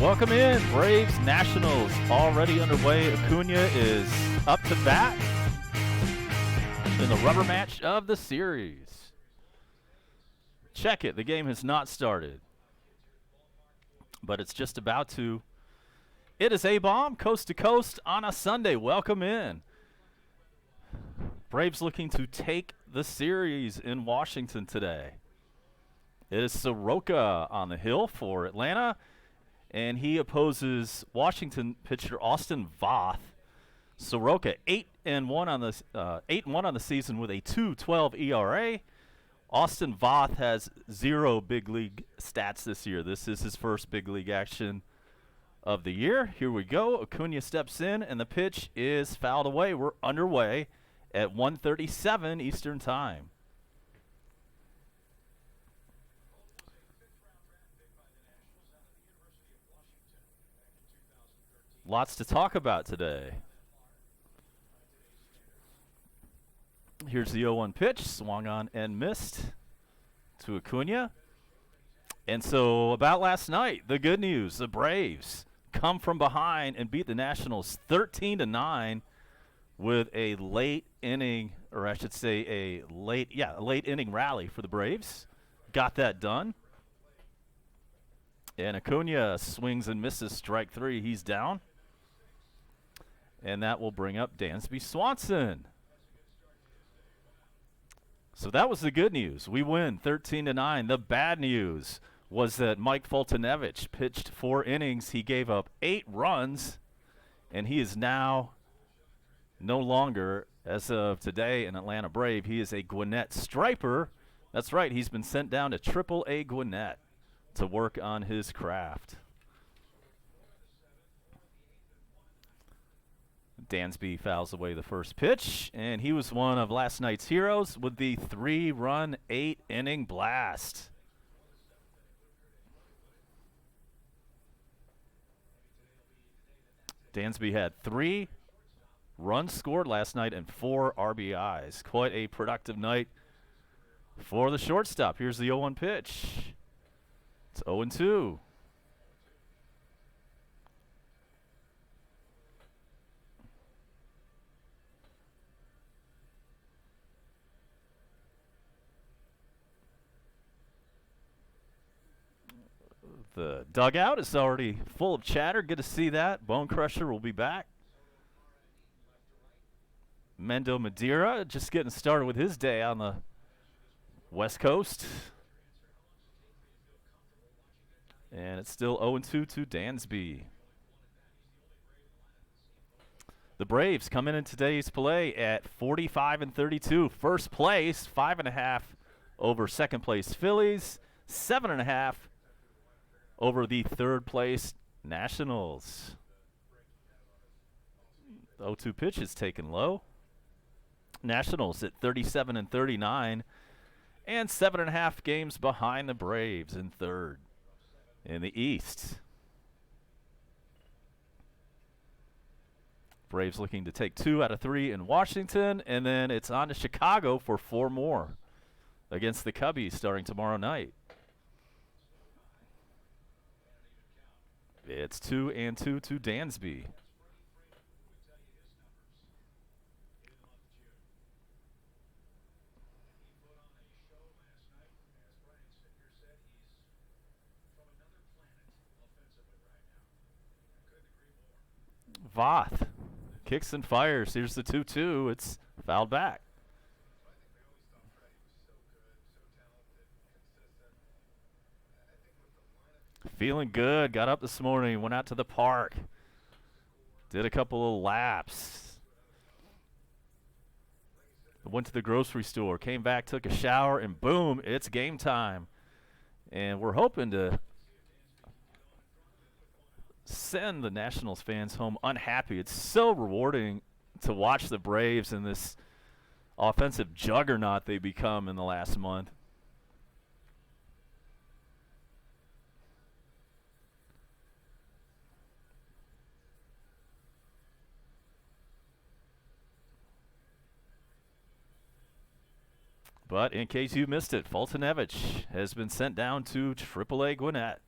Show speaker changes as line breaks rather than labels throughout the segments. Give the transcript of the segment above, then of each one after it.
Welcome in, Braves Nationals already underway. Acuña is up to bat in the rubber match of the series. Check it, the game has not started, but it's just about to. It is A-Bomb, coast to coast on a Sunday. Welcome in. Braves looking to take the series in Washington today. It is Soroka on the hill for Atlanta, and he opposes Washington pitcher Austin Voth. Soroka 8-1 on the season with a 2.12 ERA. Austin Voth has 0 big league stats this year. This is his first big league action of the year. Here we go. Acuña steps in, and the pitch is fouled away. We're underway at 1:37 Eastern Time. Lots to talk about today. Here's the 0-1 pitch, swung on and missed to Acuña. And so about last night, the good news, the Braves come from behind and beat the Nationals 13-9 with a late inning, or I should say a late inning rally for the Braves. Got that done. And Acuña swings and misses strike 3. He's down. And that will bring up Dansby Swanson. So that was the good news. We win 13-9. The bad news was that Mike Foltynewicz pitched 4 innings. He gave up 8 runs, and he is now no longer, as of today, an Atlanta Brave. He is a Gwinnett Striper. That's right. He's been sent down to Triple-A Gwinnett to work on his craft. Dansby fouls away the first pitch, and he was one of last night's heroes with the 3-run, 8-inning blast. Dansby had 3 runs scored last night and 4 RBIs. Quite a productive night for the shortstop. Here's the 0-1 pitch. It's 0-2. The dugout is already full of chatter. Good to see that. Bone Crusher will be back. Mendo Madeira just getting started with his day on the West Coast. And it's still 0-2 to Dansby. The Braves come in today's play at 45-32. First place, 5.5 over second place Phillies, 7.5 over the third place Nationals. The 0-2 pitch is taken low. Nationals at 37-39 and 7.5 games behind the Braves in third in the East. Braves looking to take 2 out of 3 in Washington, and then it's on to Chicago for 4 more against the Cubbies starting tomorrow night. It's 2-2 to Dansby. Voth kicks and fires. Here's the 2-2. It's fouled back. Feeling good. Got up this morning. Went out to the park. Did a couple of laps. Went to the grocery store. Came back, took a shower, and boom, it's game time. And we're hoping to send the Nationals fans home unhappy. It's so rewarding to watch the Braves and this offensive juggernaut they become in the last month. But in case you missed it, Foltynewicz has been sent down to Triple-A Gwinnett.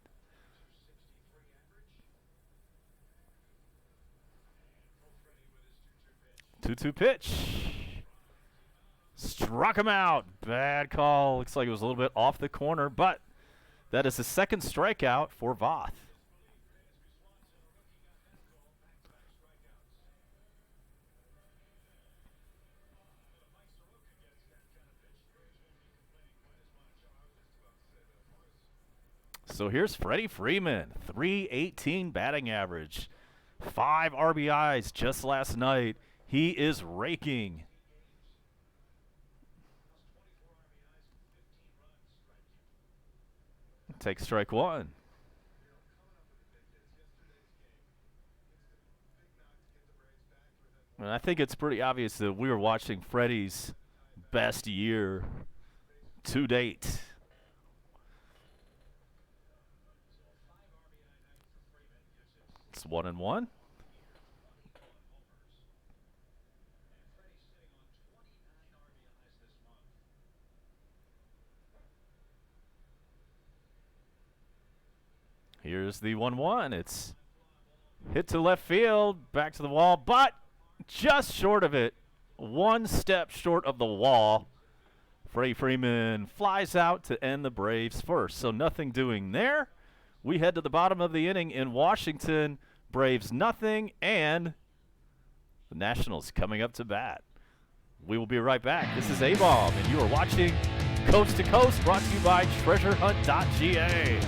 2-2 pitch. Struck him out. Bad call. Looks like it was a little bit off the corner, but that is the second strikeout for Voth. So here's Freddie Freeman, .318 batting average, 5 RBIs just last night. He is raking. Take strike one. And I think it's pretty obvious that we were watching Freddie's best year to date. It's 1-1. Here's the 1-1. It's hit to left field, back to the wall, but just short of it. One step short of the wall. Freddie Freeman flies out to end the Braves first. So nothing doing there. We head to the bottom of the inning in Washington. Braves nothing, and the Nationals coming up to bat. We will be right back. This is A-Bomb, and you are watching Coast to Coast, brought to you by treasurehunt.ga.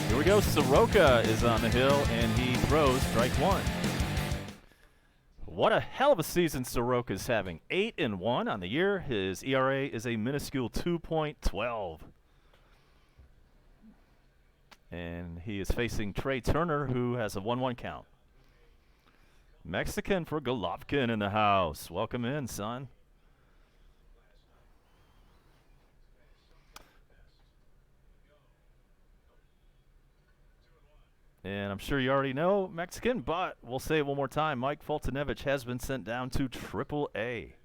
Here we go. Soroka is on the hill, and he throws strike one. What a hell of a season Soroka's having. 8-1 on the year. His ERA is a minuscule 2.12. And he is facing Trey Turner, who has a 1-1 count. Mexican for Golovkin in the house. Welcome in, son. And I'm sure you already know Mexican, but we'll say it one more time. Mike Fultonevich has been sent down to Triple-A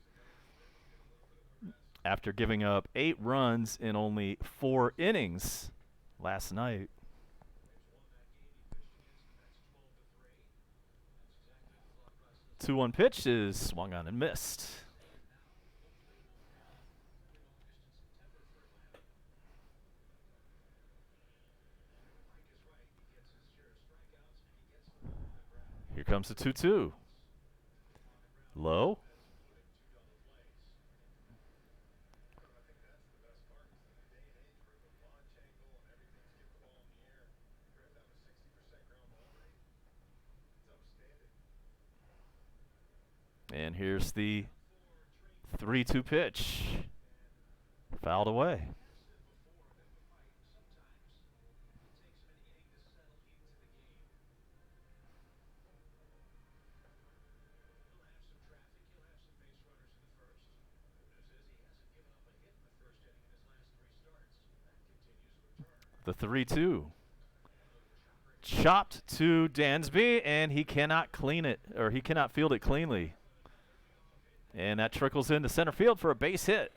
after giving up 8 runs in only 4 innings last night. The 2-1 pitch is swung on and missed. Here comes the 2-2. Low. And here's the 3-2 pitch. Fouled away. The 3-2. Chopped to Dansby, and he cannot clean it, or he cannot field it cleanly. And that trickles into center field for a base hit.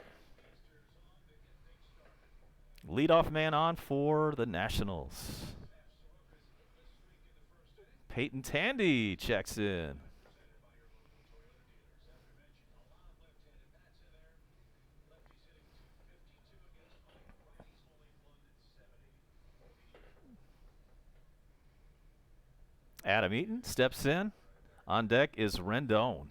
Leadoff man on for the Nationals. Peyton Tandy checks in. Adam Eaton steps in. On deck is Rendon.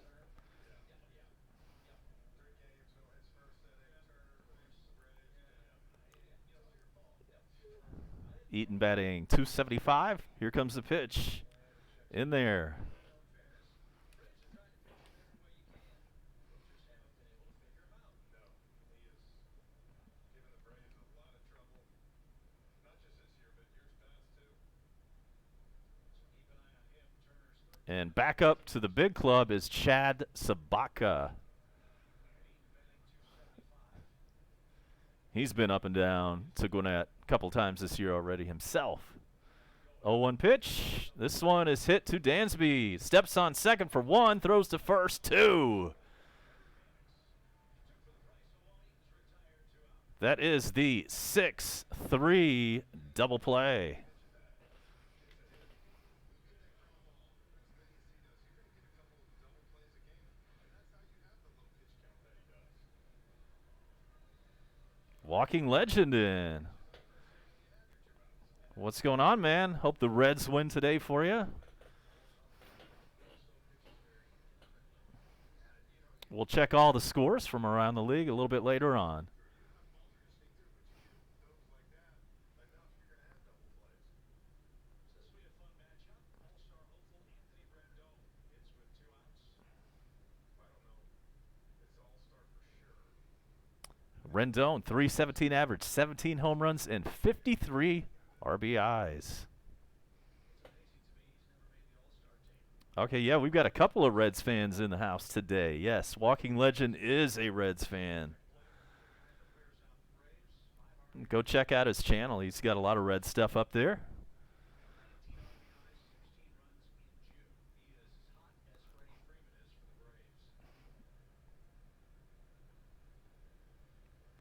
Eaton batting .275. Here comes the pitch. In there. And back up to the big club is Chad Sabaka. He's been up and down to Gwinnett a couple times this year already himself. 0-1 pitch. This one is hit to Dansby. Steps on second for 1, throws to first 2. That is the 6-3 double play. Walking legend in. What's going on, man? Hope the Reds win today for you. We'll check all the scores from around the league a little bit later on. Rendon, .317 average, 17 home runs, and 53 RBIs. Okay, yeah, we've got a couple of Reds fans in the house today. Yes, Walking Legend is a Reds fan. Go check out his channel. He's got a lot of Red stuff up there.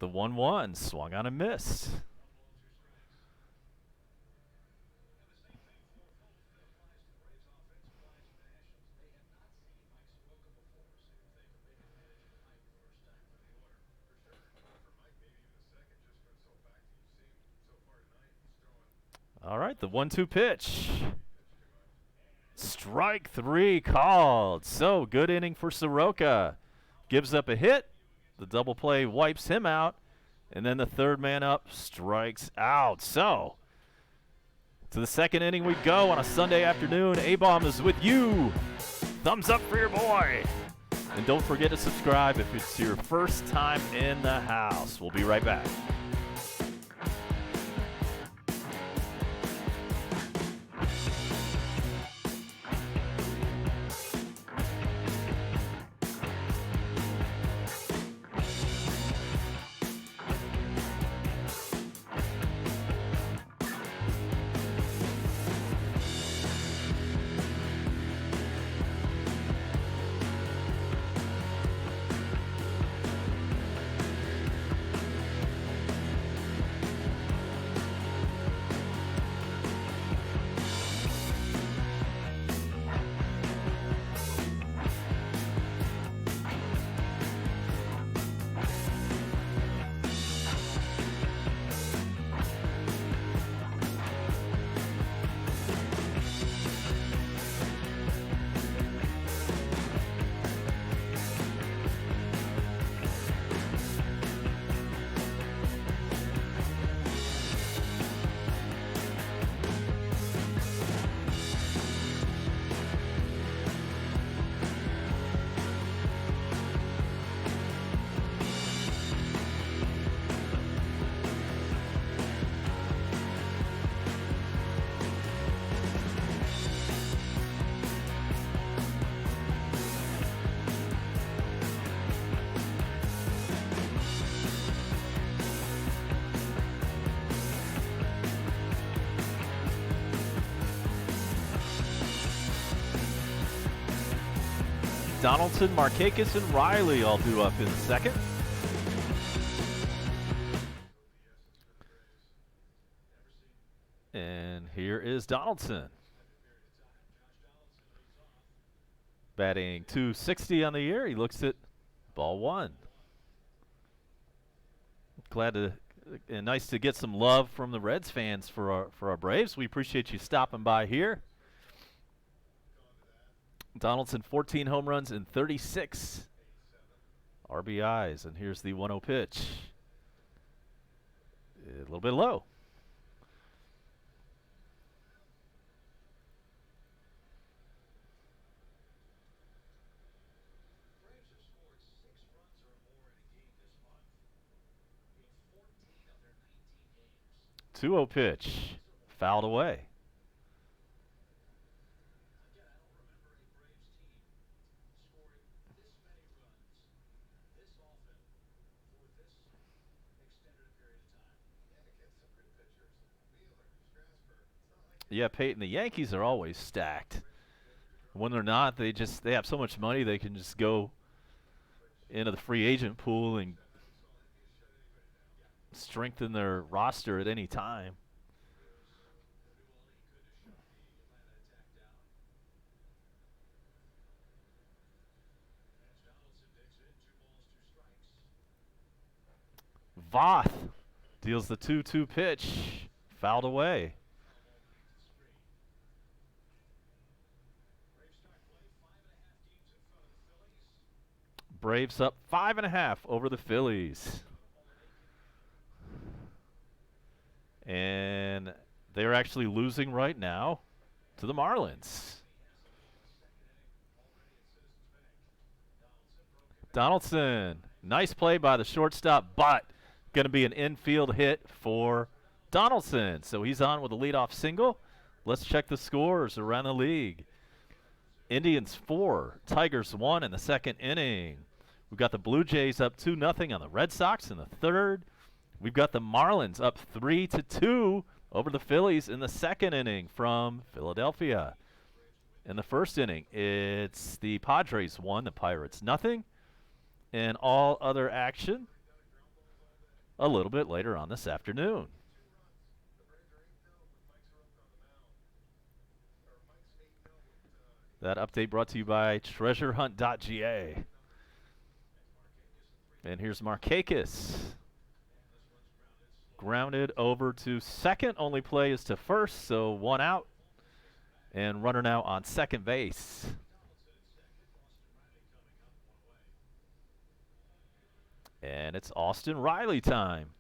The 1-1 swung on and missed. All right, the 1-2 pitch. Strike 3 called. So, good inning for Soroka. Gives up a hit. The double play wipes him out. And then the third man up strikes out. So, to the second inning we go on a Sunday afternoon. A-Bomb is with you. Thumbs up for your boy. And don't forget to subscribe if it's your first time in the house. We'll be right back. Donaldson, Markakis, and Riley all due up in second. And here is Donaldson. Batting .260 on the year. He looks at ball one. Glad to and nice to get some love from the Reds fans for our Braves. We appreciate you stopping by here. Donaldson, 14 home runs and 36 RBIs. And here's the 1-0 pitch. A little bit low. Two-0 pitch, fouled away. Yeah, Peyton, the Yankees are always stacked. When they're not, they have so much money they can just go into the free agent pool and strengthen their roster at any time. Voth deals the 2-2 pitch, fouled away. Braves up 5.5 over the Phillies. And they're actually losing right now to the Marlins. Donaldson, nice play by the shortstop, but going to be an infield hit for Donaldson. So he's on with a leadoff single. Let's check the scores around the league. Indians 4, Tigers 1 in the second inning. We've got the Blue Jays up 2-0 on the Red Sox in the third. We've got the Marlins up 3-2 over the Phillies in the second inning from Philadelphia. In the first inning, it's the Padres 1, the Pirates 0. And all other action a little bit later on this afternoon. That update brought to you by treasurehunt.ga. And here's Markakis. Grounded over to second. Only play is to first, so 1 out. And runner now on second base. And it's Austin Riley time.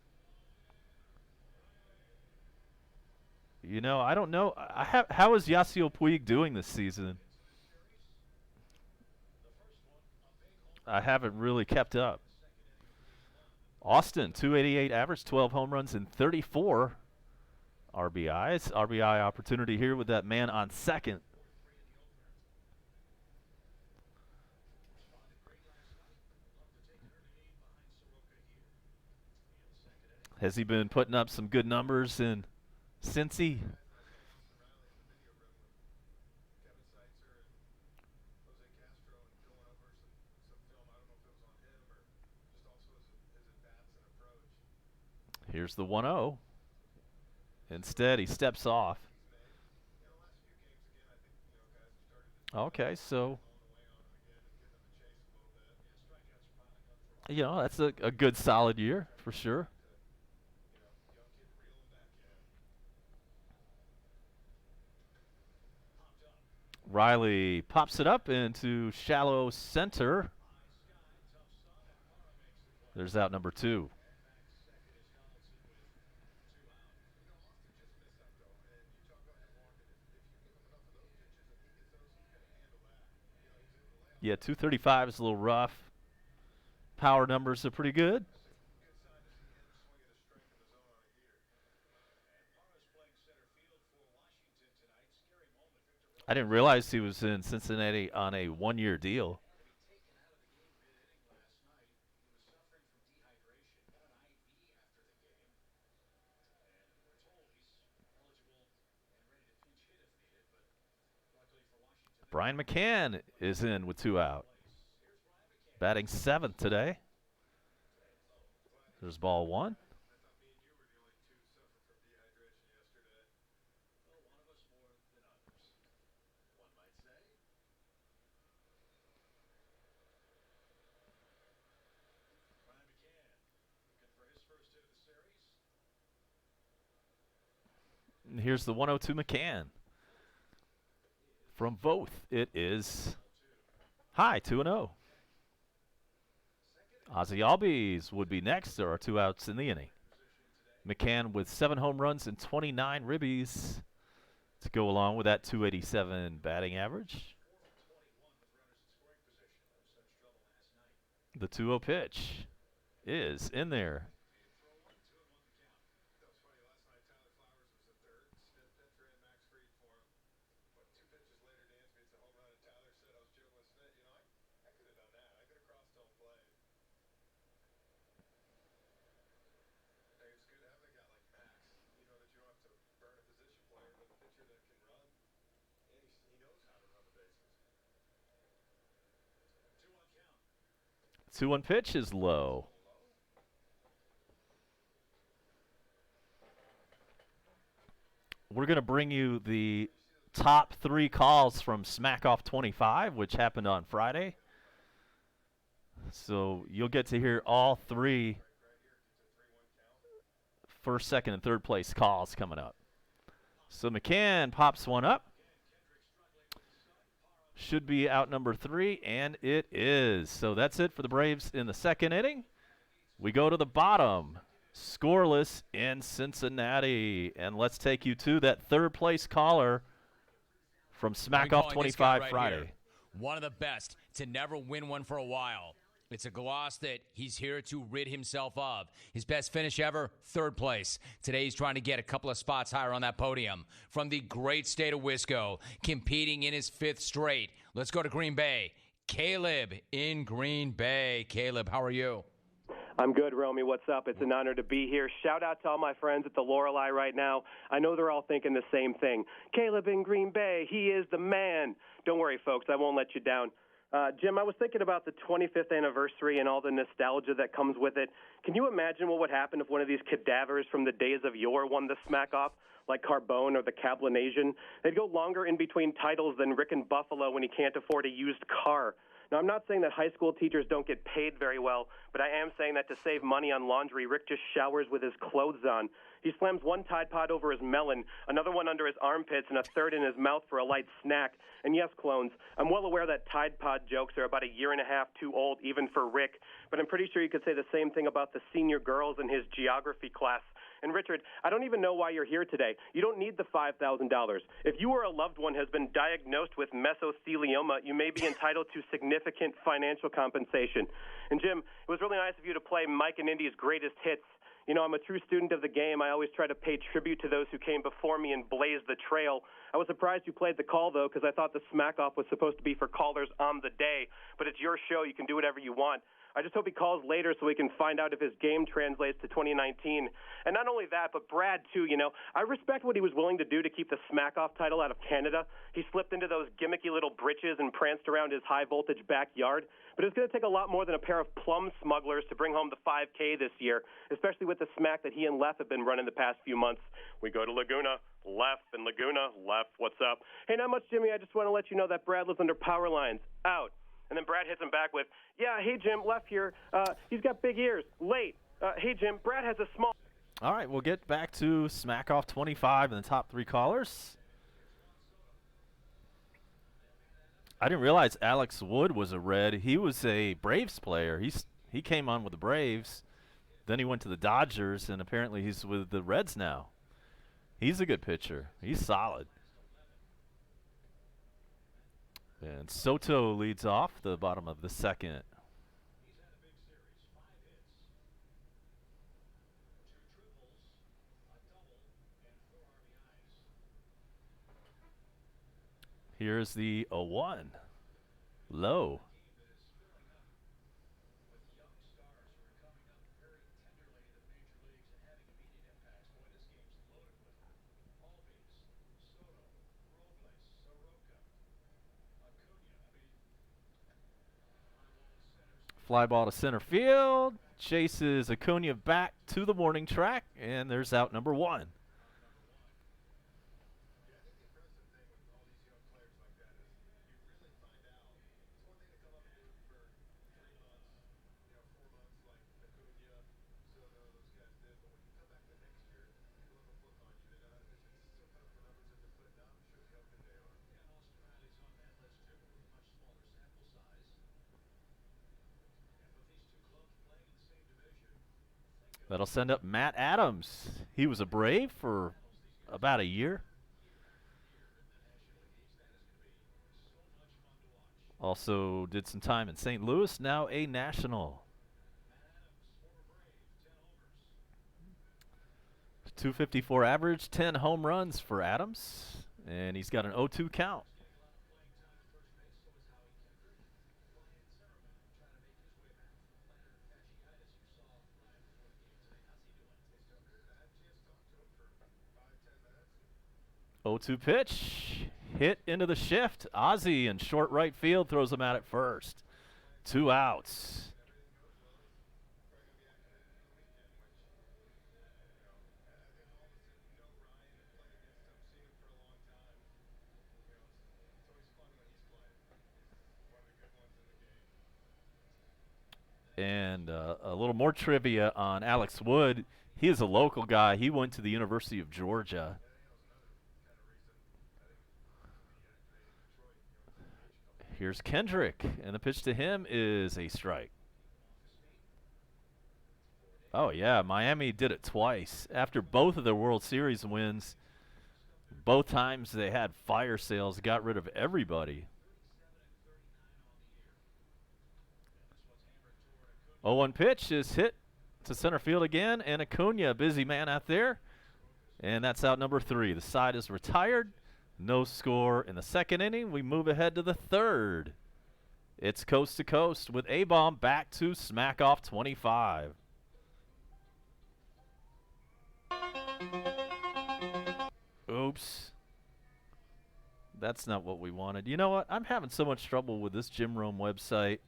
You know, I don't know. How is Yasiel Puig doing this season? I haven't really kept up. Austin, 288 average, 12 home runs, and 34 RBIs. RBI opportunity here with that man on second. Has he been putting up some good numbers in Cincy? Here's the 1-0. Instead, he steps off. Okay, so, you know, that's a good solid year for sure. Riley pops it up into shallow center. There's out number 2. Yeah, 235 is a little rough. Power numbers are pretty good. I didn't realize he was in Cincinnati on a 1-year deal. Brian McCann is in with 2 out. batting 7th today. There's ball 1. And here's the 102 McCann. From Voth, it is high, 2-0. Ozzie Albies would be next. There are 2 outs in the inning. McCann with 7 home runs and 29 ribbies to go along with that 287 batting average. The 2-0 pitch is in there. The 2-1 pitch is low. We're going to bring you the top 3 calls from Smack Off 25, which happened on Friday. So you'll get to hear all 3 first, second, and third place calls coming up. So McCann pops one up. Should be out number 3, and it is. So that's it for the Braves in the second inning. We go to the bottom. Scoreless in Cincinnati. And let's take you to that third place caller from Smack Off 25 right Friday.
Here. One of the best to never win one for a while. It's a gloss that he's here to rid himself of. His best finish ever, third place. Today he's trying to get a couple of spots higher on that podium. From the great state of Wisco, competing in his 5th straight. Let's go to Green Bay. Caleb in Green Bay. Caleb, how are you?
I'm good, Romy. What's up? It's an honor to be here. Shout out to all my friends at the Lorelei right now. I know they're all thinking the same thing. Caleb in Green Bay, he is the man. Don't worry, folks. I won't let you down. Jim, I was thinking about the 25th anniversary and all the nostalgia that comes with it. Can you imagine what would happen if one of these cadavers from the days of yore won the Smack Off, like Carbone or the Cablinasian? They'd go longer in between titles than Rick and Buffalo when he can't afford a used car. Now, I'm not saying that high school teachers don't get paid very well, but I am saying that to save money on laundry, Rick just showers with his clothes on. He slams one Tide Pod over his melon, another one under his armpits, and a third in his mouth for a light snack. And yes, clones, I'm well aware that Tide Pod jokes are about a year and a half too old, even for Rick, but I'm pretty sure you could say the same thing about the senior girls in his geography class. And Richard, I don't even know why you're here today. You don't need the $5,000. If you or a loved one has been diagnosed with mesothelioma, you may be entitled to significant financial compensation. And Jim, it was really nice of you to play Mike and Indy's greatest hits. You know, I'm a true student of the game. I always try to pay tribute to those who came before me and blazed the trail. I was surprised you played the call, though, because I thought the Smack Off was supposed to be for callers on the day. But it's your show. You can do whatever you want. I just hope he calls later so we can find out if his game translates to 2019. And not only that, but Brad, too, you know. I respect what he was willing to do to keep the Smack-Off title out of Canada. He slipped into those gimmicky little britches and pranced around his high-voltage backyard. But it's going to take a lot more than a pair of plum smugglers to bring home the 5K this year, especially with the smack that he and Lef have been running the past few months. We go to Laguna, Lef, and Laguna, Lef, what's up? Hey, not much, Jimmy. I just want to let you know that Brad lives under power lines. Out. And then Brad hits him back with, yeah, hey, Jim, Left here. He's got big ears. Late. Hey, Jim, Brad has a small.
All right, we'll get back to Smack Off 25 and the top 3 callers. I didn't realize Alex Wood was a Red. He was a Braves player. He came on with the Braves. Then he went to the Dodgers, and apparently he's with the Reds now. He's a good pitcher. He's solid. And Soto leads off the bottom of the second. Here's the 0-1. Low. Fly ball to center field. Chases Acuña back to the warning track, and there's out number 1. That'll send up Matt Adams. He was a Brave for about a year. Also did some time in St. Louis, now a National. 254 average, 10 home runs for Adams, and he's got an 0-2 count. Oh-2 pitch, hit into the shift. Ozzie in short right field throws him out at first. 2 outs. And a little more trivia on Alex Wood. He is a local guy. He went to the University of Georgia. Here's Kendrick, and the pitch to him is a strike. Oh, yeah, Miami did it twice. After both of their World Series wins, both times they had fire sales, got rid of everybody. 0-1 pitch is hit to center field again, and Acuña, busy man out there. And that's out number 3. The side is retired. No score in the second inning. We move ahead to the third. It's coast to coast with A-Bomb back to smack off 25. Oops. That's not what we wanted. You know what? I'm having so much trouble with this Jim Rome website.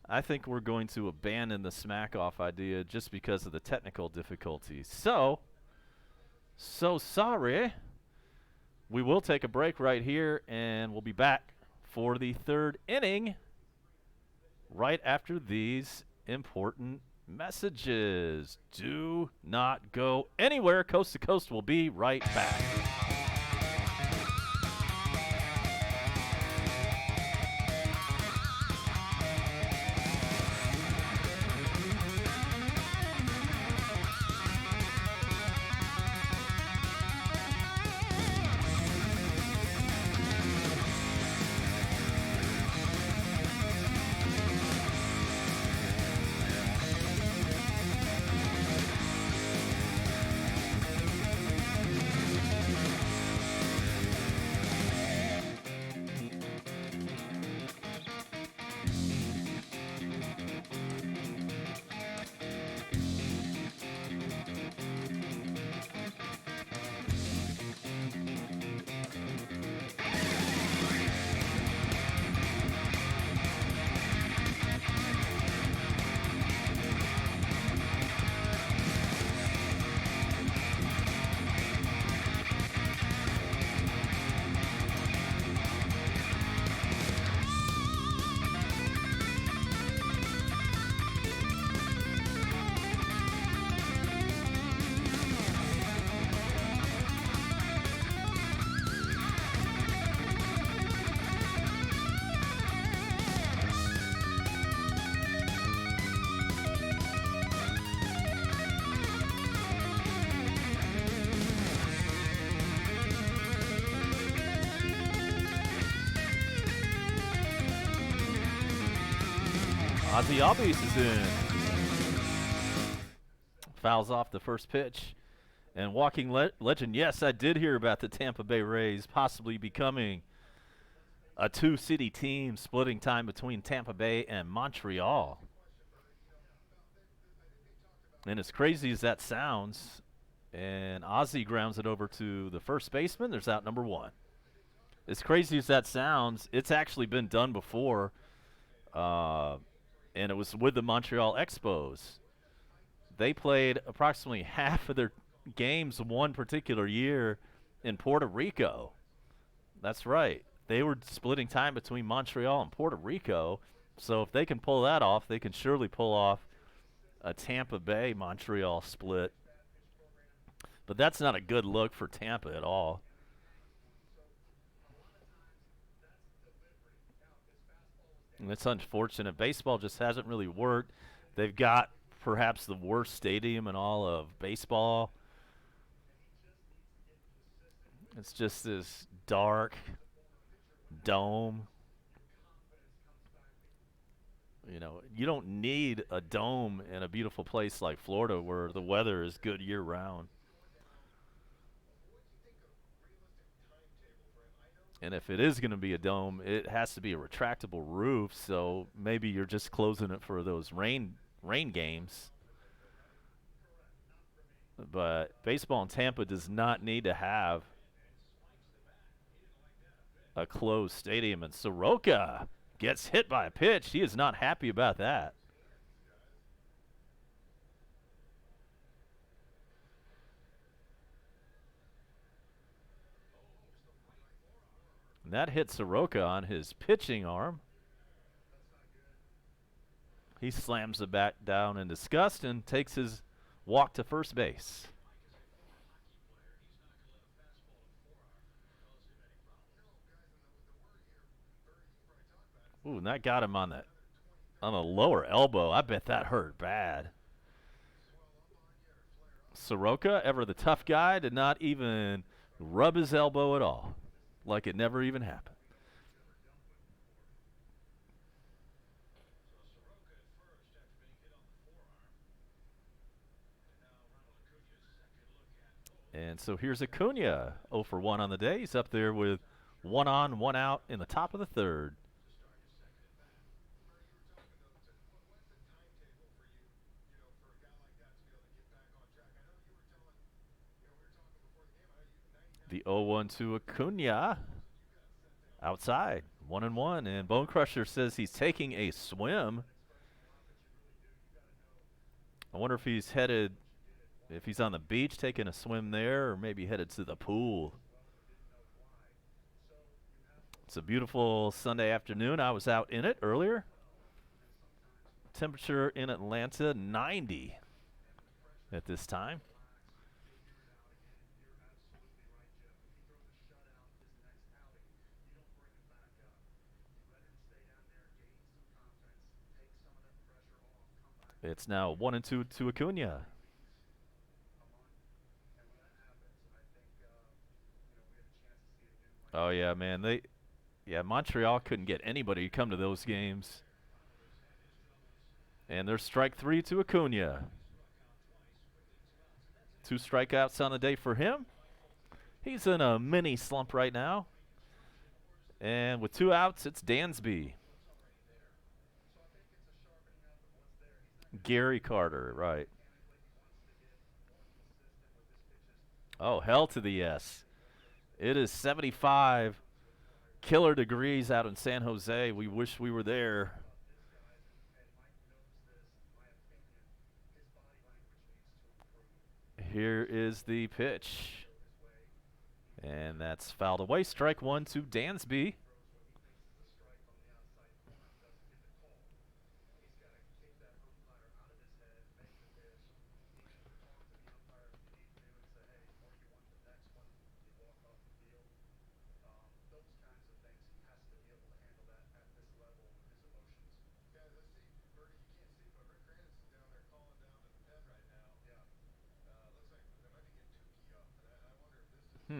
I think we're going to abandon the smack off idea just because of the technical difficulties. So sorry. We will take a break right here, and we'll be back for the third inning right after these important messages. Do not go anywhere. Coast to Coast will be right back. Ozzie Albies is in. Fouls off the first pitch. And walking legend, yes, I did hear about the Tampa Bay Rays possibly becoming a 2-city team, splitting time between Tampa Bay and Montreal. And as crazy as that sounds, and Ozzie grounds it over to the first baseman, there's out number 1. As crazy as that sounds, it's actually been done before. and it was with the Montreal Expos. They played approximately half of their games one particular year in Puerto Rico. That's right. They were splitting time between Montreal and Puerto Rico. So if they can pull that off, they can surely pull off a Tampa Bay Montreal split. But that's not a good look for Tampa at all. And it's unfortunate. Baseball just hasn't really worked. They've got perhaps the worst stadium in all of baseball. It's just this dark dome. You know, you don't need a dome in a beautiful place like Florida where the weather is good year-round. And if it is going to be a dome, it has to be a retractable roof, so maybe you're just closing it for those rain games. But baseball in Tampa does not need to have a closed stadium. And Soroka gets hit by a pitch. He is not happy about that. And that hit Soroka on his pitching arm. He slams the bat down in disgust and takes his walk to first base. Ooh, and that got him on the lower elbow. I bet that hurt bad. Soroka, ever the tough guy, did not even rub his elbow at all, like it never even happened. And so here's Acuña, 0 for 1 on the day. He's up there with 1 on, 1 out in the top of the third. The 0-1 to Acuña. Outside, 1-1. And Bone Crusher says he's taking a swim. I wonder if he's headed, if he's on the beach taking a swim there, or maybe headed to the pool. It's a beautiful Sunday afternoon. I was out in it earlier. Temperature in Atlanta, 90 at this time. It's now 1-2 to Acuña. Oh yeah, man. Montreal couldn't get anybody to come to those games. And there's strike 3 to Acuña. 2 strikeouts on the day for him. He's in a mini slump right now. And with 2 outs, it's Dansby. Gary Carter, right. Oh, hell to the yes. It is 75 killer degrees out in San Jose. We wish we were there. Here is the pitch. And that's fouled away. Strike 1 to Dansby.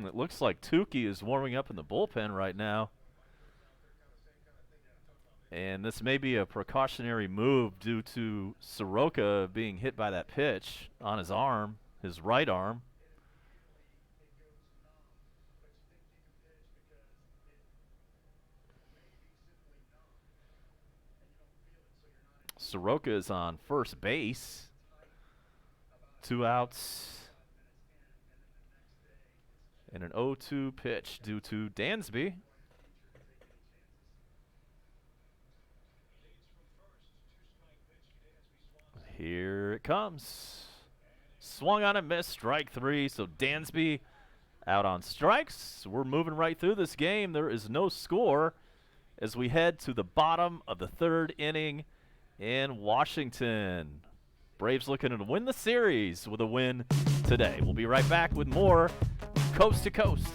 It looks like Tukey is warming up in the bullpen right now. And this may be a precautionary move due to Soroka being hit by that pitch on his arm, his right arm. Soroka is on first base. 2 outs. And an 0-2 pitch due to Dansby. Here it comes. Swung on and missed. Strike 3. So Dansby out on strikes. We're moving right through this game. There is no score as we head to the bottom of the 3rd inning in Washington. Braves looking to win the series with a win today. We'll be right back with more Coast to Coast.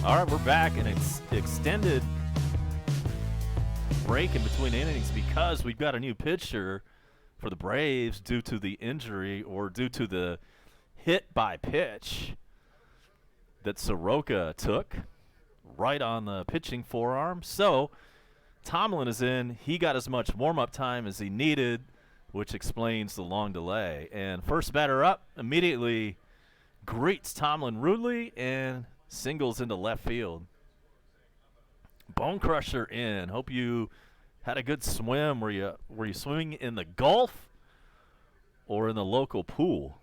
All right, we're back, and it's extended break in between innings because we've got a new pitcher for the Braves due to the injury or due to the hit by pitch that Soroka took right on the pitching forearm. So Tomlin is in. He got as much warm-up time as he needed, which explains the long delay. And first batter up immediately greets Tomlin rudely and singles into left field. Bone crusher in. Hope you had a good swim. Were you swimming in the Gulf or in the local pool?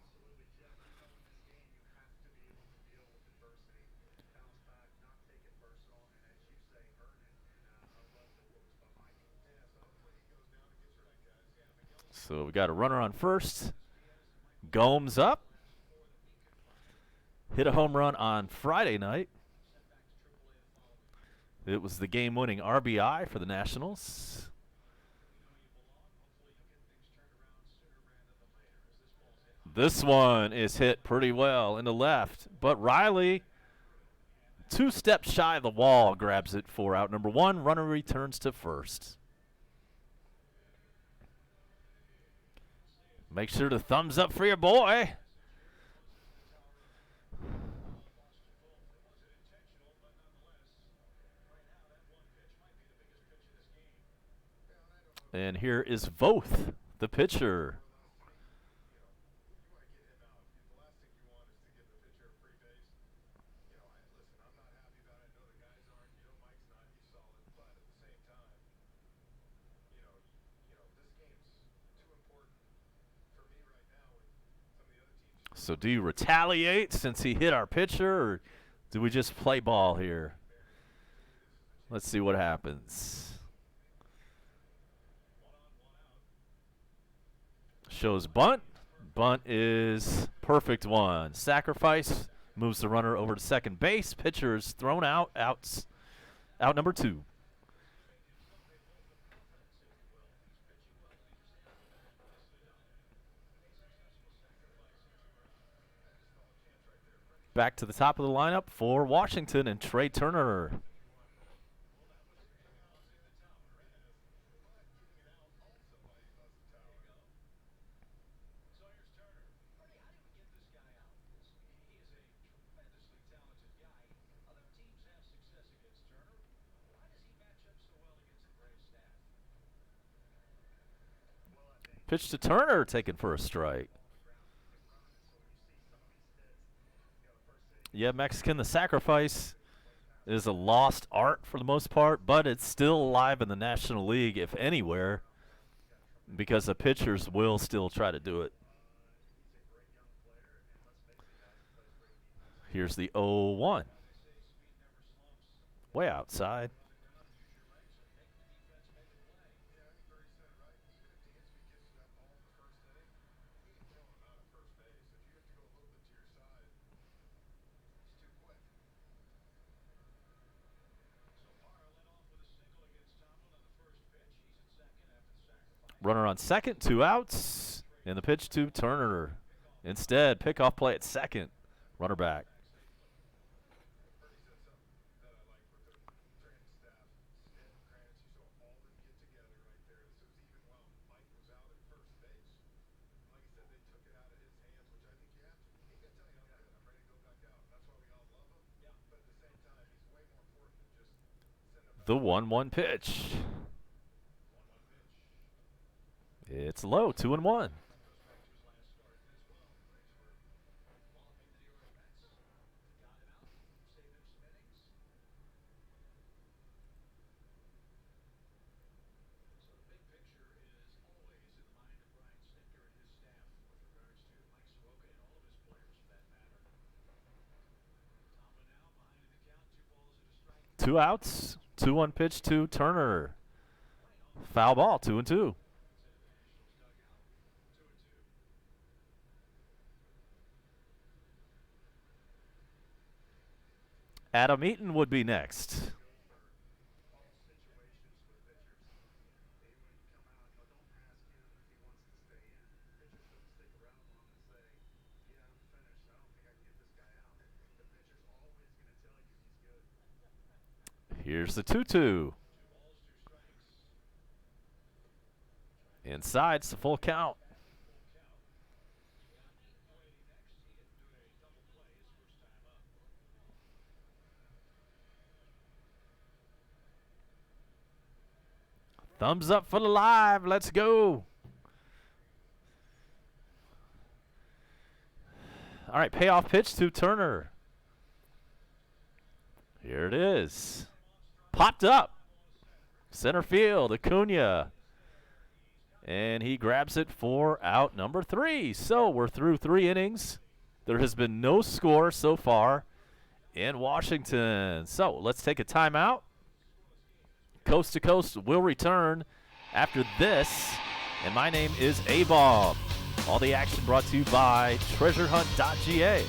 So we got a runner on first. Gomes up. Hit a home run on Friday night. It was the game-winning RBI for the Nationals. This one is hit pretty well into left, but Riley, 2 steps shy of the wall, grabs it for out number 1. Runner returns to first. Make sure to thumbs up for your boy. And here is Voth, the pitcher. So do you retaliate since he hit our pitcher, or do we just play ball here? Let's see what happens. Shows bunt. Bunt is perfect one. Sacrifice moves the runner over to second base. Pitcher is thrown out. Out number 2. Back to the top of the lineup for Washington and Trey Turner. Pitch to Turner, taken for a strike. Yeah, Mexican, the sacrifice is a lost art for the most part, but it's still alive in the National League, if anywhere, because the pitchers will still try to do it. Here's the 0-1. Way outside. Runner on second, 2 outs, and the pitch to Turner. Instead, pickoff play at second. Runner back. The 1-1 pitch. It's low, 2-1. Two outs, 2-1 pitch to Turner. Foul ball, 2-2. Adam Eaton would be next. Here's the 2-2. Inside, it's a full count. Thumbs up for the live. Let's go. All right, payoff pitch to Turner. Here it is. Popped up. Center field, Acuña. And he grabs it for out number 3. So we're through 3 innings. There has been no score so far in Washington. So let's take a timeout. Coast to Coast will return after this. And my name is A-Bomb. All the action brought to you by treasurehunt.ga.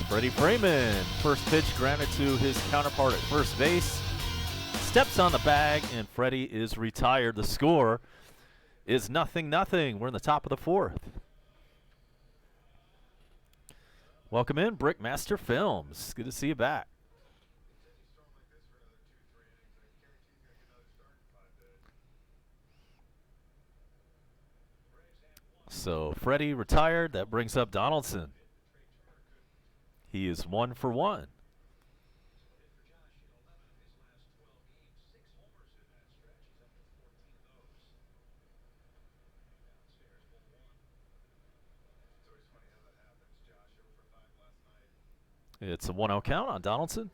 Freddie Freeman, first pitch grounded to his counterpart at first base. Steps on the bag, and Freddie is retired. The score is 0-0. We're in the top of the 4th. Welcome in, Brickmaster Films. Good to see you back. So Freddie retired. That brings up Donaldson. He is 1 for 1. It's a 1-0 count on Donaldson.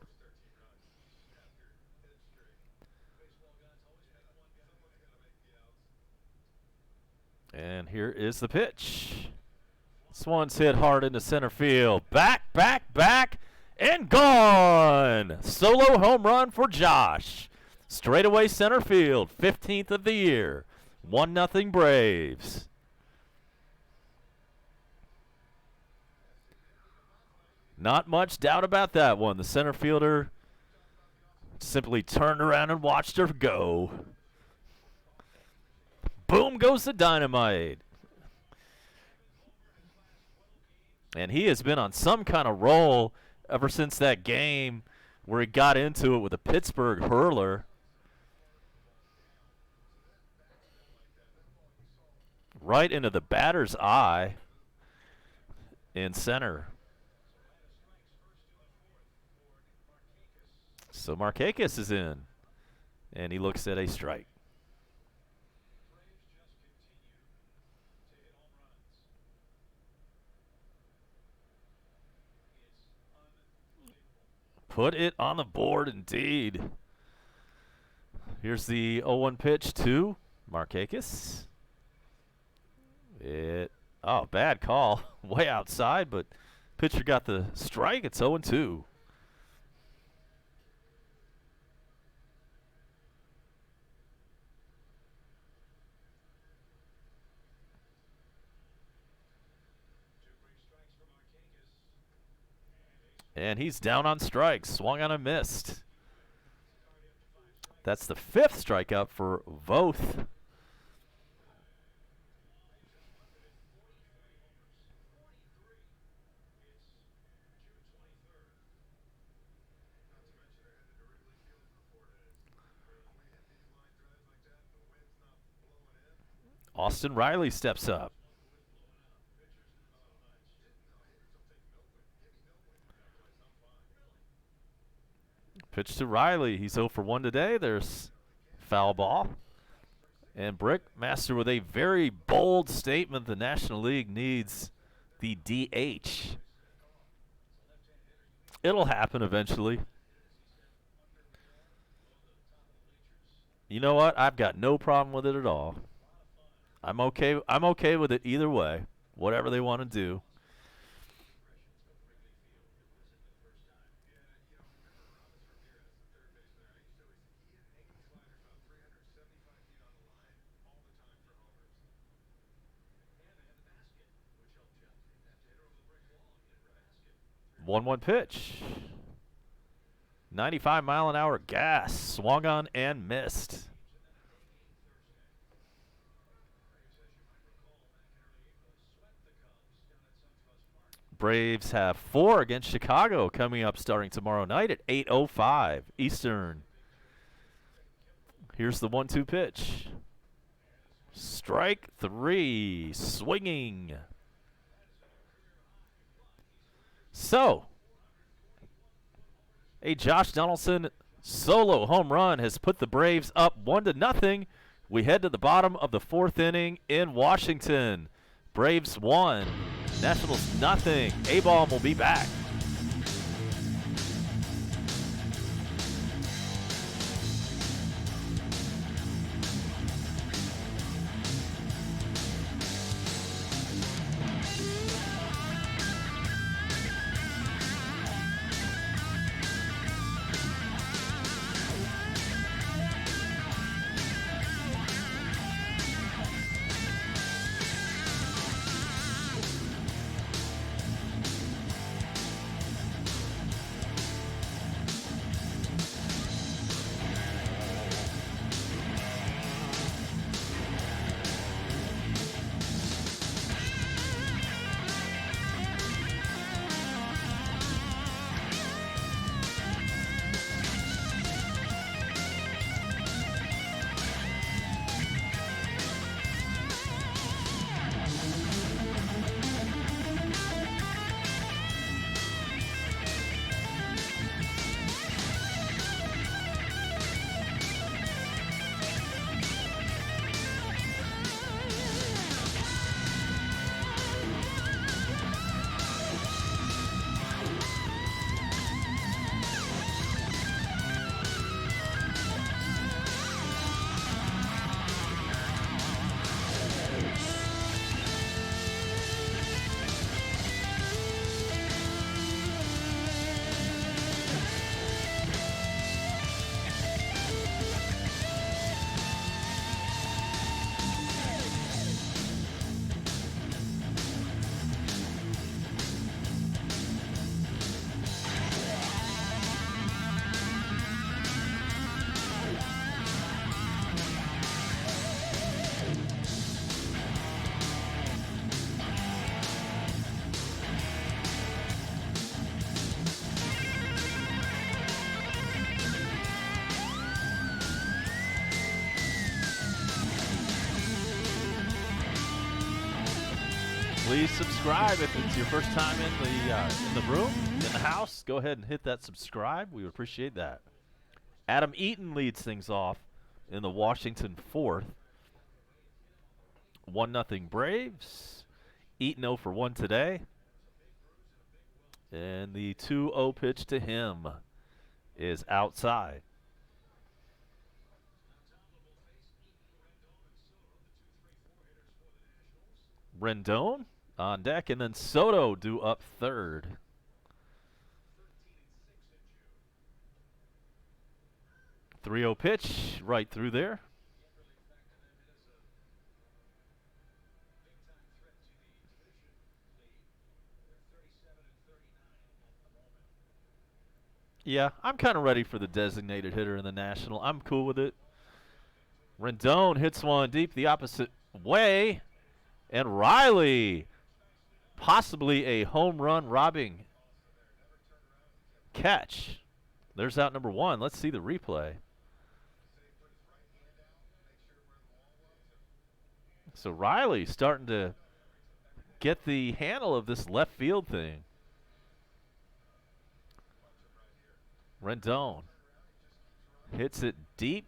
And here is the pitch. This one's hit hard into center field. Back, and gone. Solo home run for Josh. Straightaway center field, 15th of the year. 1-0 Braves. Not much doubt about that one. The center fielder simply turned around and watched her go. Boom goes the dynamite. And he has been on some kind of roll ever since that game where he got into it with a Pittsburgh hurler. Right into the batter's eye in center. So Markakis is in, and he looks at a strike. Put it on the board, indeed. Here's the 0-1 pitch to Markakis. Oh, bad call. Way outside, but pitcher got the strike. It's 0-2. And he's down on strikes. Swung on and missed. That's the 5th strikeout for Voth. Austin Riley steps up. Pitch to Riley. He's 0 for 1 today. There's foul ball. And Brickmaster with a very bold statement. The National League needs the DH. It'll happen eventually. You know what? I've got no problem with it at all. I'm okay with it either way. Whatever they want to do. One pitch. 95-mile-an-hour gas. Swung on and missed. Braves have 4 against Chicago coming up starting tomorrow night at 8:05 Eastern. Here's the 1-2 pitch. Strike 3. Swinging. So, a Josh Donaldson solo home run has put the Braves up 1-0. We head to the bottom of the 4th inning in Washington. Braves 1, Nationals nothing. A-Bomb will be back. Please subscribe if it's your first time in the room, in the house. Go ahead and hit that subscribe. We would appreciate that. Adam Eaton leads things off in the Washington 4th. 1-0 Braves. Eaton 0 for 1 today. And the 2-0 pitch to him. is outside. Rendon on deck, and then Soto due up third. Three-0 pitch right through there. Yeah, I'm kind of ready for the designated hitter in the National. I'm cool with it. Rendon hits one deep the opposite way. And Riley, possibly a home run robbing catch. There's out number one. Let's see the replay. So Riley starting to get the handle of this left field thing. Rendon hits it deep.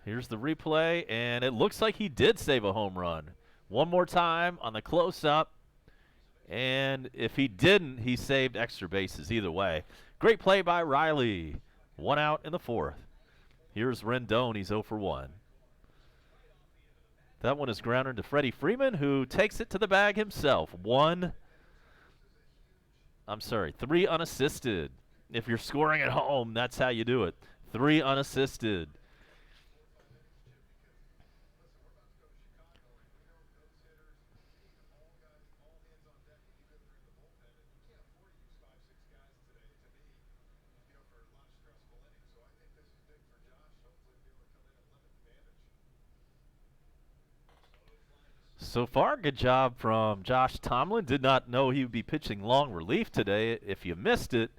Here's the replay, and it looks like he did save a home run. One more time on the close-up, and if he didn't, he saved extra bases either way. Great play by Riley. One out in the fourth. Here's Rendon. He's 0 for 1. That one is grounded to Freddie Freeman, who takes it to the bag himself. 3 unassisted. If you're scoring at home, that's how you do it. 3 unassisted. So far, good job from Josh Tomlin. Did not know he would be pitching long relief today. If you missed it,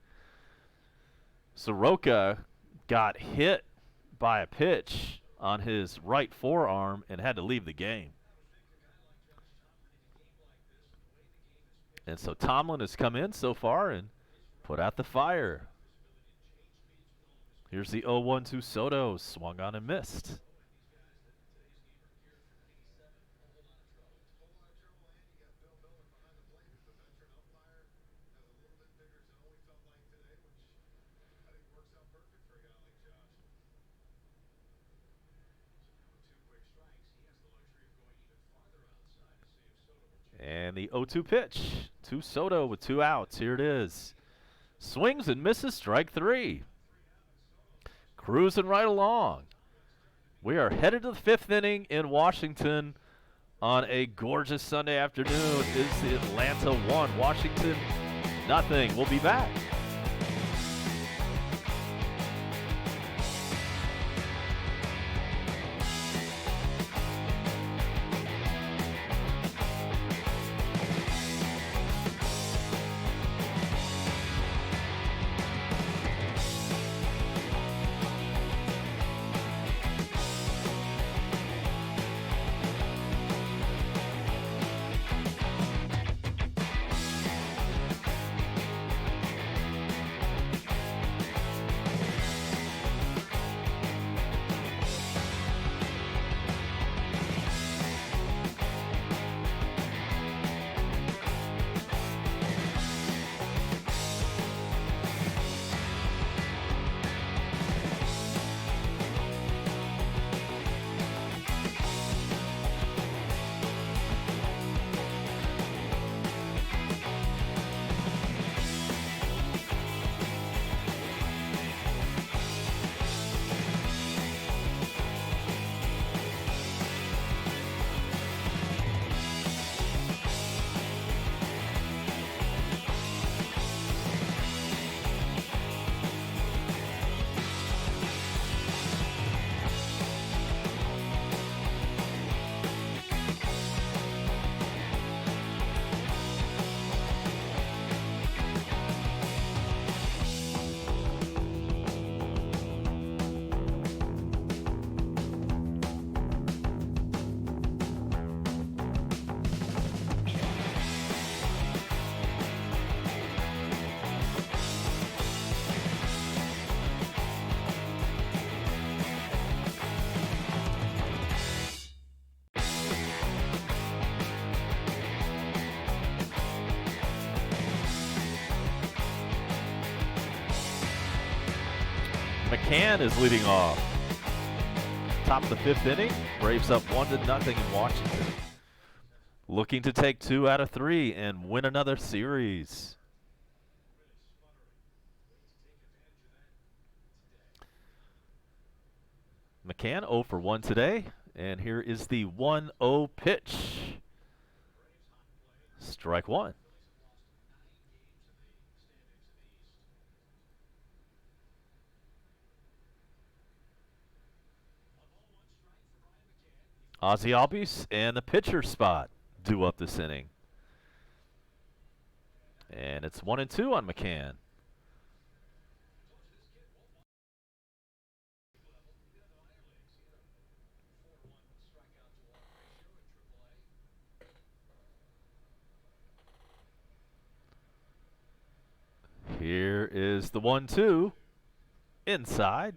Soroka got hit by a pitch on his right forearm and had to leave the game. And so Tomlin has come in so far and put out the fire. Here's the 0-1 Soto. Swung on and missed. And the 0-2 pitch to Soto with 2 outs. Here it is. Swings and misses, strike 3. Cruising right along. We are headed to the 5th inning in Washington on a gorgeous Sunday afternoon. It's Atlanta 1, Washington nothing. We'll be back. McCann is leading off. Top of the 5th inning. Braves up 1-0 in Washington. Looking to take 2 out of 3 and win another series. McCann 0 for 1 today. And here is the 1-0 pitch. Strike 1. Ozzie Albies and the pitcher spot due up this inning. And it's 1-2 on McCann. Here is the 1-2 inside.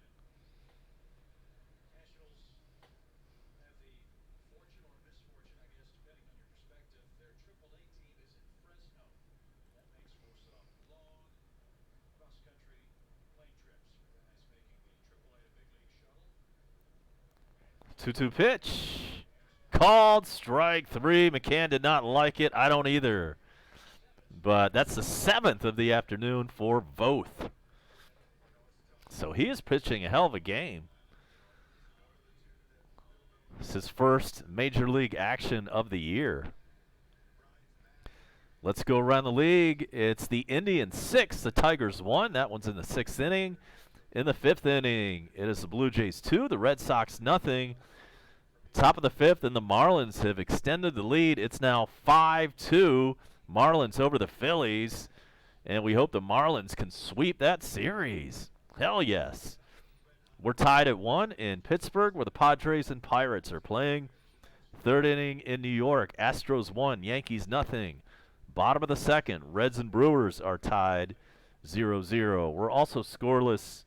Two-two pitch. Called strike 3. McCann did not like it. I don't either. But that's the 7th of the afternoon for both. So he is pitching a hell of a game. It's his first major league action of the year. Let's go around the league. It's the Indians 6, the Tigers 1. That one's in the 6th inning. In the 5th inning, it is the Blue Jays 2, the Red Sox nothing. Top of the 5th, and the Marlins have extended the lead. It's now 5-2. Marlins over the Phillies, and we hope the Marlins can sweep that series. Hell yes. We're tied at 1 in Pittsburgh, where the Padres and Pirates are playing. 3rd inning in New York, Astros 1, Yankees nothing. Bottom of the 2nd, Reds and Brewers are tied 0-0. We're also scoreless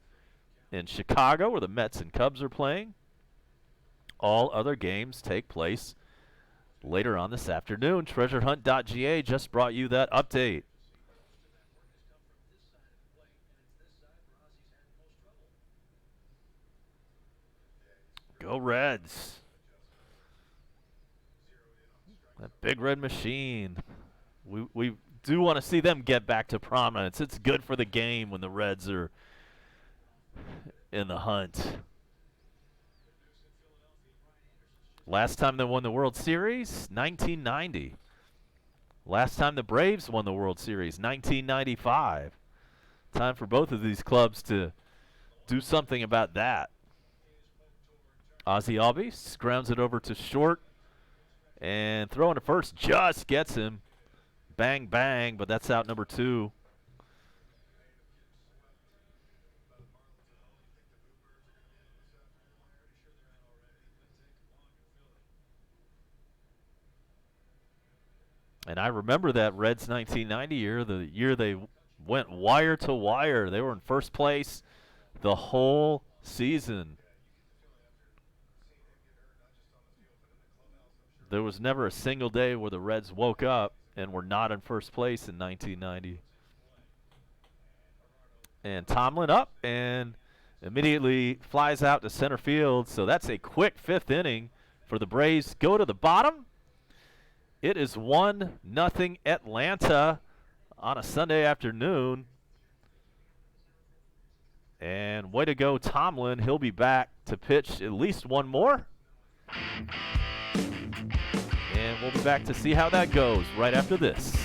in Chicago, where the Mets and Cubs are playing. All other games take place later on this afternoon. TreasureHunt.ga just brought you that update. Go Reds. That big red machine. We do want to see them get back to prominence. It's good for the game when the Reds are in the hunt. Last time they won the World Series, 1990. Last time the Braves won the World Series, 1995. Time for both of these clubs to do something about that. Ozzie Albies grounds it over to short, and throwing to first just gets him. Bang, bang, but that's out number 2. And I remember that Reds 1990 year, the year they went wire to wire. They were in first place the whole season. There was never a single day where the Reds woke up and were not in first place in 1990. And Tomlin up and immediately flies out to center field. So that's a quick 5th inning for the Braves. Go to the bottom. It is 1-0 Atlanta on a Sunday afternoon. And way to go, Tomlin. He'll be back to pitch at least one more. And we'll be back to see how that goes right after this.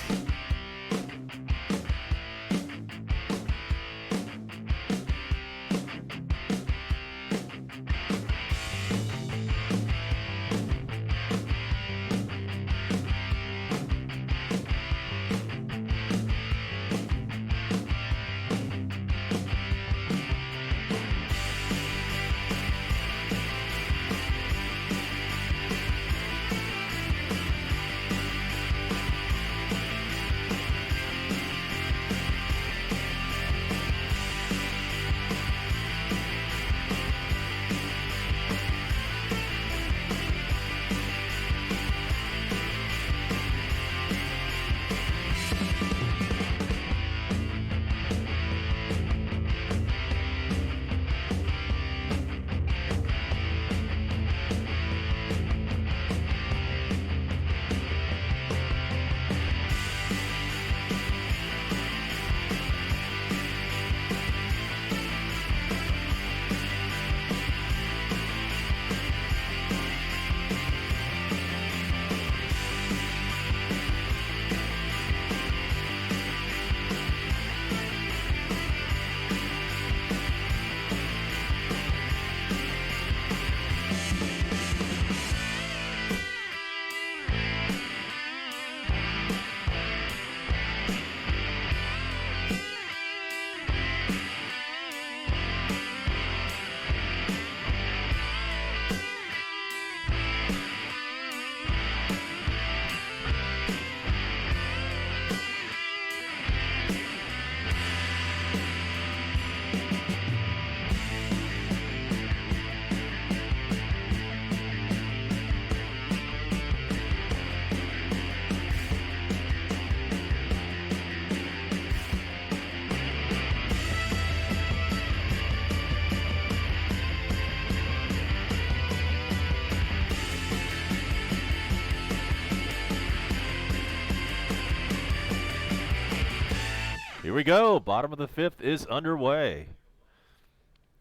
we go. Bottom of the fifth is underway.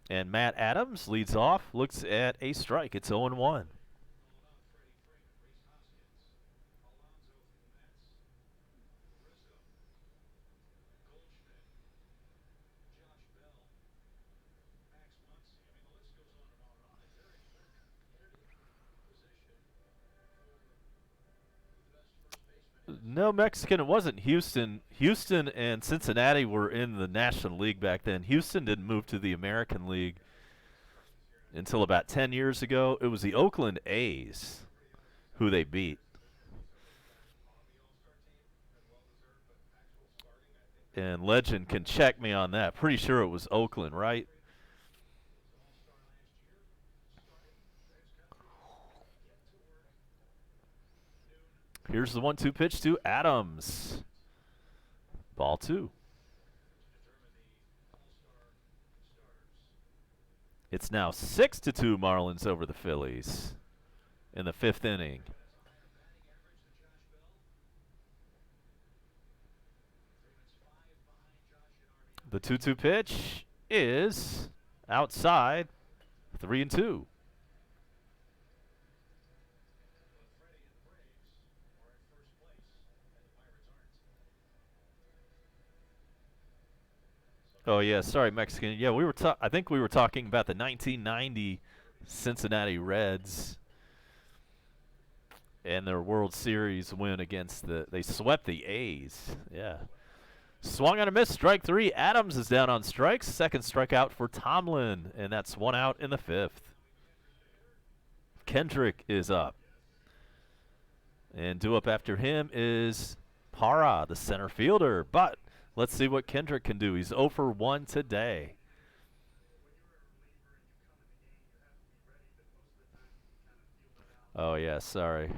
And Matt Adams leads off, looks at a strike. It's 0-1. No, Mexican, it wasn't Houston. Houston and Cincinnati were in the National League back then. Houston didn't move to the American League until about 10 years ago. It was the Oakland A's who they beat. And Legend can check me on that. Pretty sure it was Oakland, right? Here's the 1-2 pitch to Adams. Ball 2. It's now 6-2 Marlins over the Phillies in the 5th inning. The 2-2 pitch is outside, 3-2. Oh yeah, sorry Mexican. Yeah, I think we were talking about the 1990 Cincinnati Reds and their World Series win against they swept the A's. Yeah. Swung on a miss, strike 3. Adams is down on strikes. Second strikeout for Tomlin, and that's 1 out in the 5th. Kendrick is up. And due up after him is Parra, the center fielder. But let's see what Kendrick can do. He's 0 for 1 today. Oh, yeah, sorry.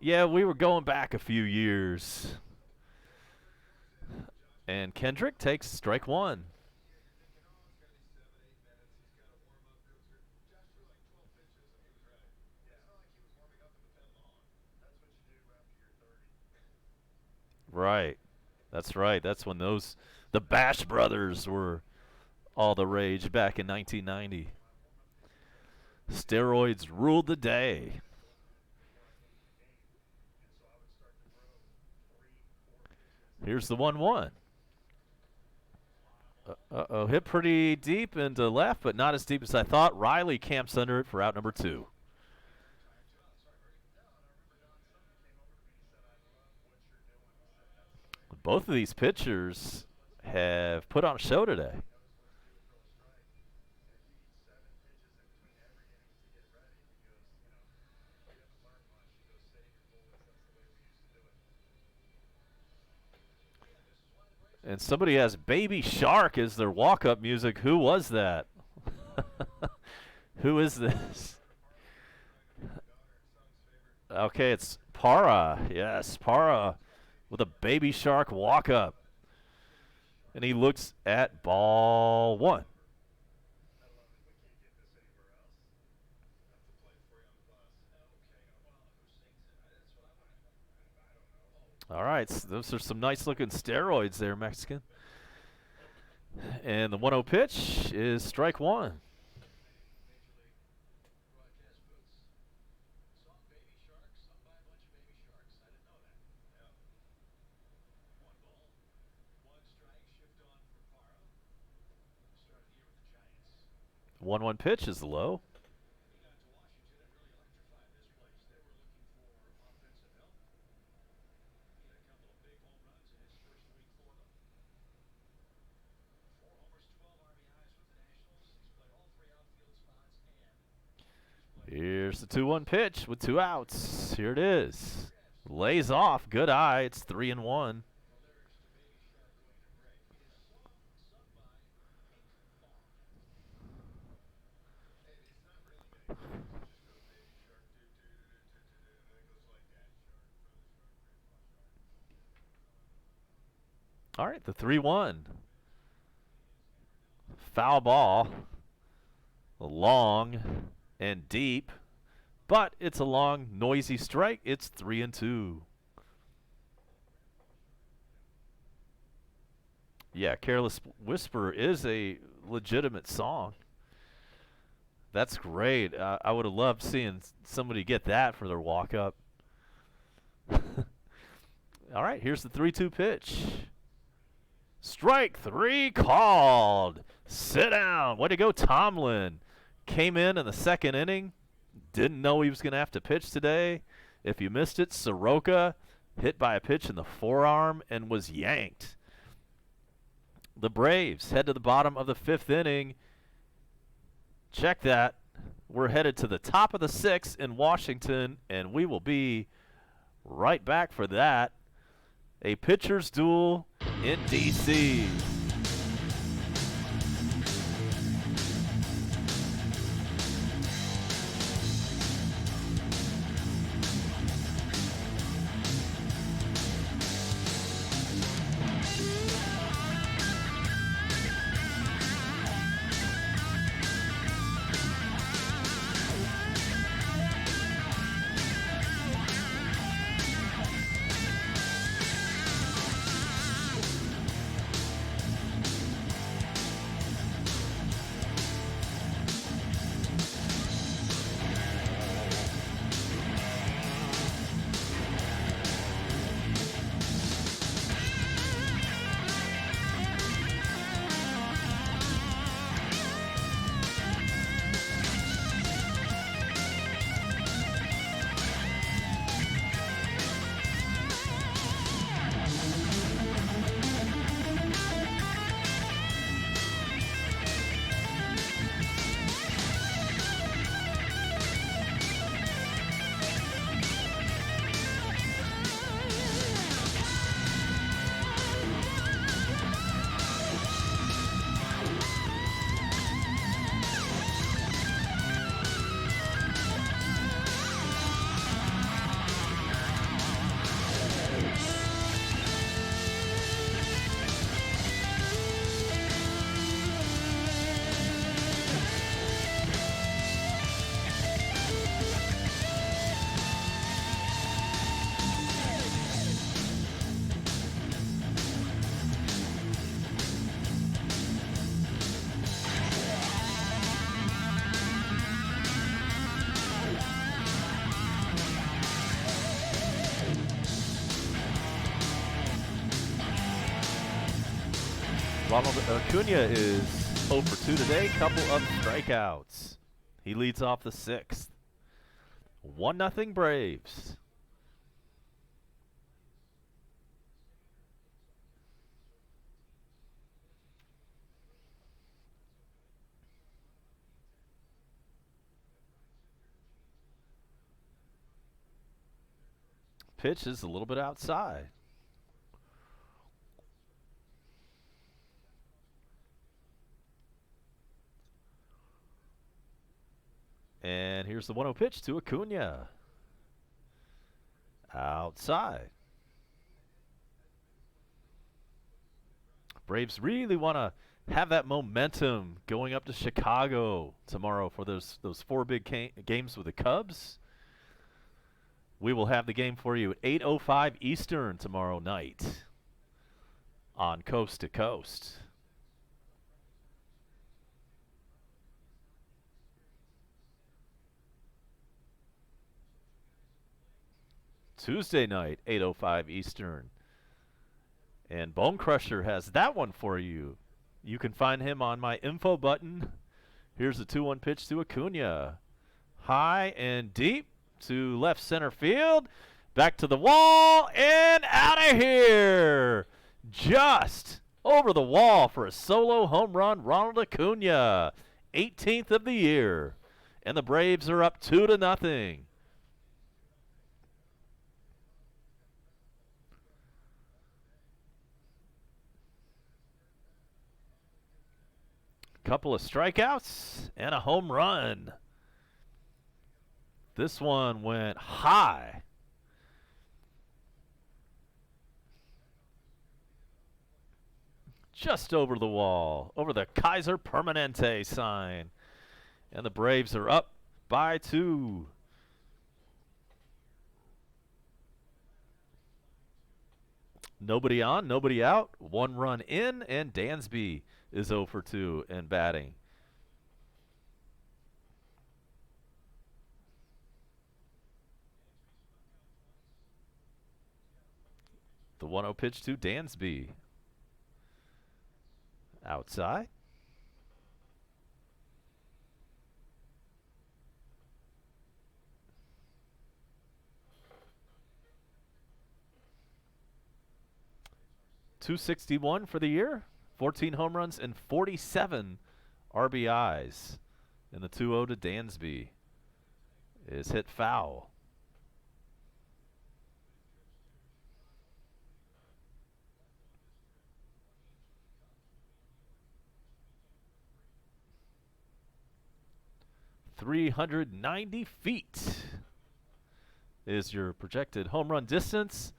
Yeah, we were going back a few years. And Kendrick takes strike 1. Right. That's right. That's when the Bash Brothers were all the rage back in 1990. Steroids ruled the day. Here's the 1-1. Uh-oh, hit pretty deep into left, but not as deep as I thought. Riley camps under it for out number 2. Both of these pitchers have put on a show today. And somebody has Baby Shark as their walk-up music. Who was that? Who is this? Okay, it's Parra. Yes, Parra with a Baby Shark walk-up. And he looks at ball 1. All right, so those are some nice-looking steroids there, Mexican. And the 1-0 pitch is strike 1. The 1-1 pitch is low. Here's the 2-1 pitch with 2 outs. Here it is. Lays off. Good eye. It's 3-1. All right, the 3-1. Foul ball. Long and deep, but it's a long, noisy strike. It's 3-2. Yeah, Careless Whisper is a legitimate song. That's great. I would have loved seeing somebody get that for their walk-up. All right, here's the 3-2 pitch. Strike 3 called. Sit down. Way to go, Tomlin. Came in the second inning. Didn't know he was going to have to pitch today. If you missed it, Soroka hit by a pitch in the forearm and was yanked. The Braves head to the bottom of the 5th inning. Check that. We're headed to the top of the 6th in Washington, and we will be right back for that. A pitcher's duel in D.C. Ronald Acuña is 0 for 2 today. Couple of strikeouts. He leads off the 6th. 1-0 Braves. Pitch is a little bit outside. And here's the 1-0 pitch to Acuña. Outside. Braves really want to have that momentum going up to Chicago tomorrow for those 4 big games with the Cubs. We will have the game for you at 8:05 Eastern tomorrow night on Coast to Coast. Tuesday night, 8:05 Eastern. And Bone Crusher has that one for you. You can find him on my info button. Here's the 2-1 pitch to Acuña. High and deep to left center field. Back to the wall and out of here. Just over the wall for a solo home run, Ronald Acuña. 18th of the year. And the Braves are up 2-0. Couple of strikeouts and a home run. This one went high. Just over the wall, over the Kaiser Permanente sign. And the Braves are up by 2. Nobody on, nobody out. 1 run in, and Dansby is 0 for 2 in batting. The 1-0 pitch to Dansby. Outside. .261 for the year. 14 home runs and 47 RBIs. And the 2-0 to Dansby is hit foul. .390 feet is your projected home run distance.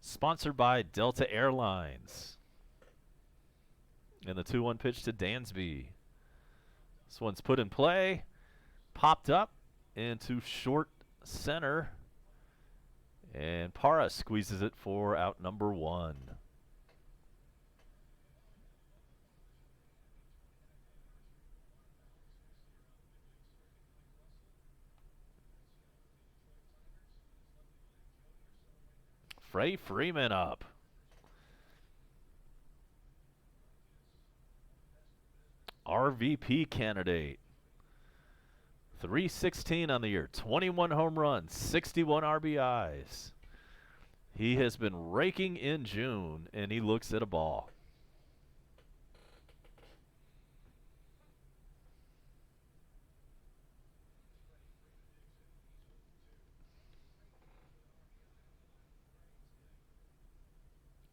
Sponsored by Delta Airlines. And the 2-1 pitch to Dansby. This one's put in play. Popped up into short center. And Parra squeezes it for out number 1. Frey Freeman up. RVP candidate. .316 on the year. 21 home runs, 61 RBIs. He has been raking in June, and he looks at a ball.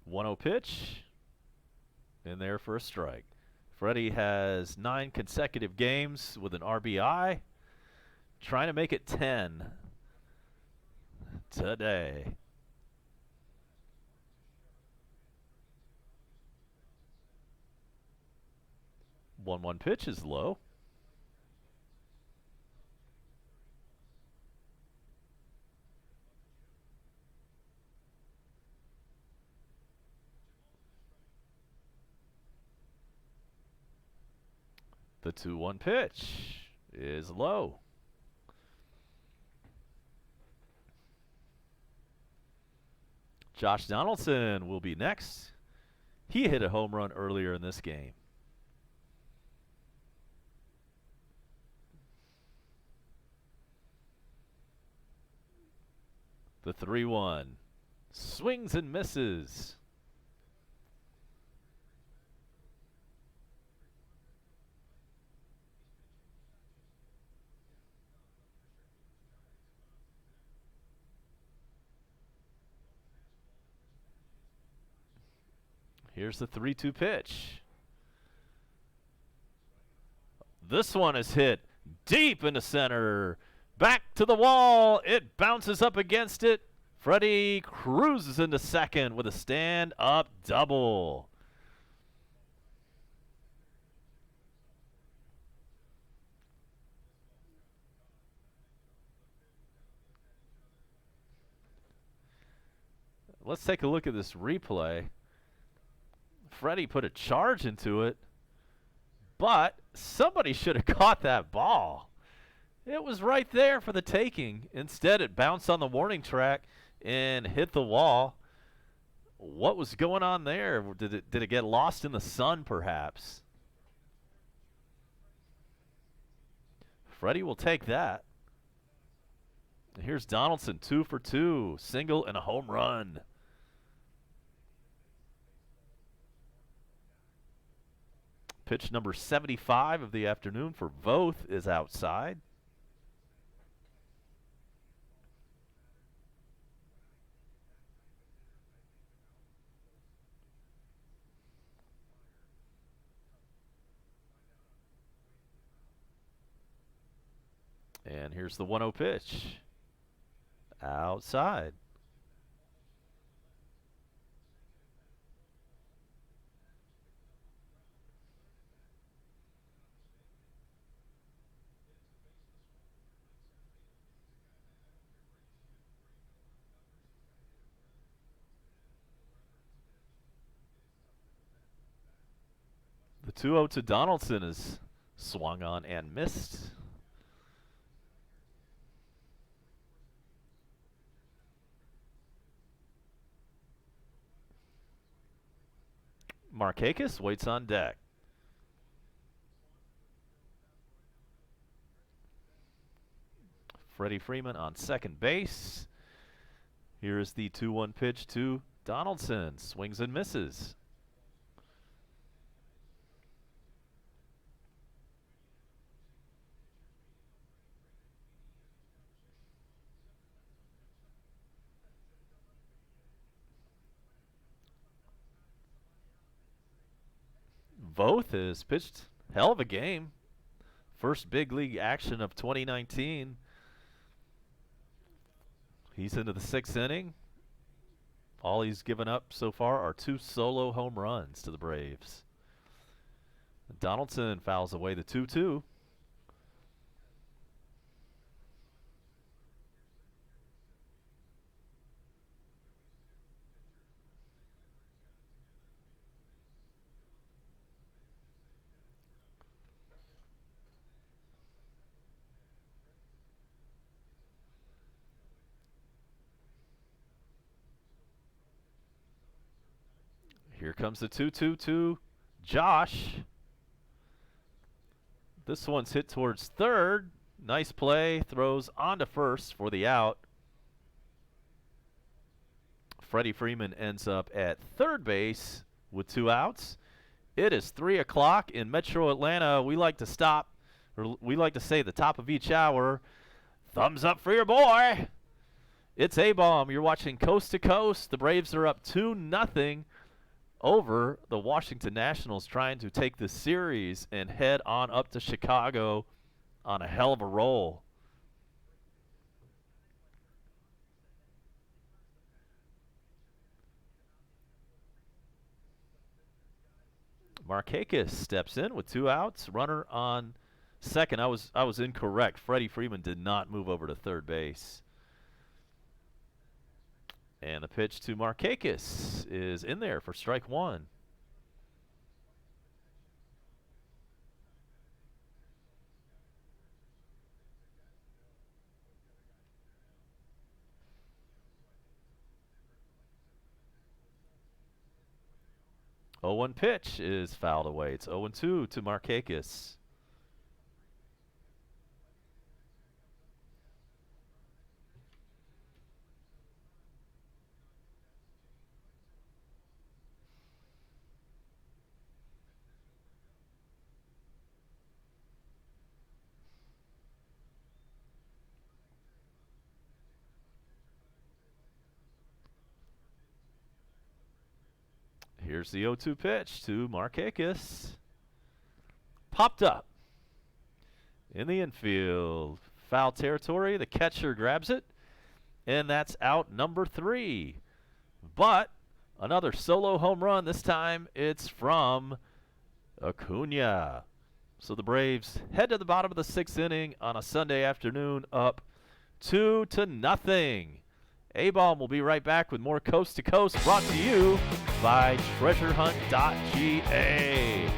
.1-0 pitch, in there for a strike. Freddie has 9 consecutive games with an RBI, trying to make it 10 today. 1-1 pitch is low. The 2-1 pitch is low. Josh Donaldson will be next. He hit a home run earlier in this game. The 3-1 swings and misses. Here's the 3-2 pitch. This one is hit deep into center. Back to the wall. It bounces up against it. Freddie cruises into second with a stand-up double. Let's take a look at this replay. Freddie put a charge into it, but somebody should have caught that ball. It was right there for the taking. Instead, it bounced on the warning track and hit the wall. What was going on there? Did it get lost in the sun, perhaps? Freddie will take that. Here's Donaldson, 2 for 2, single and a home run. Pitch number 75 of the afternoon for Voth is outside. And here's the 1-0 pitch. Outside. 2-0 to Donaldson is swung on and missed. Markakis waits on deck. Freddie Freeman on second base. Here's the 2-1 pitch to Donaldson. Swings and misses. Voth has pitched hell of a game. First big league action of 2019. He's into the 6th inning. All he's given up so far are 2 solo home runs to the Braves. Donaldson fouls away the 2-2. Here comes the 2-2 to Josh. This one's hit towards third. Nice play. Throws onto first for the out. Freddie Freeman ends up at third base with 2 outs. It is 3 o'clock in Metro Atlanta. We like to say the top of each hour. Thumbs up for your boy. It's A-Bomb. You're watching Coast to Coast. The Braves are up 2-0 over the Washington Nationals, trying to take the series and head on up to Chicago on a hell of a roll. Markakis steps in with 2 outs. Runner on second. I was incorrect. Freddie Freeman did not move over to third base. And the pitch to Markakis is in there for strike 1. Oh, 1 pitch is fouled away. It's 0-2 to Markakis. Here's the 0-2 pitch to Markakis. Popped up in the infield. Foul territory. The catcher grabs it, and that's out number 3. But another solo home run. This time it's from Acuña. So the Braves head to the bottom of the 6th inning on a Sunday afternoon, up 2-0. A-Bomb will be right back with more Coast to Coast, brought to you by treasurehunt.ga.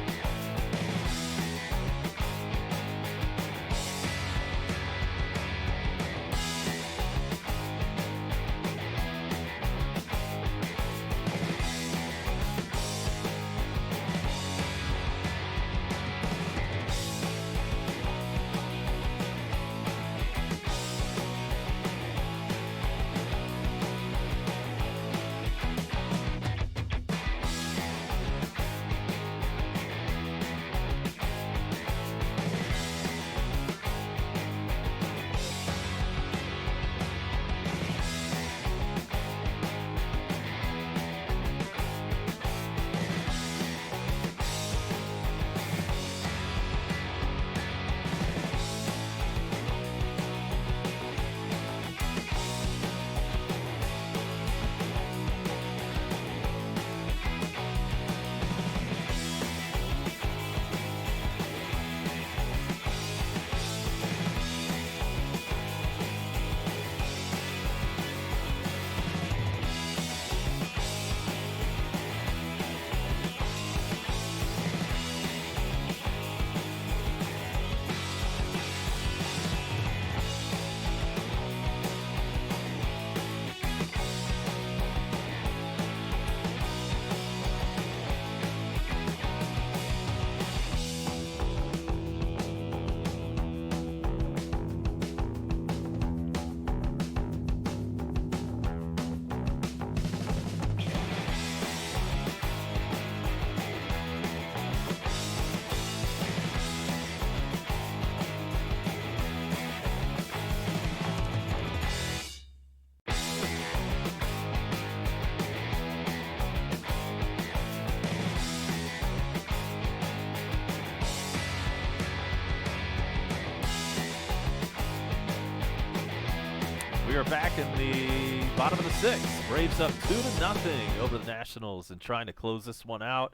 are back in the bottom of the sixth. Braves up 2-0 over the Nationals and trying to close this one out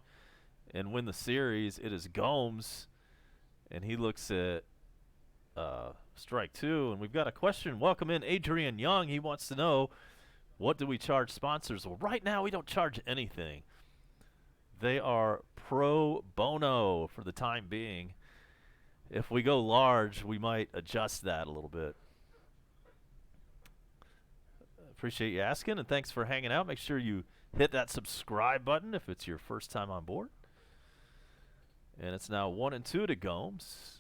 and win the series. It is Gomes, and he looks at strike two. And we've got a question. Welcome in Adrian Young. He wants to know, what do we charge sponsors? Well, right now we don't charge anything. They are pro bono for the time being. If we go large, we might adjust that a little bit. Appreciate you asking, and thanks for hanging out. Make sure you hit that subscribe button if it's your first time on board. And it's now 1-2 to Gomes.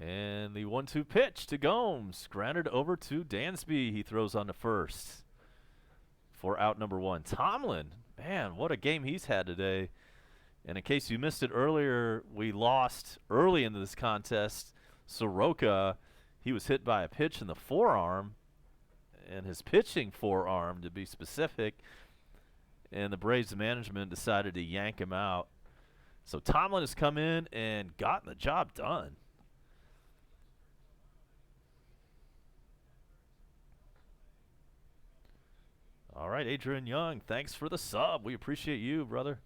And the 1-2 pitch to Gomes. Grounded over to Dansby. He throws on to first for out number one. Tomlin, man, what a game he's had today. And in case you missed it earlier, we lost early into this contest. Soroka, he was hit by a pitch in the forearm, and his pitching forearm, to be specific, and the Braves management decided to yank him out. So Tomlin has come in and gotten the job done. All right, Adrian Young, thanks for the sub. We appreciate you, brother.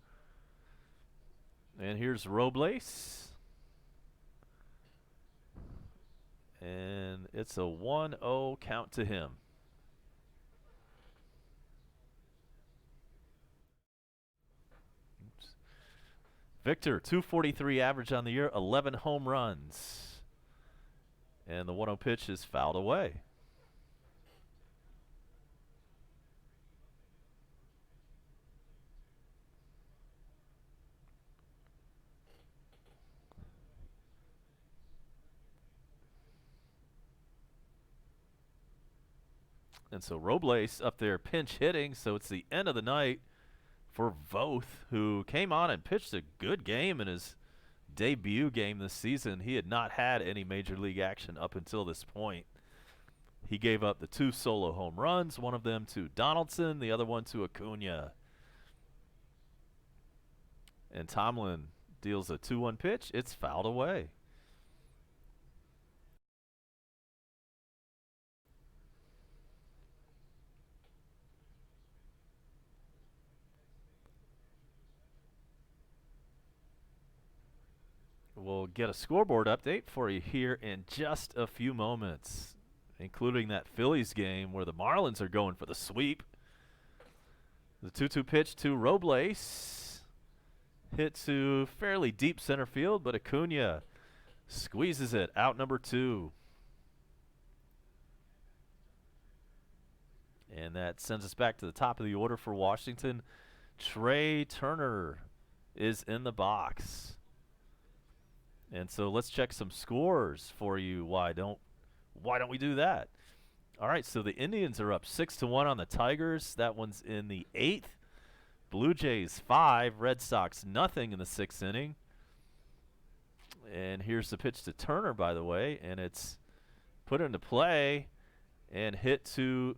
And here's Robles. And it's a 1-0 count to him. Oops. Victor, 243 average on the year, 11 home runs. And the 1-0 pitch is fouled away. And so Robles up there pinch hitting, so it's the end of the night for Voth, who came on and pitched a good game in his debut game this season. He had not had any major league action up until this point. He gave up the 2 solo home runs, one of them to Donaldson, the other one to Acuña. And Tomlin deals a 2-1 pitch. It's fouled away. We'll get a scoreboard update for you here in just a few moments, including that Phillies game where the Marlins are going for the sweep. The 2-2 pitch to Robles. Hit to fairly deep center field, but Acuña squeezes it out number 2. And that sends us back to the top of the order for Washington. Trey Turner is in the box. And so let's check some scores for you. Why don't we do that? All right, so the Indians are up 6-1 on the Tigers. That one's in the 8th. Blue Jays 5, Red Sox nothing in the 6th inning. And here's the pitch to Turner, by the way, and it's put into play and hit to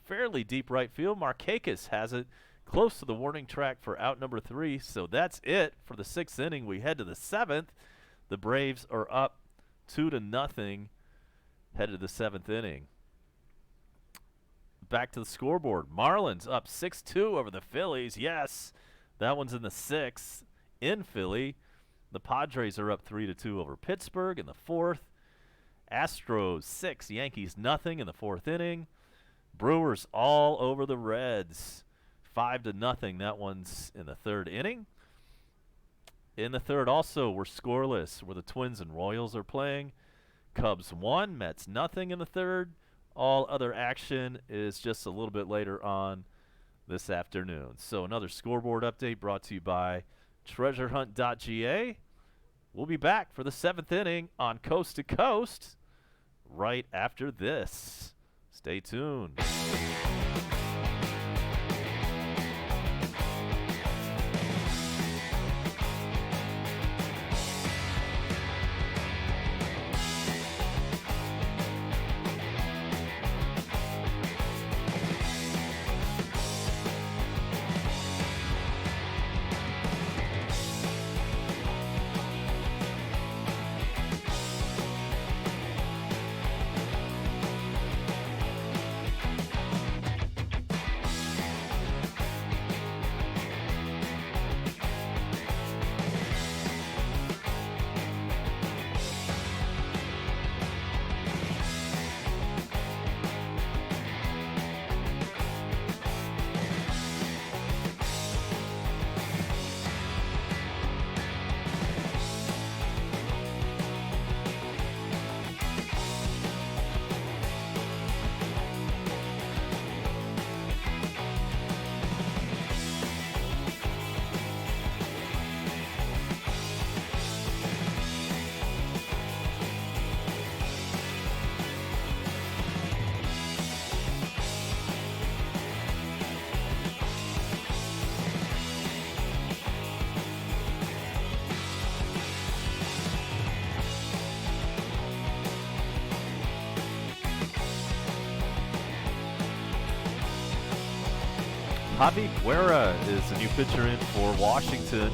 fairly deep right field. Markakis has it close to the warning track for out number 3. So that's it for the 6th inning. We head to the 7th. The Braves are up 2-0, headed to the 7th inning. Back to the scoreboard. Marlins up 6-2 over the Phillies. Yes, that one's in the 6th in Philly. The Padres are up 3-2 over Pittsburgh in the 4th. Astros 6, Yankees nothing in the 4th inning. Brewers all over the Reds 5-0. That one's in the 3rd inning. In the 3rd also, we're scoreless, where the Twins and Royals are playing. Cubs 1, Mets nothing in the 3rd. All other action is just a little bit later on this afternoon. So another scoreboard update brought to you by treasurehunt.ga. We'll be back for the 7th inning on Coast to Coast right after this. Stay tuned. Javi Guerra is the new pitcher in for Washington.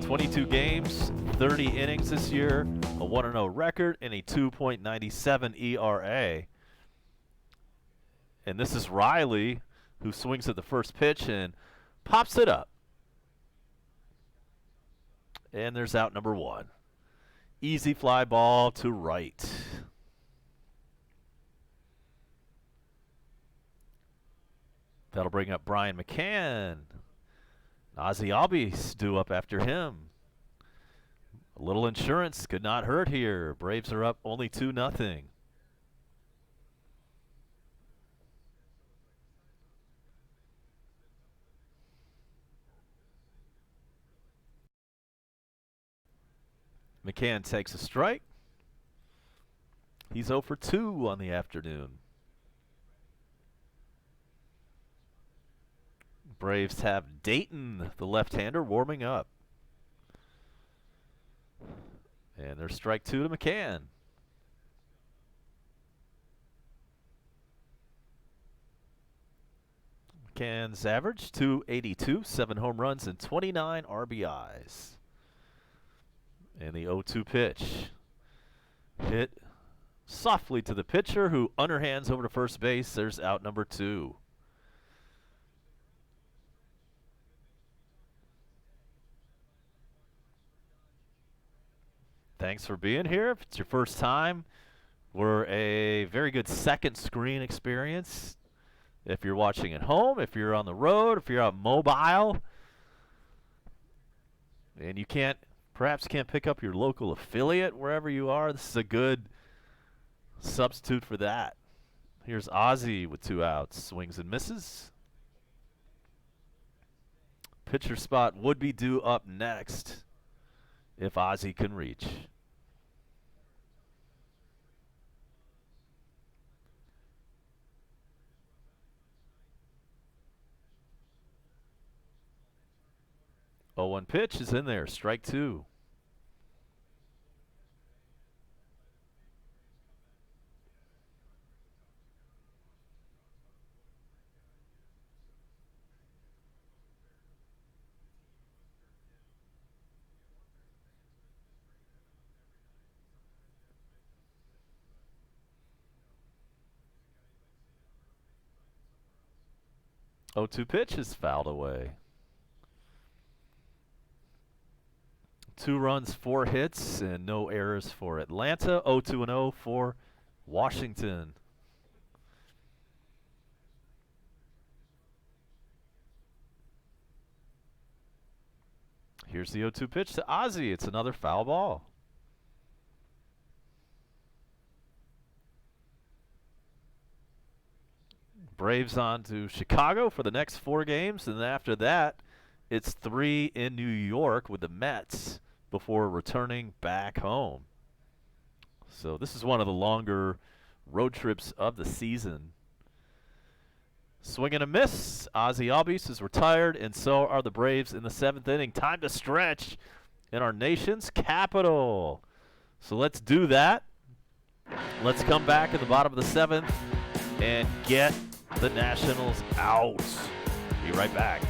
22 games, 30 innings this year, a 1-0 record, and a 2.97 ERA. And this is Riley, who swings at the first pitch and pops it up. And there's out number one. Easy fly ball to right. That'll bring up Brian McCann. Ozzie Albies due up after him. A little insurance could not hurt here. Braves are up only 2-0. McCann takes a strike. He's 0 for 2 on the afternoon. Braves have Dayton, the left-hander, warming up. And there's strike 2 to McCann. McCann's average, .282, 7 home runs and 29 RBIs. And the 0-2 pitch. Hit softly to the pitcher, who underhands over to first base. There's out number 2. Thanks for being here. If it's your first time, we're a very good second screen experience. If you're watching at home, if you're on the road, if you're on mobile, and you perhaps can't pick up your local affiliate wherever you are, this is a good substitute for that. Here's Ozzie with 2 outs. Swings and misses. Pitcher spot would be due up next if Ozzie can reach. Oh, 1 pitch is in there. Strike 2. Oh, 2 pitch is fouled away. 2 runs, 4 hits, and no errors for Atlanta. 0-2-0 for Washington. Here's the 0-2 pitch to Ozzie. It's another foul ball. Braves on to Chicago for the next 4 games, and after that, it's 3 in New York with the Mets before returning back home. So this is one of the longer road trips of the season. Swing and a miss. Ozzie Albies is retired, and so are the Braves in the 7th inning. Time to stretch in our nation's capital. So let's do that. Let's come back at the bottom of the 7th and get the Nationals out. Be right back.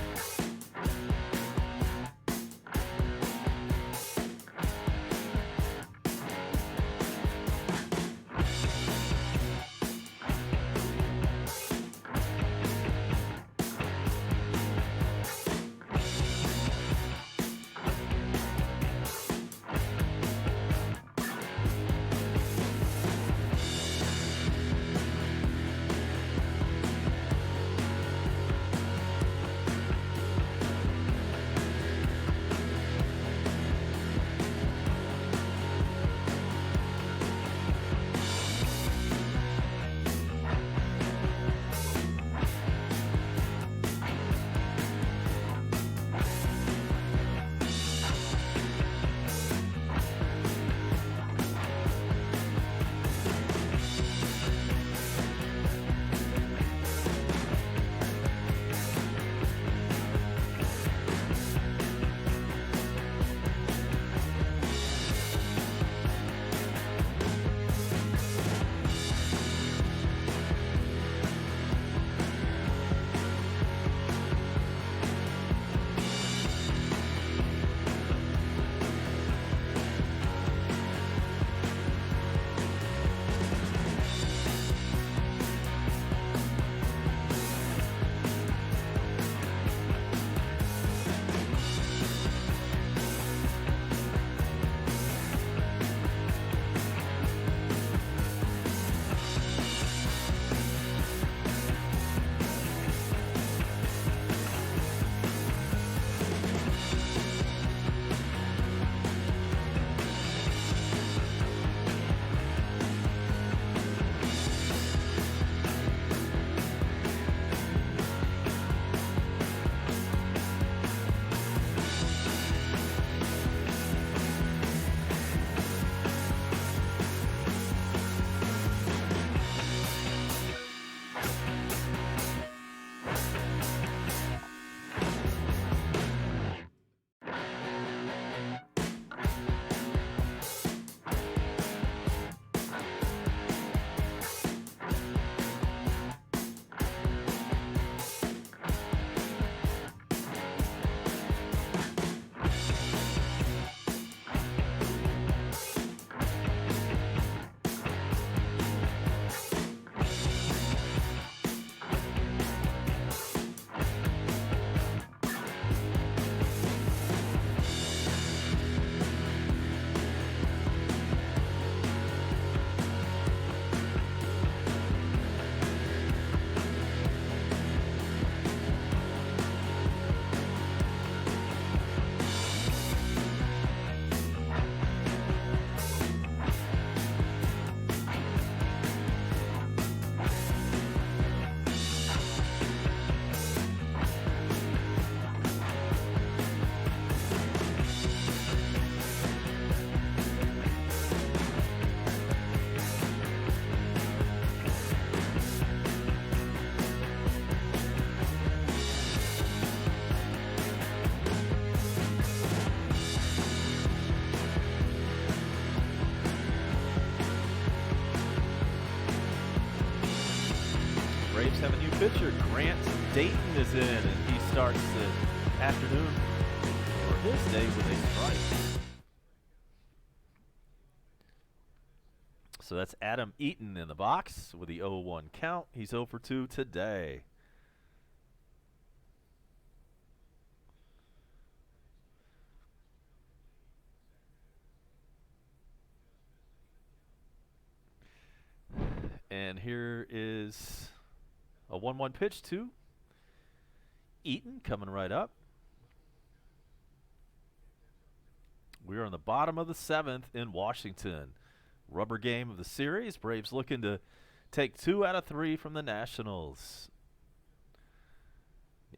Braves have a new pitcher. Grant Dayton is in, and he starts the afternoon or his day with a strike. So that's Adam Eaton in the box with the 0-1 count. He's 0 for 2 today. And here is a 1-1 pitch to Eaton coming right up. We are on the bottom of the 7th in Washington. Rubber game of the series. Braves looking to take 2 out of 3 from the Nationals.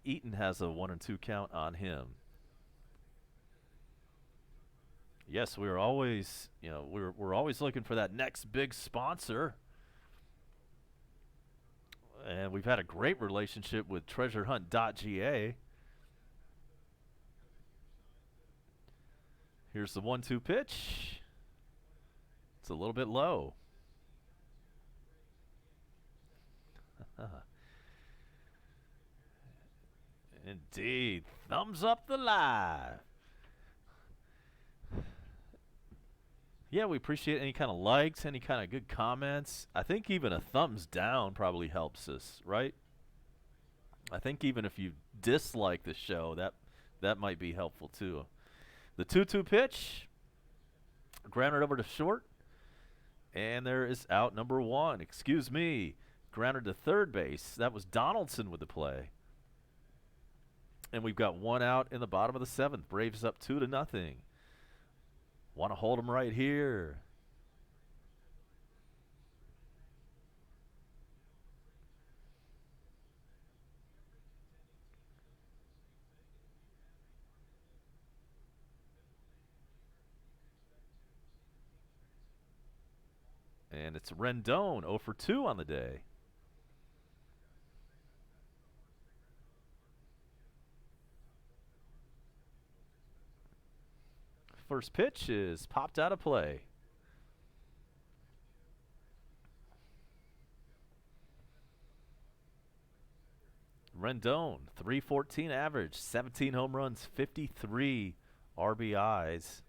Eaton has a 1-2 count on him. Yes, we are always, we're always looking for that next big sponsor. And we've had a great relationship with treasurehunt.ga. Here's the 1-2 pitch. It's a little bit low. Indeed. Thumbs up the live. Yeah, we appreciate any kind of likes, any kind of good comments. I think even a thumbs down probably helps us, right? I think even if you dislike the show, that might be helpful too. The 2-2 pitch, grounded over to short, and there is out number 1. Excuse me, grounded to third base. That was Donaldson with the play. And we've got 1 out in the bottom of the 7th. Braves up 2-0. Want to hold them right here. And it's Rendon, 0 for 2 on the day. First pitch is popped out of play. Rendon, 314 average, 17 home runs, 53 RBIs.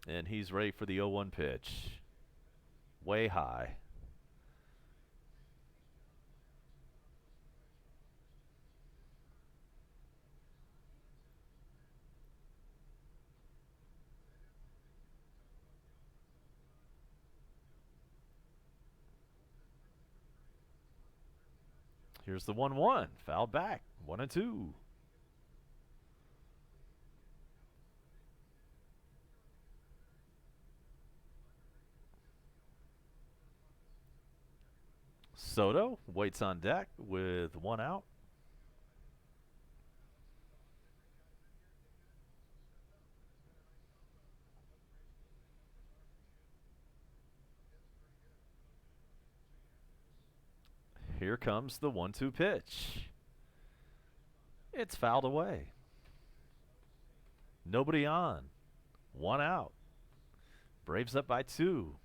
And he's ready for the 0-1 pitch. Way high. Here's the 1-1. Foul back. 1-2. Soto waits on deck with 1 out. Here comes the 1-2 pitch. It's fouled away. Nobody on. 1 out. Braves up by 2.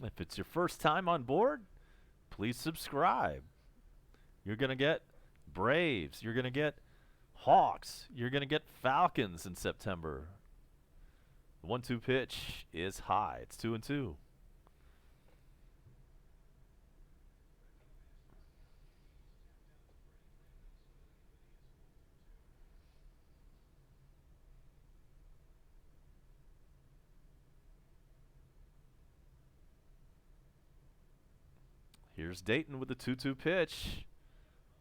If it's your first time on board, please subscribe. You're going to get Braves. You're going to get Hawks. You're going to get Falcons in September. The 1-2 pitch is high. It's 2-2. Here's Dayton with the 2-2 pitch.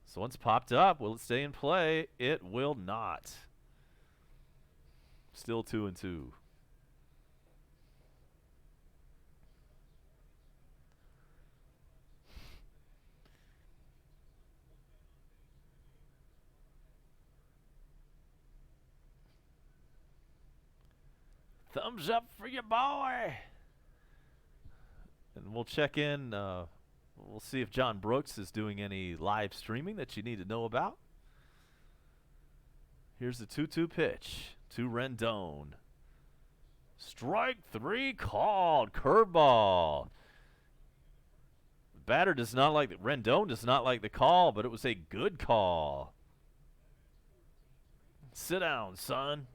So once popped up, will it stay in play? It will not. Still 2-2. Thumbs up for your boy. And we'll check in. We'll see if John Brooks is doing any live streaming that you need to know about. Here's the 2-2 pitch to Rendon. Strike 3 called. Curveball. Batter does not like Rendon does not like the call, but it was a good call. Sit down, son.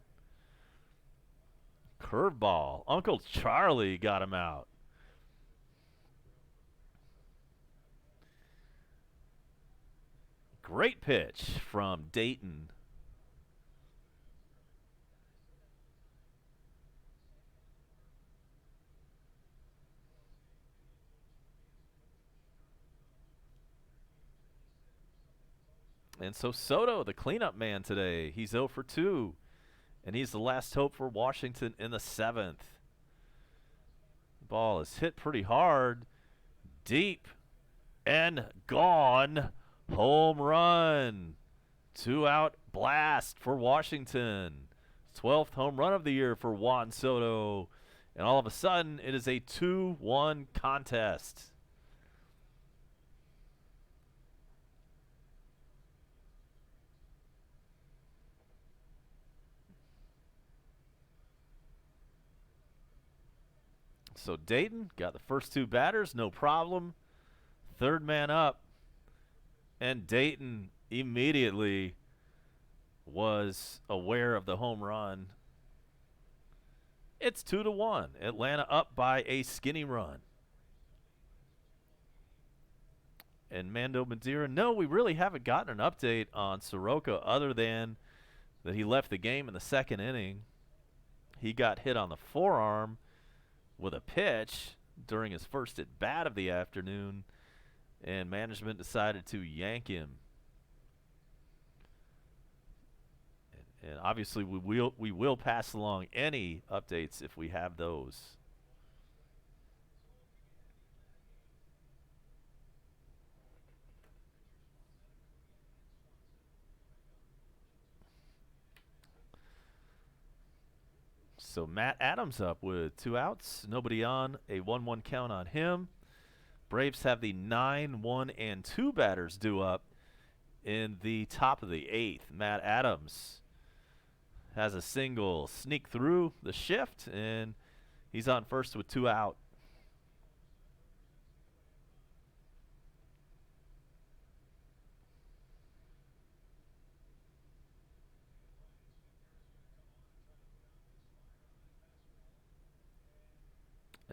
Curveball. Uncle Charlie got him out. Great pitch from Dayton. And so Soto, the cleanup man today, he's 0 for 2. And he's the last hope for Washington in the 7th. The ball is hit pretty hard. Deep. And gone. Home run. 2-out blast for Washington. 12th home run of the year for Juan Soto. And all of a sudden, it is a 2-1 contest. So Dayton got the first 2 batters, no problem. Third man up. And Dayton immediately was aware of the home run. It's 2-1. Atlanta up by a skinny run. And Mando Madeira, no, we really haven't gotten an update on Soroka other than that he left the game in the 2nd inning. He got hit on the forearm with a pitch during his first at bat of the afternoon, and management decided to yank him. And obviously we will pass along any updates if we have those. So Matt Adams up with 2 outs, nobody on, a 1-1 count on him. Braves have the 9, 1, and 2 batters due up in the top of the 8th. Matt Adams has a single sneak through the shift, and he's on first with 2 out.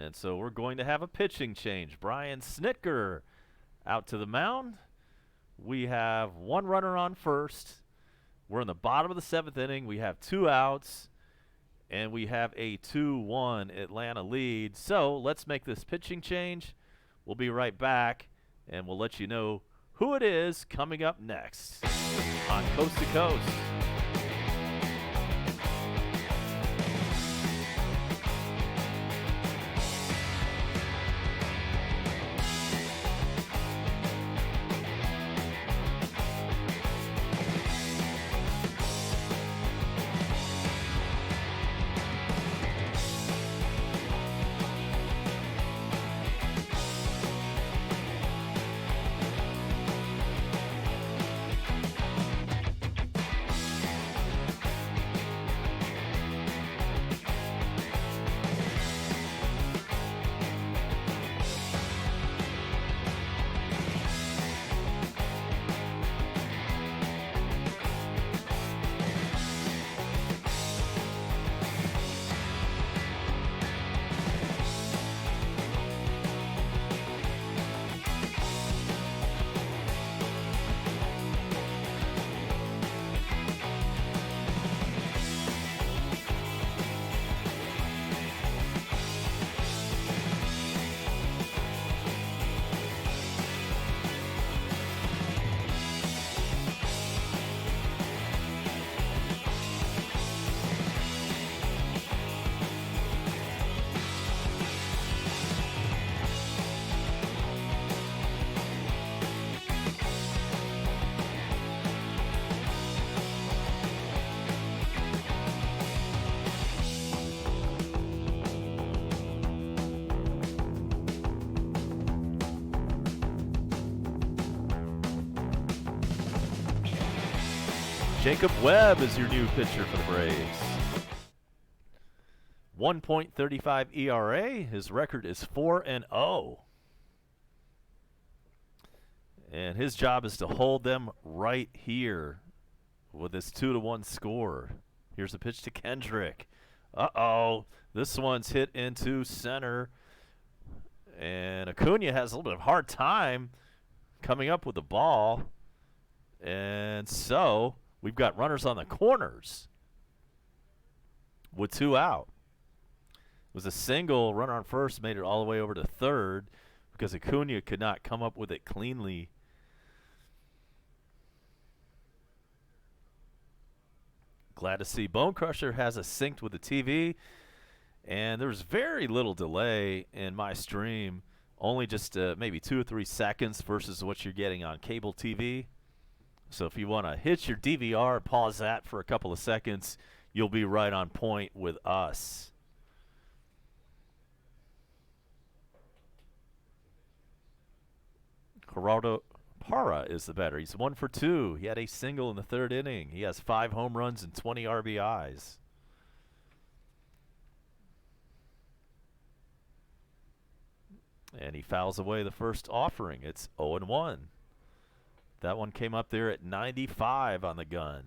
And so we're going to have a pitching change. Brian Snitker out to the mound. We have 1 runner on first. We're in the bottom of the 7th inning. We have 2 outs, and we have a 2-1 Atlanta lead. So let's make this pitching change. We'll be right back, and we'll let you know who it is coming up next on Coast to Coast. Jacob Webb is your new pitcher for the Braves. 1.35 ERA. His record is 4-0. And his job is to hold them right here with this 2-1 score. Here's a pitch to Kendrick. Uh-oh. This one's hit into center. And Acuña has a little bit of a hard time coming up with the ball. And so we've got runners on the corners with 2 out. It was a single. Runner on first made it all the way over to third because Acuña could not come up with it cleanly. Glad to see Bone Crusher has us synced with the TV. And there was very little delay in my stream, only just maybe 2 or 3 seconds versus what you're getting on cable TV. So if you want to hit your DVR, pause that for a couple of seconds, you'll be right on point with us. Gerardo Parra is the batter. He's 1 for 2. He had a single in the 3rd inning. He has 5 home runs and 20 RBIs. And he fouls away the first offering. It's 0-1. That one came up there at 95 on the gun.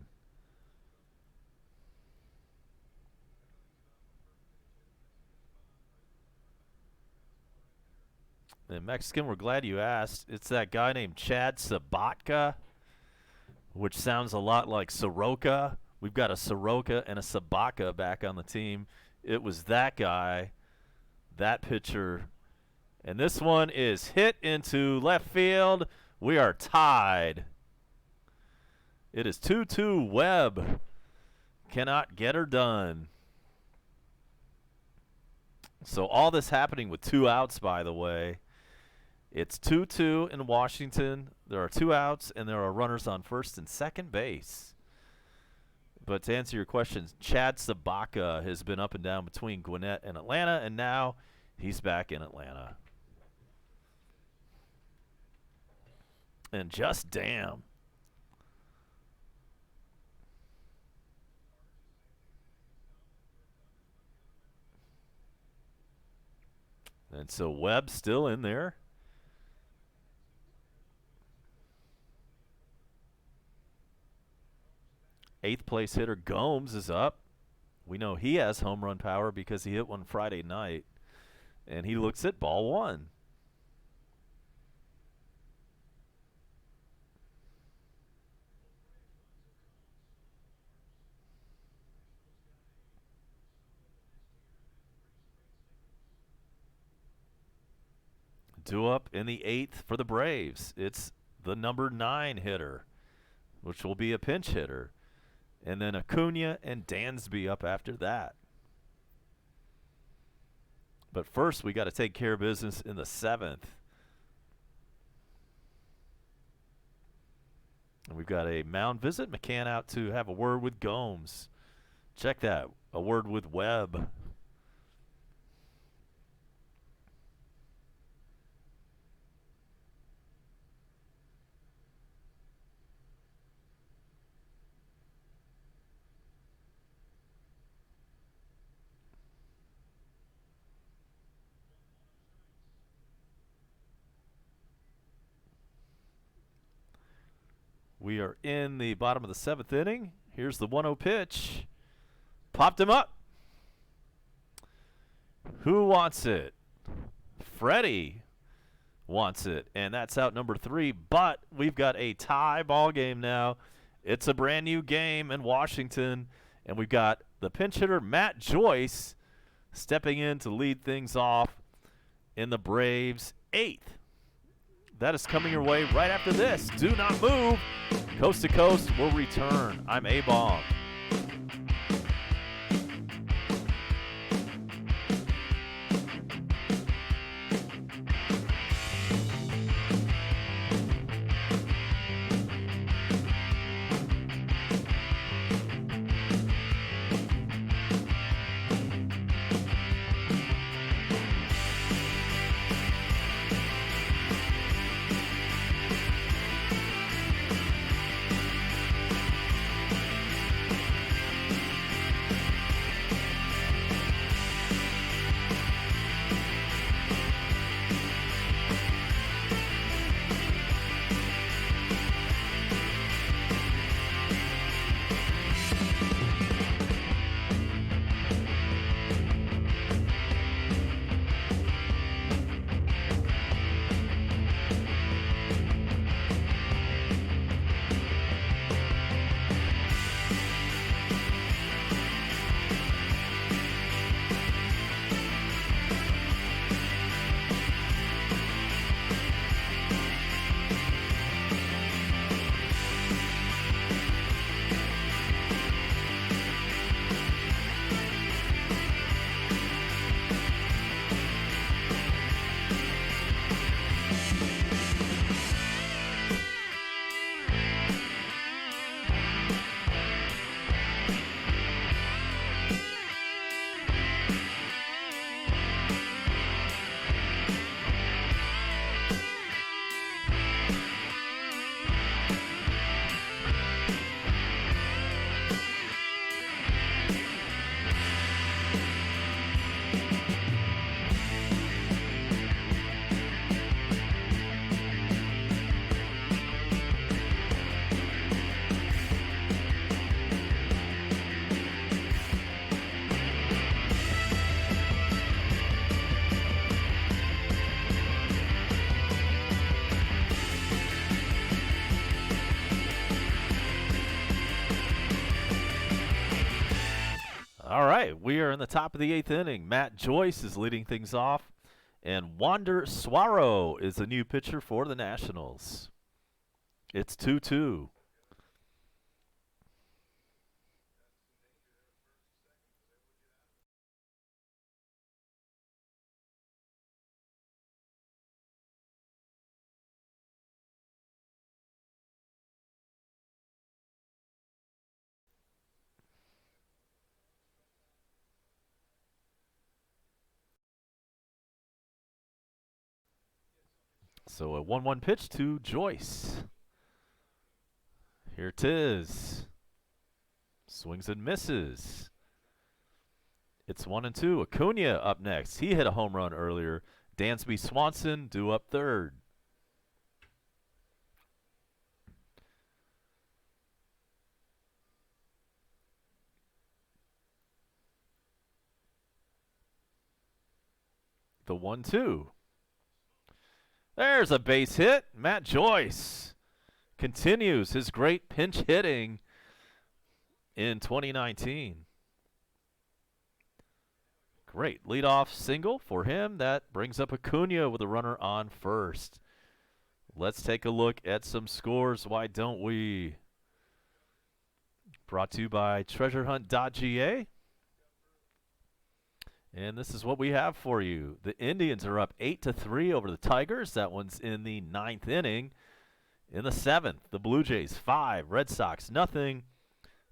And Mexican, we're glad you asked. It's that guy named Chad Sabatka, which sounds a lot like Soroka. We've got a Soroka and a Sabatka back on the team. It was that guy, that pitcher. And this one is hit into left field. We are tied. It is 2-2 Webb. Cannot get her done. So all this happening with 2 outs, by the way. It's 2-2 in Washington. There are 2 outs, and there are runners on first and second base. But to answer your question, Chad Sabatka has been up and down between Gwinnett and Atlanta, and now he's back in Atlanta. And just damn. And so Webb's still in there. Eighth place hitter Gomes is up. We know he has home run power because he hit one Friday night. And he looks at ball 1. Due up in the 8th for the Braves. It's the number 9 hitter, which will be a pinch hitter. And then Acuña and Dansby up after that. But first, we got to take care of business in the 7th. And we've got a mound visit. McCann out to have a word with Gomes. Check that. A word with Webb. We are in the bottom of the 7th inning. Here's the 1-0 pitch. Popped him up. Who wants it? Freddie wants it, and that's out number 3. But we've got a tie ball game now. It's a brand new game in Washington, and we've got the pinch hitter Matt Joyce stepping in to lead things off in the Braves' 8th. That is coming your way right after this. Do not move. Coast to Coast will return. I'm A-Bomb. right, we are in the top of the 8th inning. Matt Joyce is leading things off, and Wander Suaro is the new pitcher for the Nationals. It's 2-2. So a 1-1 pitch to Joyce. Here it is. Swings and misses. It's 1-2. Acuña up next. He hit a home run earlier. Dansby Swanson due up third. The 1-2. There's a base hit. Matt Joyce continues his great pinch hitting in 2019. Great leadoff single for him. That brings up Acuña with a runner on first. Let's take a look at some scores. Why don't we? Brought to you by treasurehunt.ga. And this is what we have for you. The Indians are up 8-3 over the Tigers. That one's in the 9th inning. In the 7th, the Blue Jays 5, Red Sox nothing.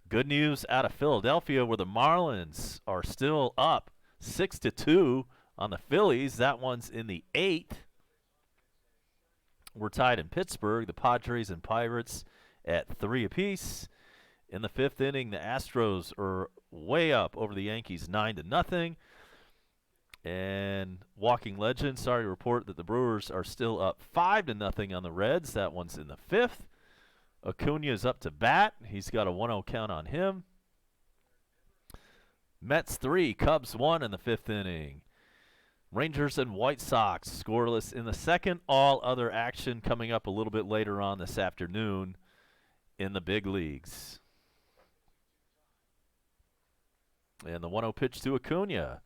Good news out of Philadelphia where the Marlins are still up 6-2 on the Phillies. That one's in the 8th. We're tied in Pittsburgh. The Padres and Pirates at 3 apiece. In the 5th inning, the Astros are way up over the Yankees 9-0. And Walking Legend, sorry to report that the Brewers are still up 5-0 on the Reds. That one's in the 5th. Acuña is up to bat. He's got a 1-0 count on him. Mets 3, Cubs 1 in the 5th inning. Rangers and White Sox scoreless in the 2nd. All other action coming up a little bit later on this afternoon in the big leagues. And the 1-0 pitch to Acuña.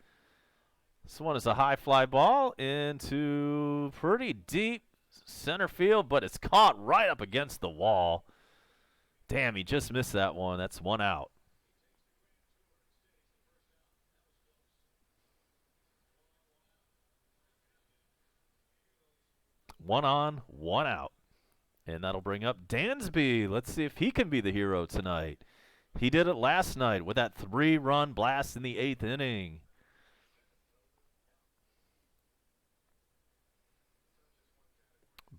This one is a high fly ball into pretty deep center field, but it's caught right up against the wall. Damn, he just missed that one. That's 1 out. One on, 1 out. And that'll bring up Dansby. Let's see if he can be the hero tonight. He did it last night with that 3-run blast in the 8th inning.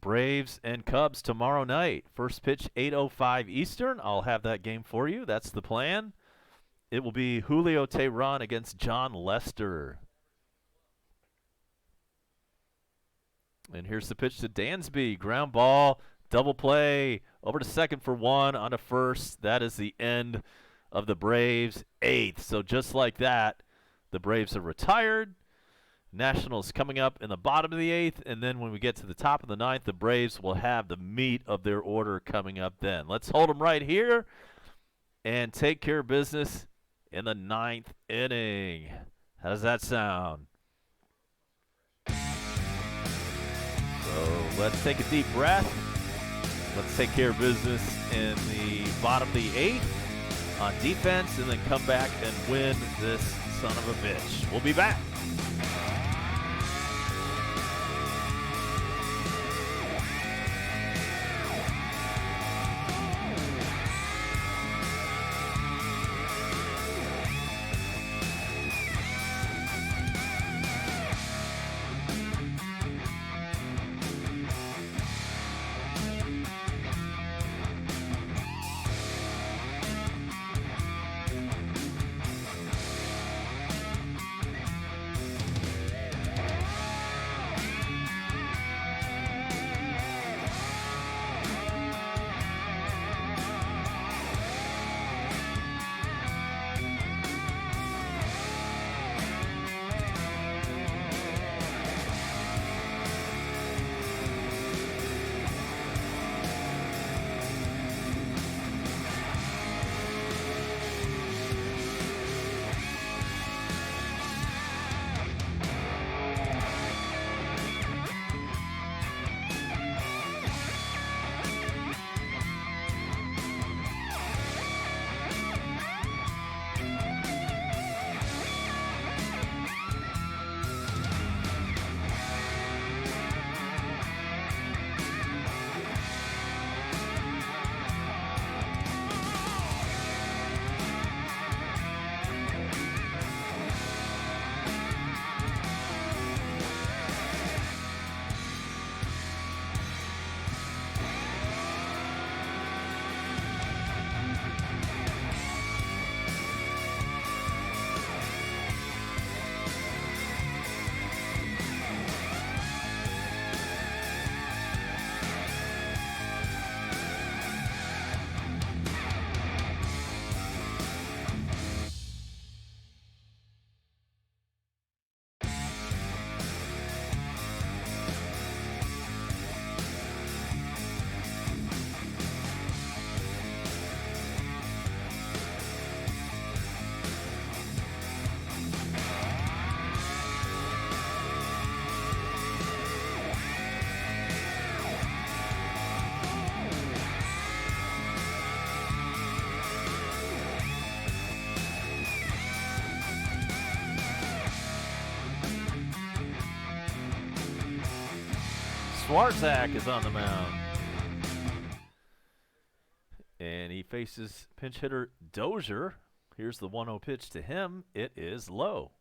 Braves and Cubs tomorrow night. First pitch, 8:05 Eastern. I'll have that game for you. That's the plan. It will be Julio Teheran against John Lester. And here's the pitch to Dansby. Ground ball, double play, over to second for 1, on to first. That is the end of the Braves' 8th. So just like that, the Braves are retired. Nationals coming up in the bottom of the 8th, and then when we get to the top of the 9th, the Braves will have the meat of their order coming up then. Let's hold them right here and take care of business in the 9th inning. How does that sound? So let's take a deep breath. Let's take care of business in the bottom of the 8th on defense, and then come back and win this son of a bitch. We'll be back. Swarzak is on the mound. And he faces pinch hitter Dozier. Here's the 1-0 pitch to him. It is low.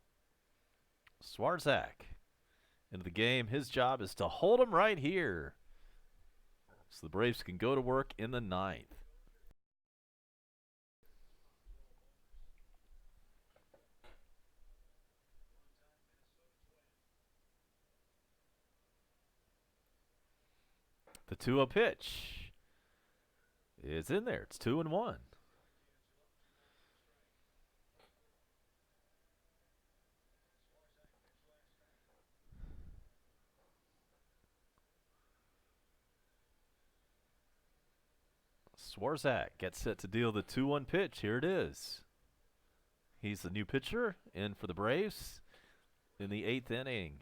Swarzak into the game. His job is to hold him right here, so the Braves can go to work in the 9th. The 2-0 pitch is in there. It's 2-1. Swarzak gets set to deal the 2-1 pitch. Here it is. He's the new pitcher in for the Braves in the 8th inning.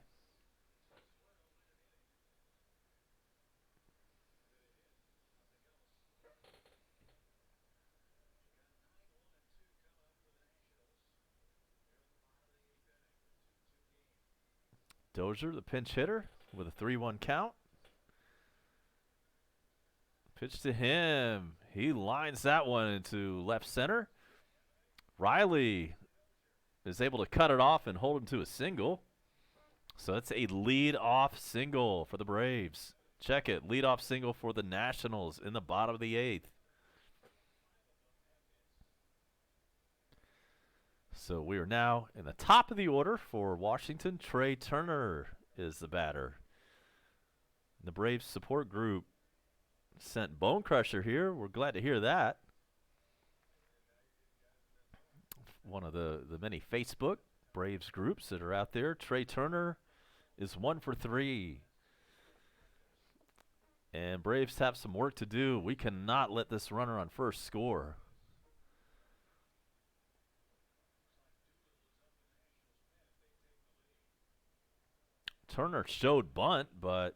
Dozier, the pinch hitter, with a 3-1 count. Pitch to him. He lines that one into left center. Riley is able to cut it off and hold him to a single. So that's a lead-off single for the Braves. Check it. Lead-off single for the Nationals in the bottom of the 8th. So we are now in the top of the order for Washington. Trey Turner is the batter. The Braves support group sent Bone Crusher here. We're glad to hear that. One of the many Facebook Braves groups that are out there. Trey Turner is 1 for 3. And Braves have some work to do. We cannot let this runner on first score. Turner showed bunt, but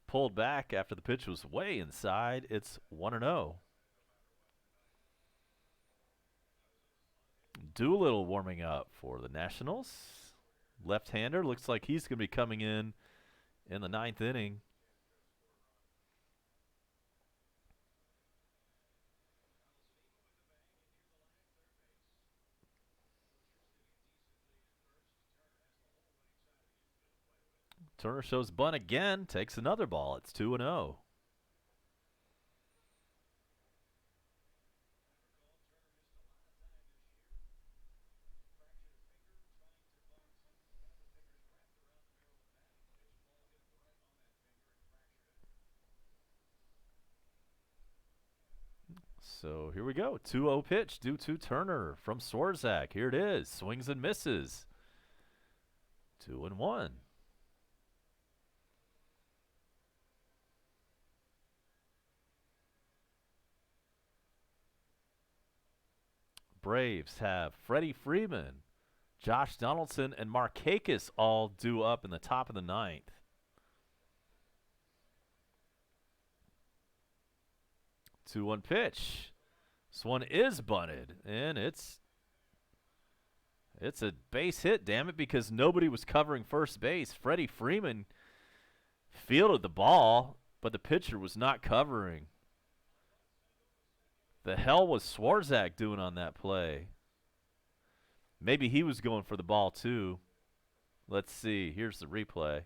pulled back after the pitch was way inside. It's 1-0. Doolittle warming up for the Nationals. Left-hander. Looks like he's going to be coming in the 9th inning. Turner shows bunt again, takes another ball. It's 2-0. So here we go. 2-0 pitch due to Turner from Swarzak. Here it is. Swings and misses. 2-1. Braves have Freddie Freeman, Josh Donaldson, and Markakis all due up in the top of the 9th. Two-one pitch. This one is bunted, and it's a base hit, damn it, because nobody was covering first base. Freddie Freeman fielded the ball, but the pitcher was not covering. The hell was Swarzak doing on that play? Maybe he was going for the ball too. Let's see. Here's the replay.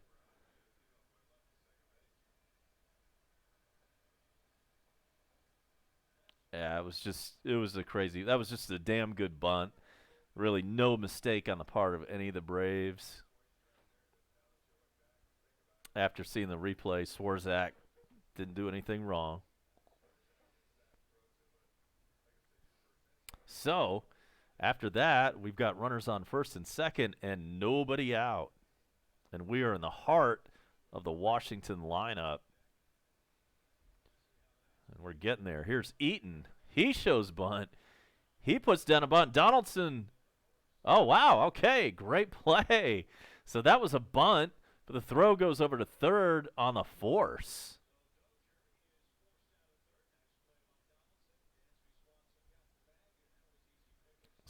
Yeah, that was just a damn good bunt. Really no mistake on the part of any of the Braves. After seeing the replay, Swarzak didn't do anything wrong. So, after that, we've got runners on first and second and nobody out. And we are in the heart of the Washington lineup. And we're getting there. Here's Eaton. He shows bunt. He puts down a bunt. Donaldson. Oh, wow. Okay, great play. So that was a bunt, but the throw goes over to third on the force.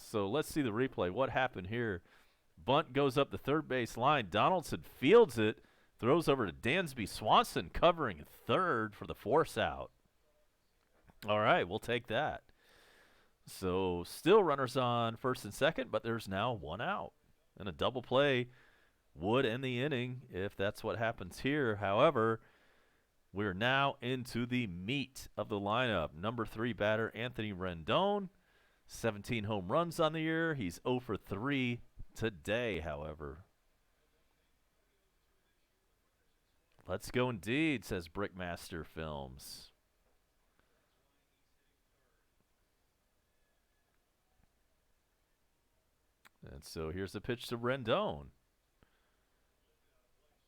So let's see the replay. What happened here? Bunt goes up the third base line. Donaldson fields it, Throws over to Dansby Swanson, covering third for the force out. All right, we'll take that. So still runners on first and second, but there's now one out. And a double play would end the inning if that's what happens here. However, we're now into the meat of the lineup. Number 3 batter, Anthony Rendon. 17 home runs on the year. He's 0 for 3 today, however. Let's go indeed, says Brickmaster Films. And so here's the pitch to Rendon.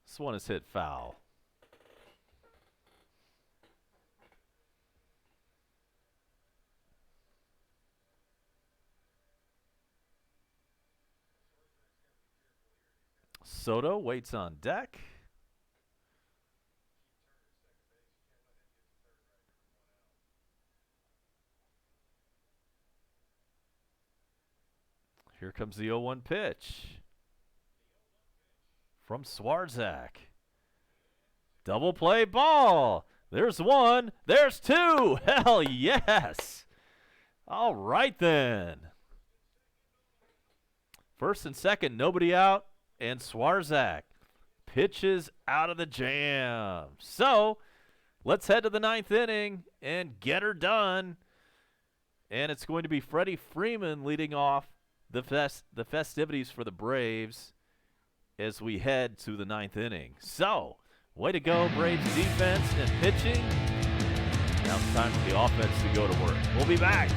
This one is hit foul. Soto waits on deck. Here comes the 0-1 pitch from Swarzak. Double play ball. There's one. There's two. Hell yes. All right then. First and second, nobody out, and Swarzak pitches out of the jam. So let's head to the 9th inning and get her done. And it's going to be Freddie Freeman leading off the festivities for the Braves as we head to the 9th inning. So, way to go, Braves defense and pitching. Now it's time for the offense to go to work. We'll be back.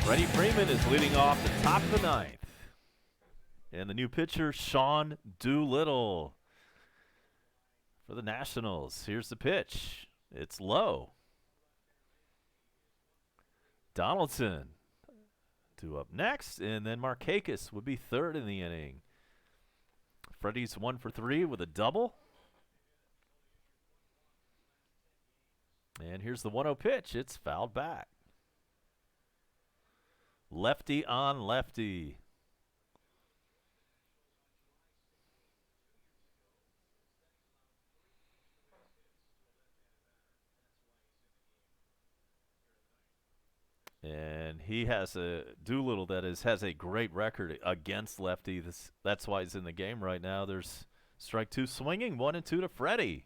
Freddie Freeman is leading off the top of the 9th. And the new pitcher, Sean Doolittle for the Nationals. Here's the pitch. It's low. Donaldson to up next, and then Markakis would be third in the inning. Freddie's 1 for 3 with a double. And here's the 1-0 pitch. It's fouled back. Lefty on lefty. And he has Doolittle has a great record against lefty. That's why he's in the game right now. There's strike two swinging, 1-2 to Freddie.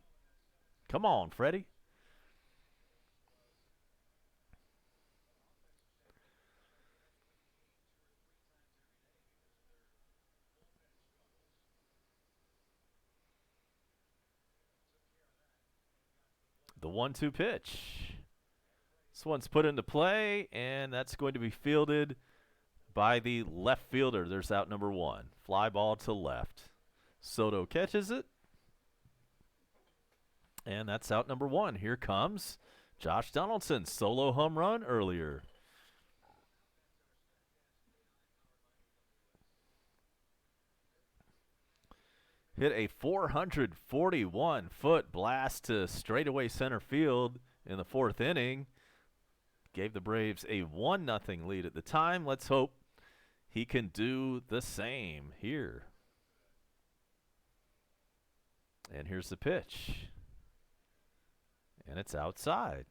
Come on, Freddie. The 1-2 pitch. This one's put into play, and that's going to be fielded by the left fielder. There's out number one. Fly ball to left. Soto catches it, and that's out number one. Here comes Josh Donaldson. Solo home run earlier. Hit a 441-foot blast to straightaway center field in the fourth inning. Gave the Braves a 1-0 lead at the time. Let's hope he can do the same here. And here's the pitch. And it's outside.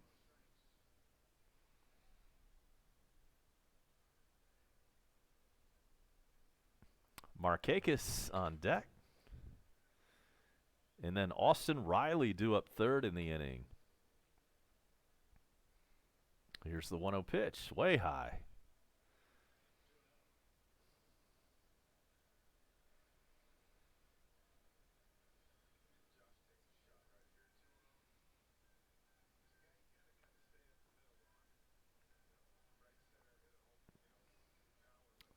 Markakis on deck. And then Austin Riley due up third in the inning. Here's the 1-0 pitch, way high.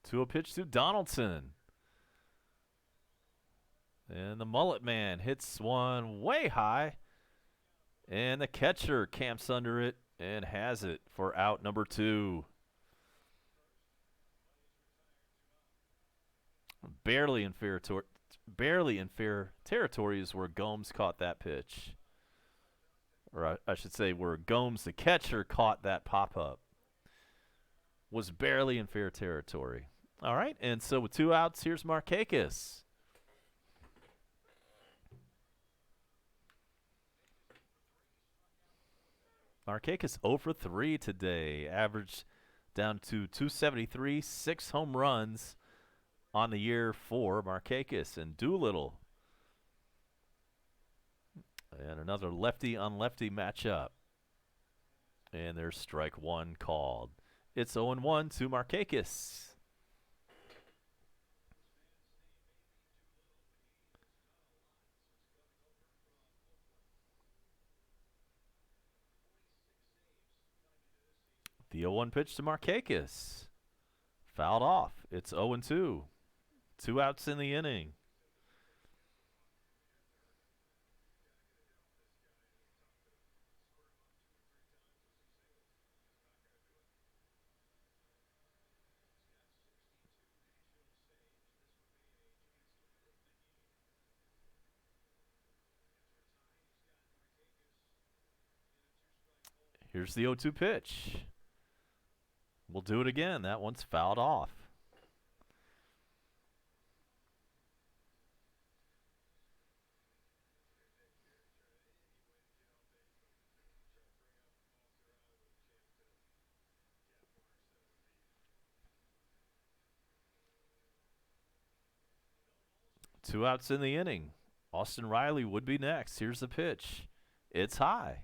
To a pitch to Donaldson. And the mullet man hits one way high. And the catcher camps under it and has it for out number two. Barely in fair territory is where Gomes caught that pitch. Or I should say where Gomes, the catcher, caught that pop-up. Was barely in fair territory. All right, and so with two outs, here's Markakis. Markakis 0 for 3 today. Average down to 273, 6 home runs on the year for Markakis. And Doolittle. And another lefty on lefty matchup. And there's strike one called. It's 0-1 to Markakis. The 0-1 pitch to Markakis. Fouled off. It's 0-2. 2 outs in the inning. Here's the 0-2 pitch. We'll do it again. That one's fouled off. Two outs in the inning. Austin Riley would be next. Here's the pitch. It's high.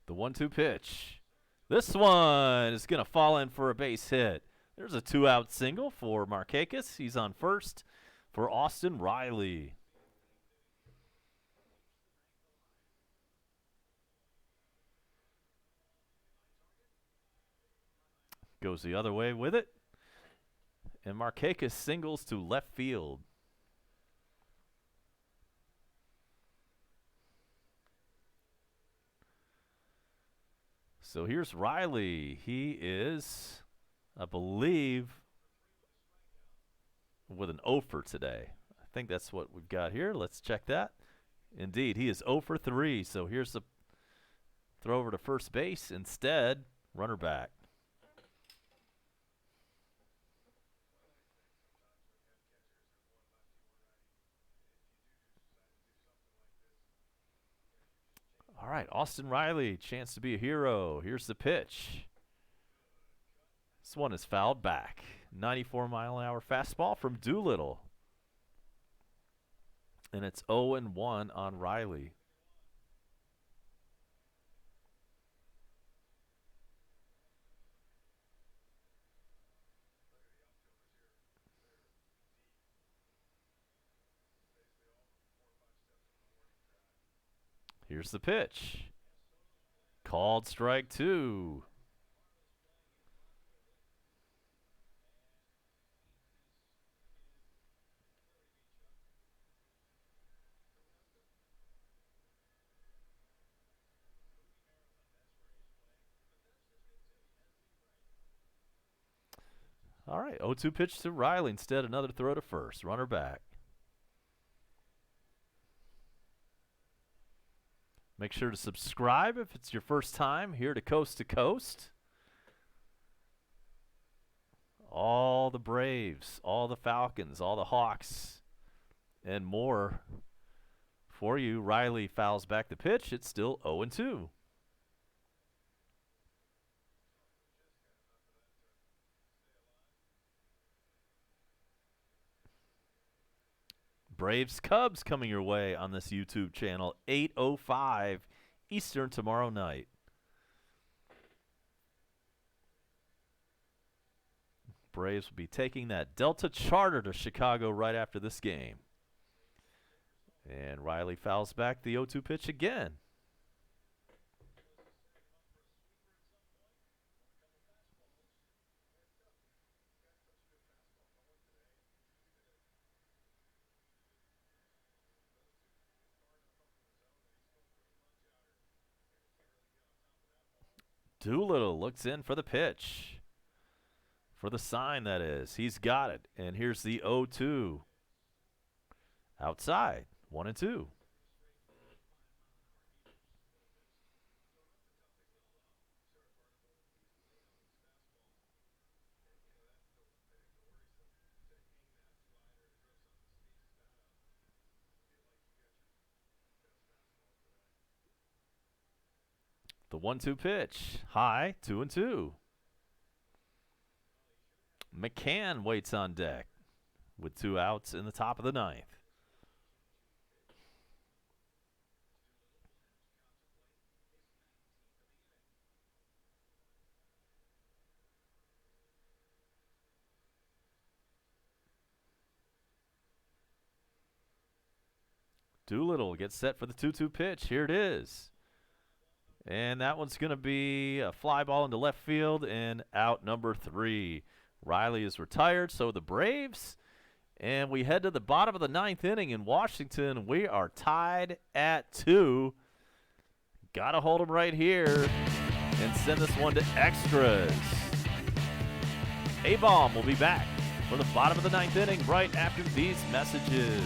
The 1-2 pitch. This one is going to fall in for a base hit. There's a 2-out single for Markakis. He's on first for Austin Riley. Goes the other way with it. And Markakis singles to left field. So here's Riley. He is, I believe, with an 0 for today. I think that's what we've got here. Let's check that. Indeed, he is 0 for 3. So here's the throw over to first base. Instead, runner back. All right, Austin Riley, chance to be a hero. Here's the pitch. This one is fouled back. 94-mile-an-hour fastball from Doolittle. And it's 0-1 on Riley. Here's the pitch. Called strike 2. All right, 0-2 pitch to Riley. Instead, another throw to first. Runner back. Make sure to subscribe if it's your first time here to Coast. All the Braves, all the Falcons, all the Hawks, and more for you. Riley fouls back the pitch. It's still 0-2. Braves Cubs coming your way on this YouTube channel, 8:05 Eastern tomorrow night. Braves will be taking that Delta charter to Chicago right after this game. And Riley fouls back the 0-2 pitch again. Doolittle looks in for the pitch. For the sign, that is. He's got it. And here's the 0-2. Outside. 1-2. The 1-2 pitch. High, 2-2. McCann waits on deck with 2 outs in the top of the 9th. Doolittle gets set for the 2-2 pitch. Here it is. And that one's going to be a fly ball into left field and out number 3. Riley is retired, so the Braves. And we head to the bottom of the 9th inning in Washington. We are tied at 2. Got to hold them right here and send this one to extras. A-Bomb will be back for the bottom of the 9th inning right after these messages.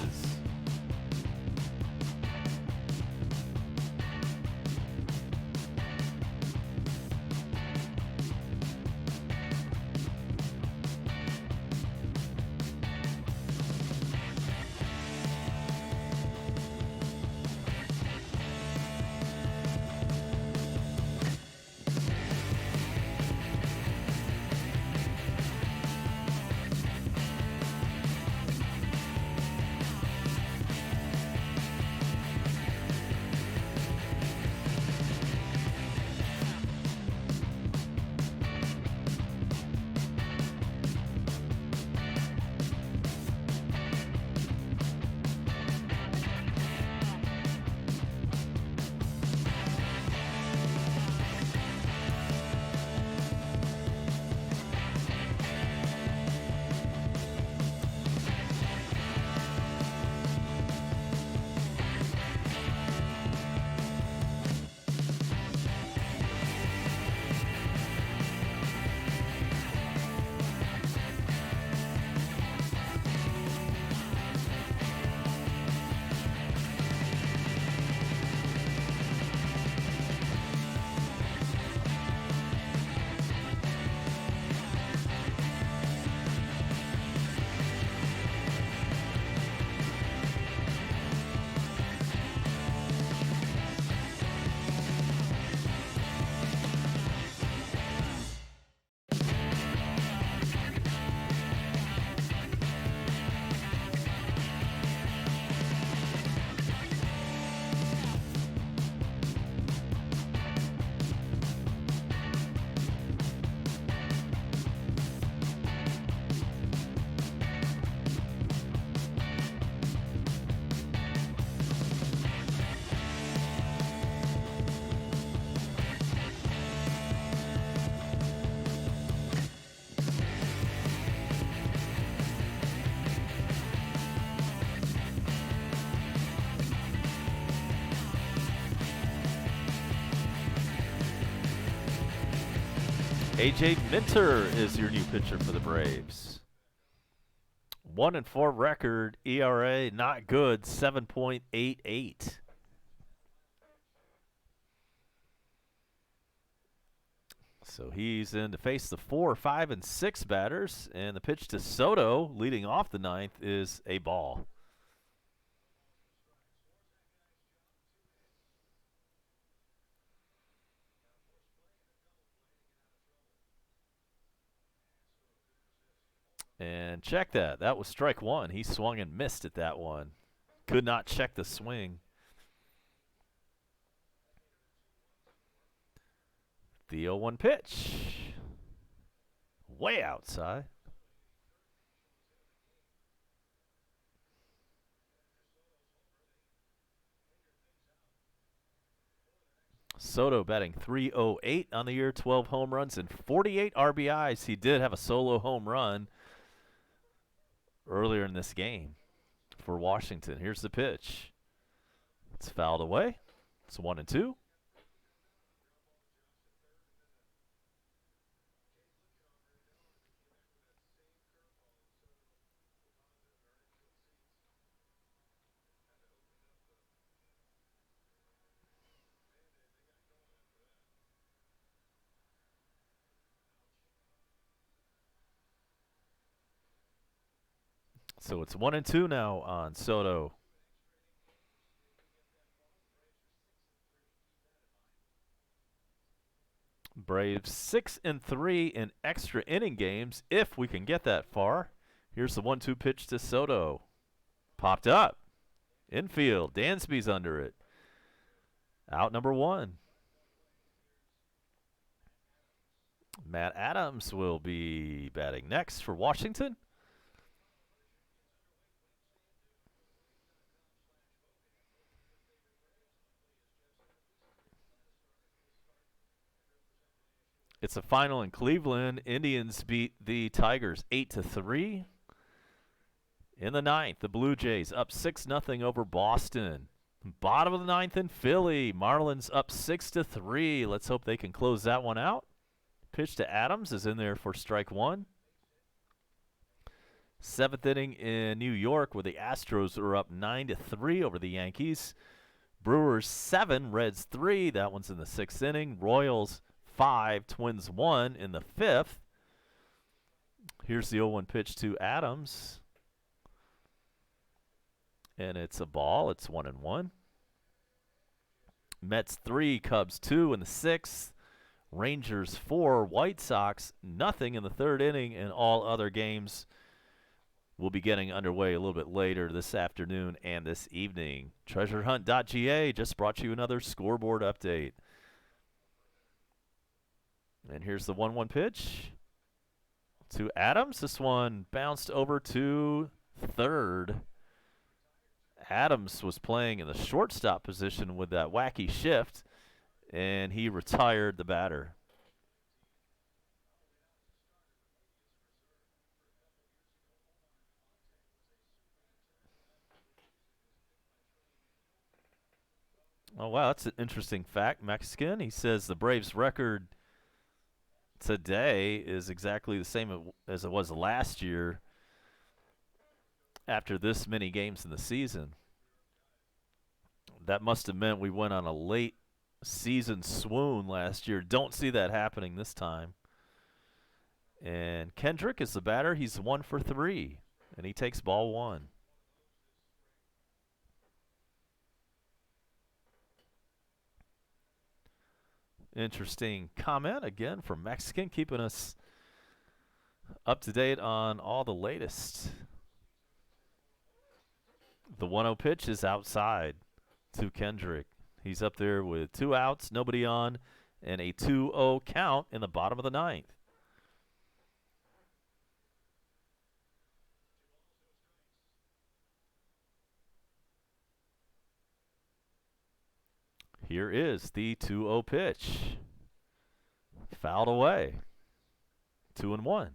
A.J. Minter is your new pitcher for the Braves. 1-4 record, ERA not good, 7.88. So he's in to face the 4, 5, and 6 batters, and the pitch to Soto, leading off the ninth, is a ball. And check that. That was strike one. He swung and missed at that one. Could not check the swing. The 0-1 pitch. Way outside. Soto batting .308 on the year, 12 home runs and 48 RBIs. He did have a solo home run earlier in this game for Washington. Here's the pitch. It's fouled away. It's 1-2. So it's 1-2 now on Soto. Braves 6-3 in extra inning games, if we can get that far. Here's the 1-2 pitch to Soto. Popped up. Infield. Dansby's under it. Out number 1. Matt Adams will be batting next for Washington. It's a final in Cleveland. Indians beat the Tigers 8-3. In the ninth, the Blue Jays up 6-0 over Boston. Bottom of the ninth in Philly. Marlins up 6-3. Let's hope they can close that one out. Pitch to Adams is in there for strike one. Seventh inning in New York, where the Astros are up 9-3 over the Yankees. Brewers 7, Reds 3. That one's in the sixth inning. Royals 5, Twins 1 in the fifth. Here's the 0-1 pitch to Adams. And it's a ball. It's 1-1. Mets 3, Cubs 2 in the sixth. Rangers 4, White Sox nothing in the third inning, and all other games will be getting underway a little bit later this afternoon and this evening. TreasureHunt.ga just brought you another scoreboard update. And here's the 1-1 pitch to Adams. This one bounced over to third. Adams was playing in the shortstop position with that wacky shift, and he retired the batter. Oh, wow, that's an interesting fact. Mexican, he says the Braves' record today is exactly the same as it was last year after this many games in the season. That must have meant we went on a late season swoon last year. Don't see that happening this time. And Kendrick is the batter. He's 1 for 3, and he takes ball one. Interesting comment again from Mexican, keeping us up to date on all the latest. The 1-0 pitch is outside to Kendrick. He's up there with 2 outs, nobody on, and a 2-0 count in the bottom of the ninth. Here is the 2-0 pitch. Fouled away. 2-1.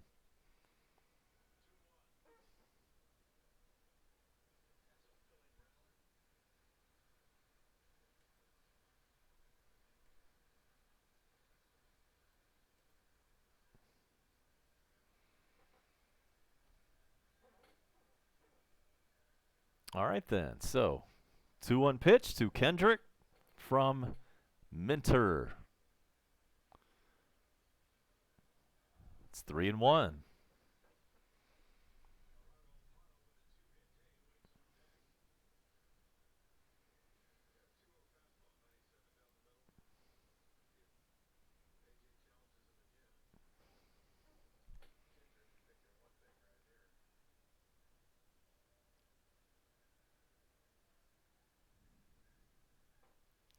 All right, then. So, 2-1 pitch to Kendrick from Minter. It's 3-1.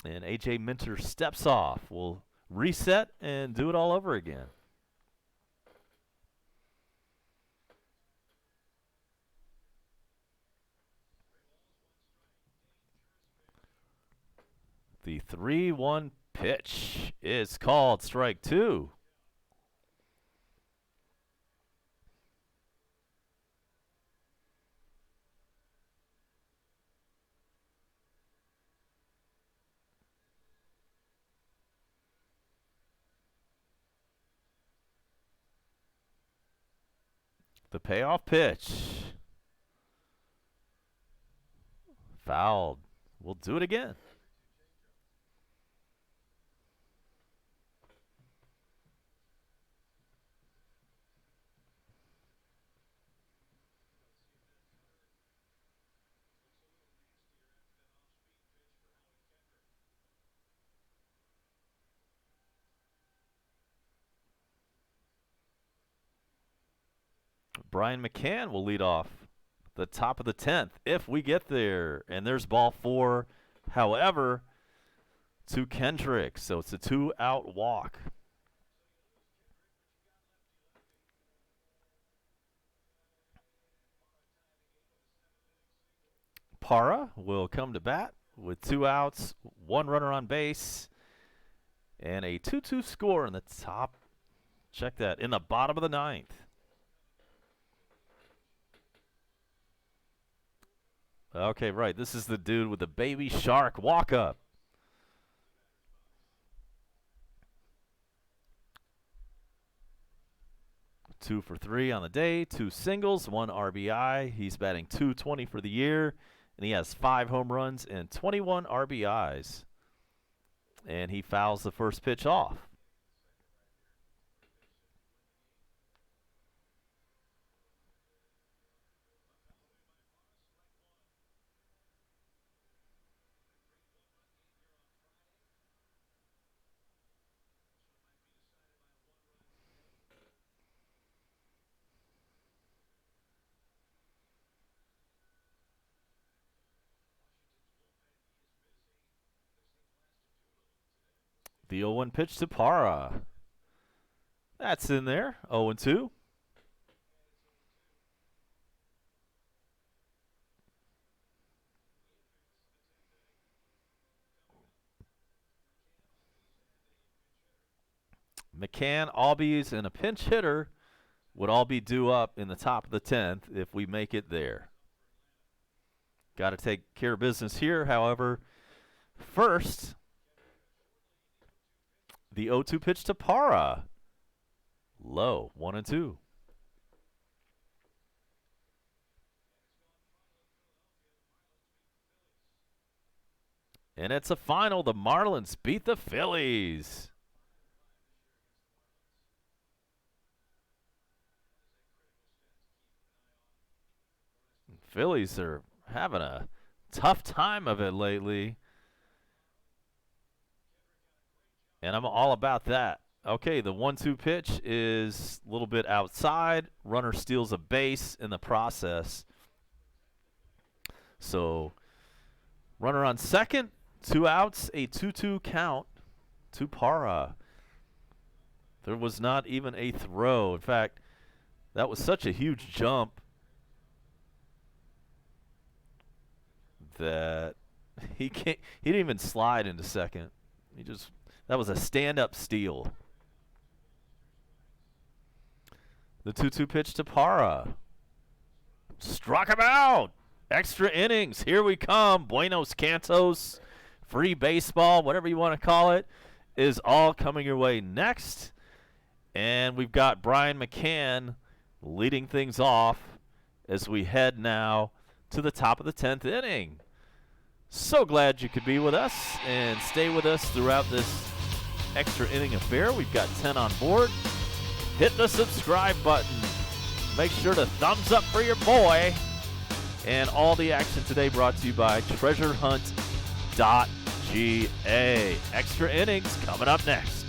And A.J. Minter steps off. We'll reset and do it all over again. The 3-1 pitch is called strike 2. The payoff pitch. Fouled. We'll do it again. Brian McCann will lead off the top of the 10th if we get there. And there's ball 4, however, to Kendrick. So it's a 2-out walk. Parra will come to bat with 2 outs, 1 runner on base, and a 2-2 score in the top. Check that, in the bottom of the 9th. Okay, right. This is the dude with the baby shark walk-up. Two for 3 on the day, 2 singles, 1 RBI. He's batting .220 for the year, and he has 5 home runs and 21 RBIs. And he fouls the first pitch off. The 0-1 pitch to Parra. That's in there. 0-2. McCann, Albies, and a pinch hitter would all be due up in the top of the 10th if we make it there. Got to take care of business here, however. First, the 0-2 pitch to Parra. Low, 1-2. And it's a final. The Marlins beat the Phillies. Phillies are having a tough time of it lately. And I'm all about that. Okay, the 1-2 pitch is a little bit outside. Runner steals a base in the process. So, runner on second, 2 outs, a 2-2 count to Parra. There was not even a throw. In fact, that was such a huge jump that he didn't even slide into second. That was a stand-up steal. The 2-2 pitch to Parra. Struck him out. Extra innings. Here we come. Buenos Cantos, free baseball, whatever you want to call it, is all coming your way next. And we've got Brian McCann leading things off as we head now to the top of the 10th inning. So glad you could be with us and stay with us throughout this extra inning affair. We've got 10 on board. Hit the subscribe button. Make sure to thumbs up for your boy. And all the action today brought to you by treasurehunt.ga. Extra innings coming up next.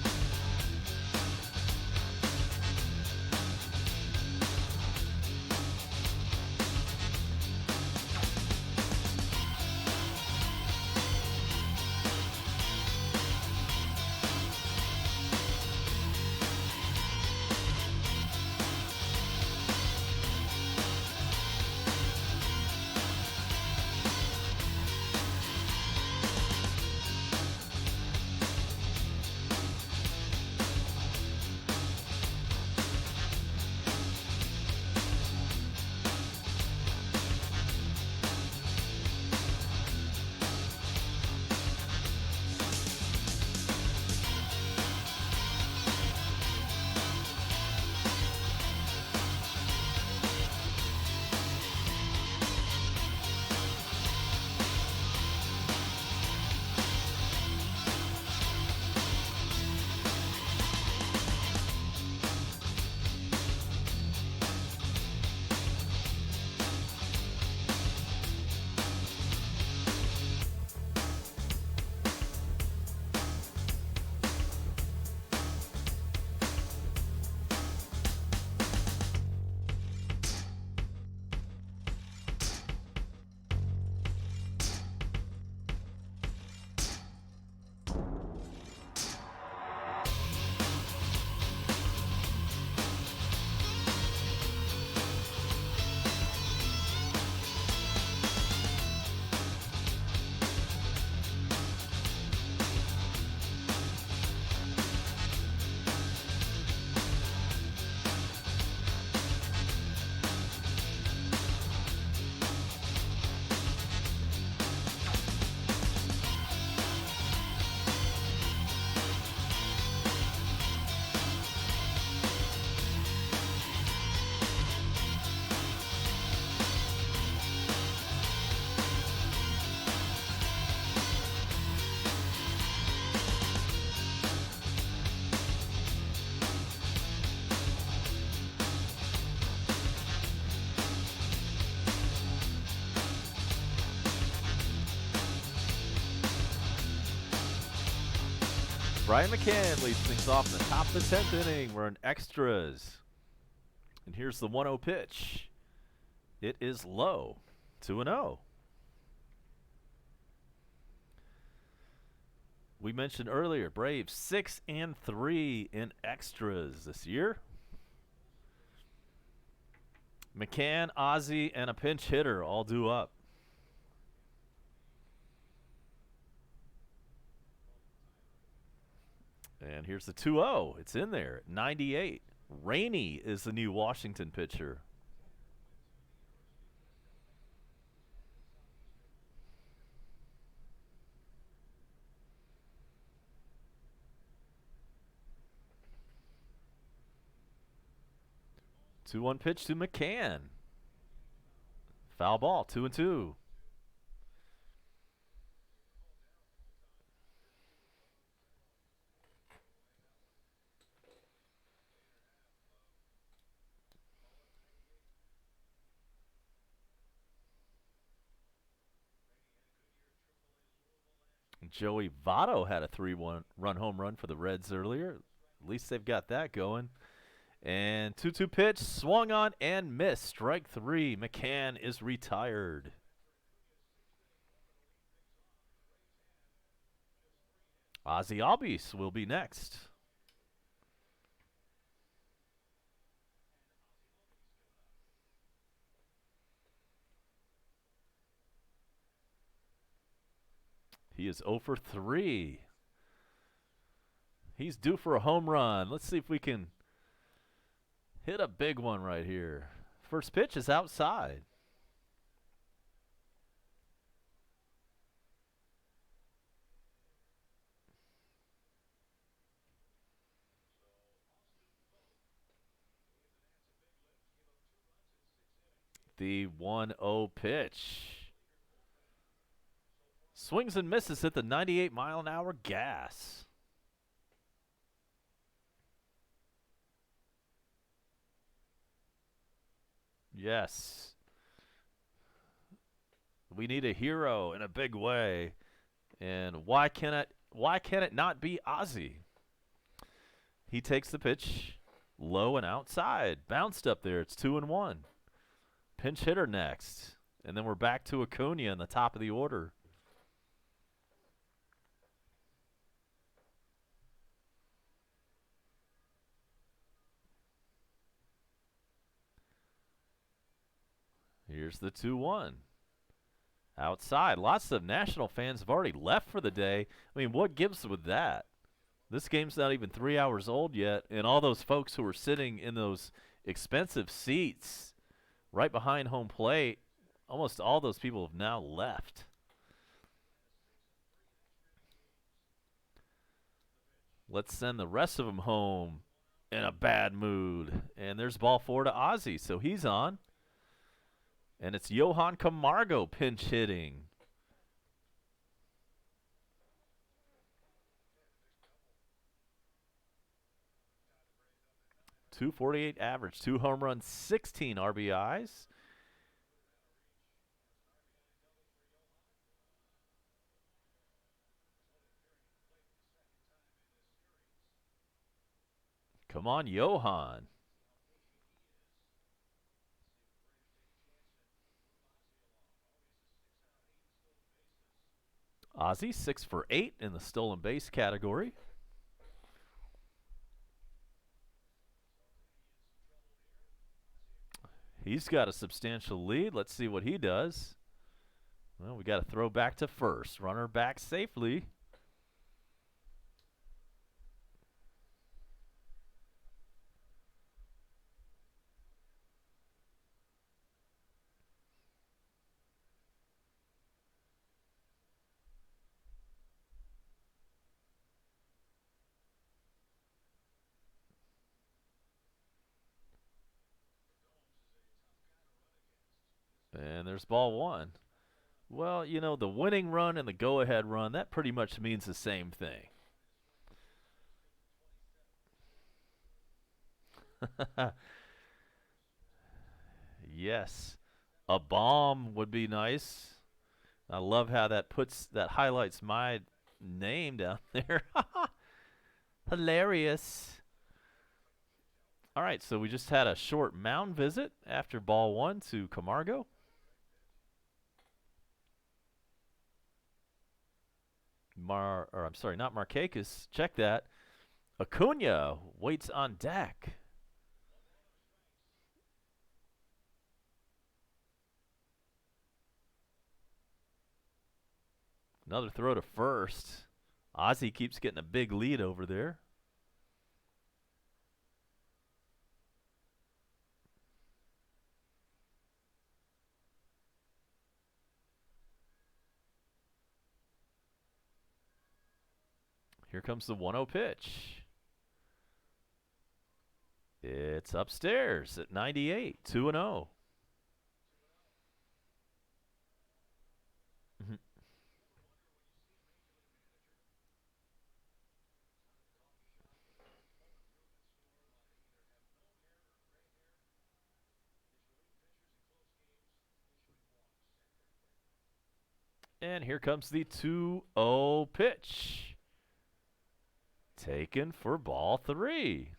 Brian McCann leads things off in the top of the 10th inning. We're in extras. And here's the 1-0 pitch. It is low, 2-0. We mentioned earlier, Braves 6-3 in extras this year. McCann, Ozzie, and a pinch hitter all due up. And here's the 2-0. It's in there at 98. Rainey is the new Washington pitcher. Two-one pitch to McCann. Foul ball, 2-2. Joey Votto had a 3-1 home run for the Reds earlier. At least they've got that going. And 2-2 pitch, swung on and missed. Strike three. McCann is retired. Ozzie Albies will be next. He is 0 for 3. He's due for a home run. Let's see if we can hit a big one right here. First pitch is outside. the 1-0 pitch. Swings and misses at the 98-mile-an-hour gas. Yes. We need a hero in a big way. And why can it not be Ozzy? He takes the pitch low and outside. Bounced up there. It's 2-1. Pinch hitter next. And then we're back to Acuña in the top of the order. Here's the 2-1. Outside. Lots of National fans have already left for the day. I mean, what gives with that? This game's not even 3 hours old yet, and all those folks who were sitting in those expensive seats right behind home plate, almost all those people have now left. Let's send the rest of them home in a bad mood. And there's ball 4 to Ozzy, so he's on. And it's Johan Camargo pinch hitting. .248 average, 2 home runs, 16 RBIs. Come on, Johan. Ozzy, 6 for 8 in the stolen base category. He's got a substantial lead. Let's see what he does. Well, we got to throw back to first. Runner back safely. And there's ball 1. Well, you know, the winning run and the go-ahead run, that pretty much means the same thing. Yes. A bomb would be nice. I love how that highlights my name down there. Hilarious. All right, so we just had a short mound visit after ball 1 to Camargo. I'm sorry, not Markakis. Check that. Acuña waits on deck. Another throw to first. Ozzy keeps getting a big lead over there. Here comes the 1-0 pitch. It's upstairs at 98, 2-0. And here comes the 2-0 pitch. Taken for ball 3.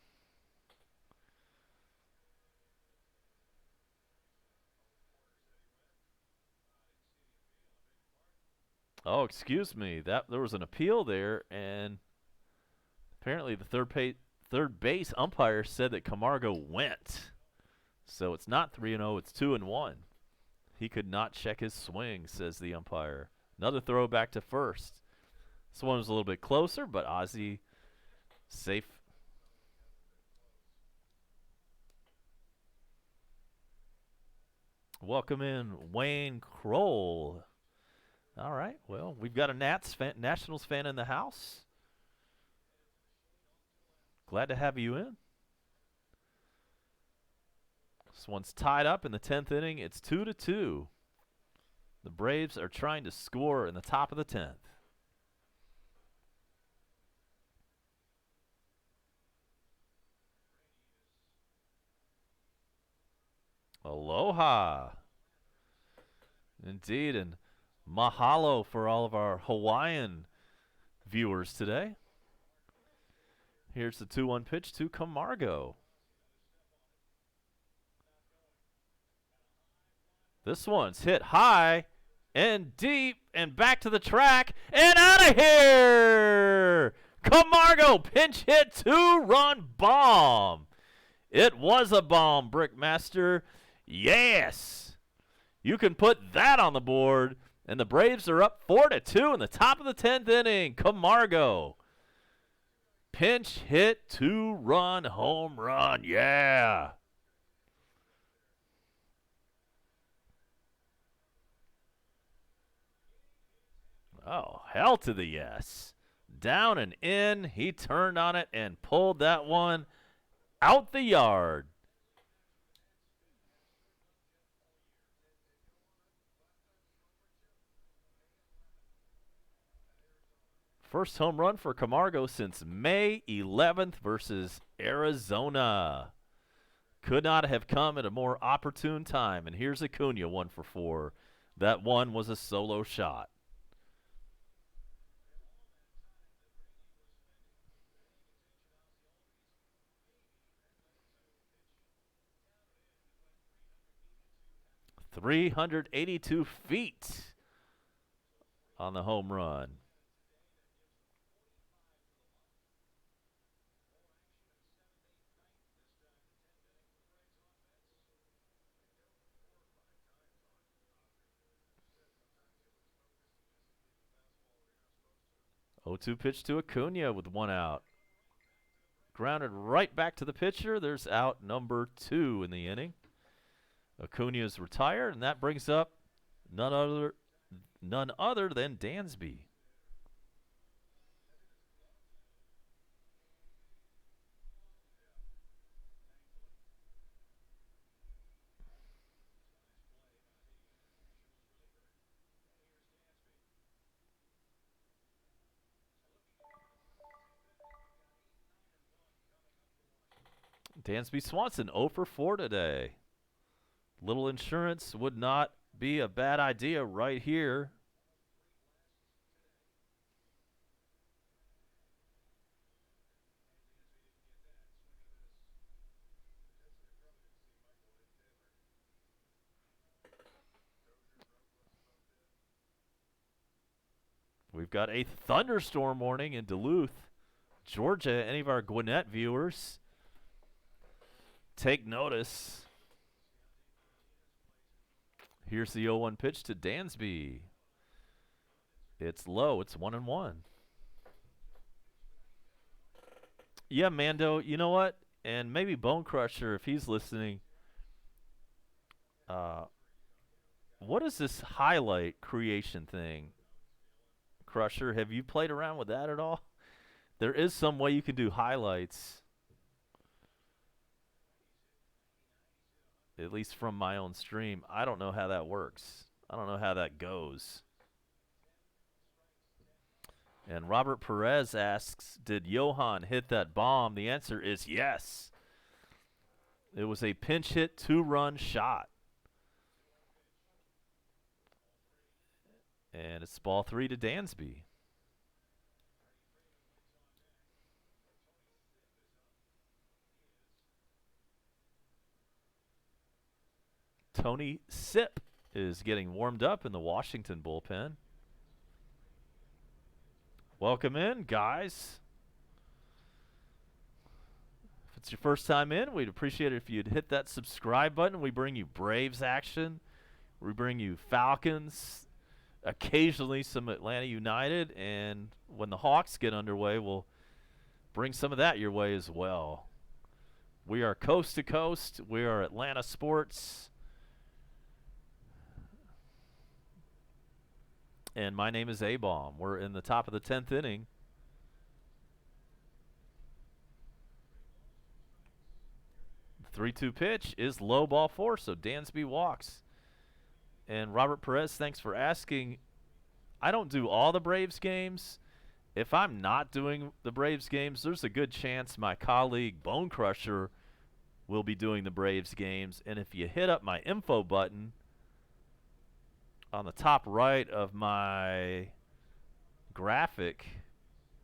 Oh, excuse me. There was an appeal there, and apparently the third base umpire said that Camargo went. So it's not 3-0, it's 2-1. He could not check his swing, says the umpire. Another throw back to first. This one was a little bit closer, but Ozzy safe. Welcome in Wayne Kroll. All right, well, we've got a Nationals fan in the house. Glad to have you in. This one's tied up in the 10th inning. It's 2-2. The Braves are trying to score in the top of the 10th. Aloha. Indeed, and mahalo for all of our Hawaiian viewers today. Here's the 2-1 pitch to Camargo. This one's hit high and deep and back to the track and out of here. Camargo pinch hit 2-run bomb. It was a bomb, Brickmaster. Yes. You can put that on the board, and the Braves are up 4-2 in the top of the 10th inning. Camargo. Pinch hit 2-run home run. Yeah. Oh, hell to the yes. Down and in. He turned on it and pulled that one out the yard. First home run for Camargo since May 11th versus Arizona. Could not have come at a more opportune time. And here's Acuña, 1 for 4. That one was a solo shot. .382 feet on the home run. O2 pitch to Acuña with 1 out. Grounded right back to the pitcher. There's out number 2 in the inning. Acuña's retired, and that brings up none other than Dansby. Dansby Swanson 0 for 4 today. Little insurance would not be a bad idea right here. We've got a thunderstorm warning in Duluth, Georgia. Any of our Gwinnett viewers, take notice. Here's the 0-1 pitch to Dansby. It's low. It's 1-1. Yeah, Mando, you know what? And maybe Bone Crusher, if he's listening, what is this highlight creation thing? Crusher, have you played around with that at all? There is some way you can do highlights. At least from my own stream. I don't know how that works. I don't know how that goes. And Robert Perez asks, did Johan hit that bomb? The answer is yes. It was a pinch hit 2-run shot. And it's ball 3 to Dansby. Tony Sipp is getting warmed up in the Washington bullpen. Welcome in, guys. If it's your first time in, we'd appreciate it if you'd hit that subscribe button. We bring you Braves action. We bring you Falcons, occasionally some Atlanta United, and when the Hawks get underway, we'll bring some of that your way as well. We are coast to coast. We are Atlanta Sports. And my name is A-Bomb. We're in the top of the 10th inning. 3-2 pitch is low, ball 4, so Dansby walks. And Robert Perez, thanks for asking. I don't do all the Braves games. If I'm not doing the Braves games, there's a good chance my colleague Bone Crusher will be doing the Braves games. And if you hit up my info button on the top right of my graphic,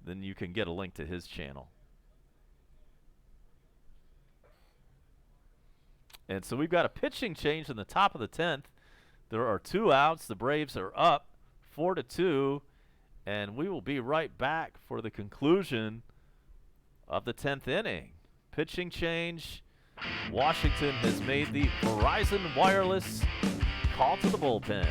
then you can get a link to his channel. And so we've got a pitching change in the top of the 10th. There are 2 outs. The Braves are up 4-2, and we will be right back for the conclusion of the 10th inning. Pitching change. Washington has made the Verizon Wireless call to the bullpen.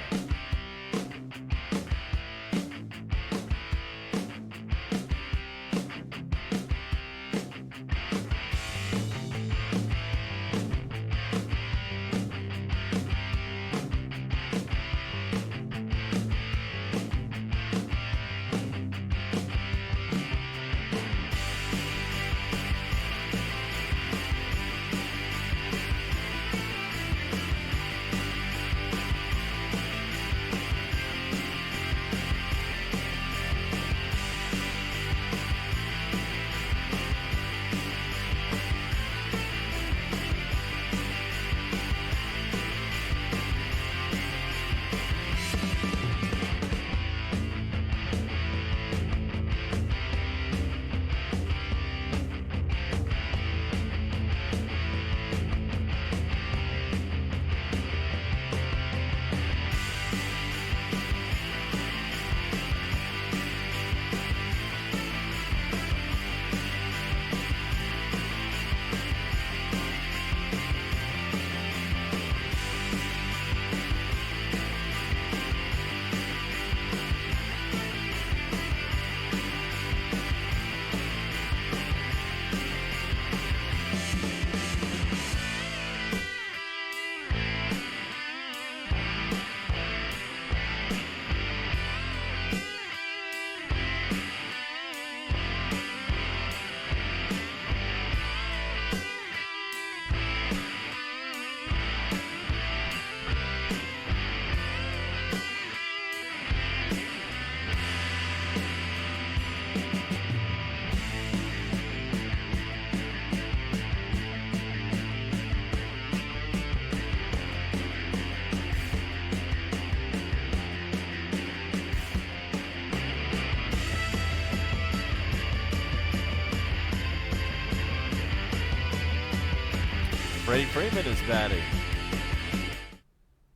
Freddie Freeman is batting.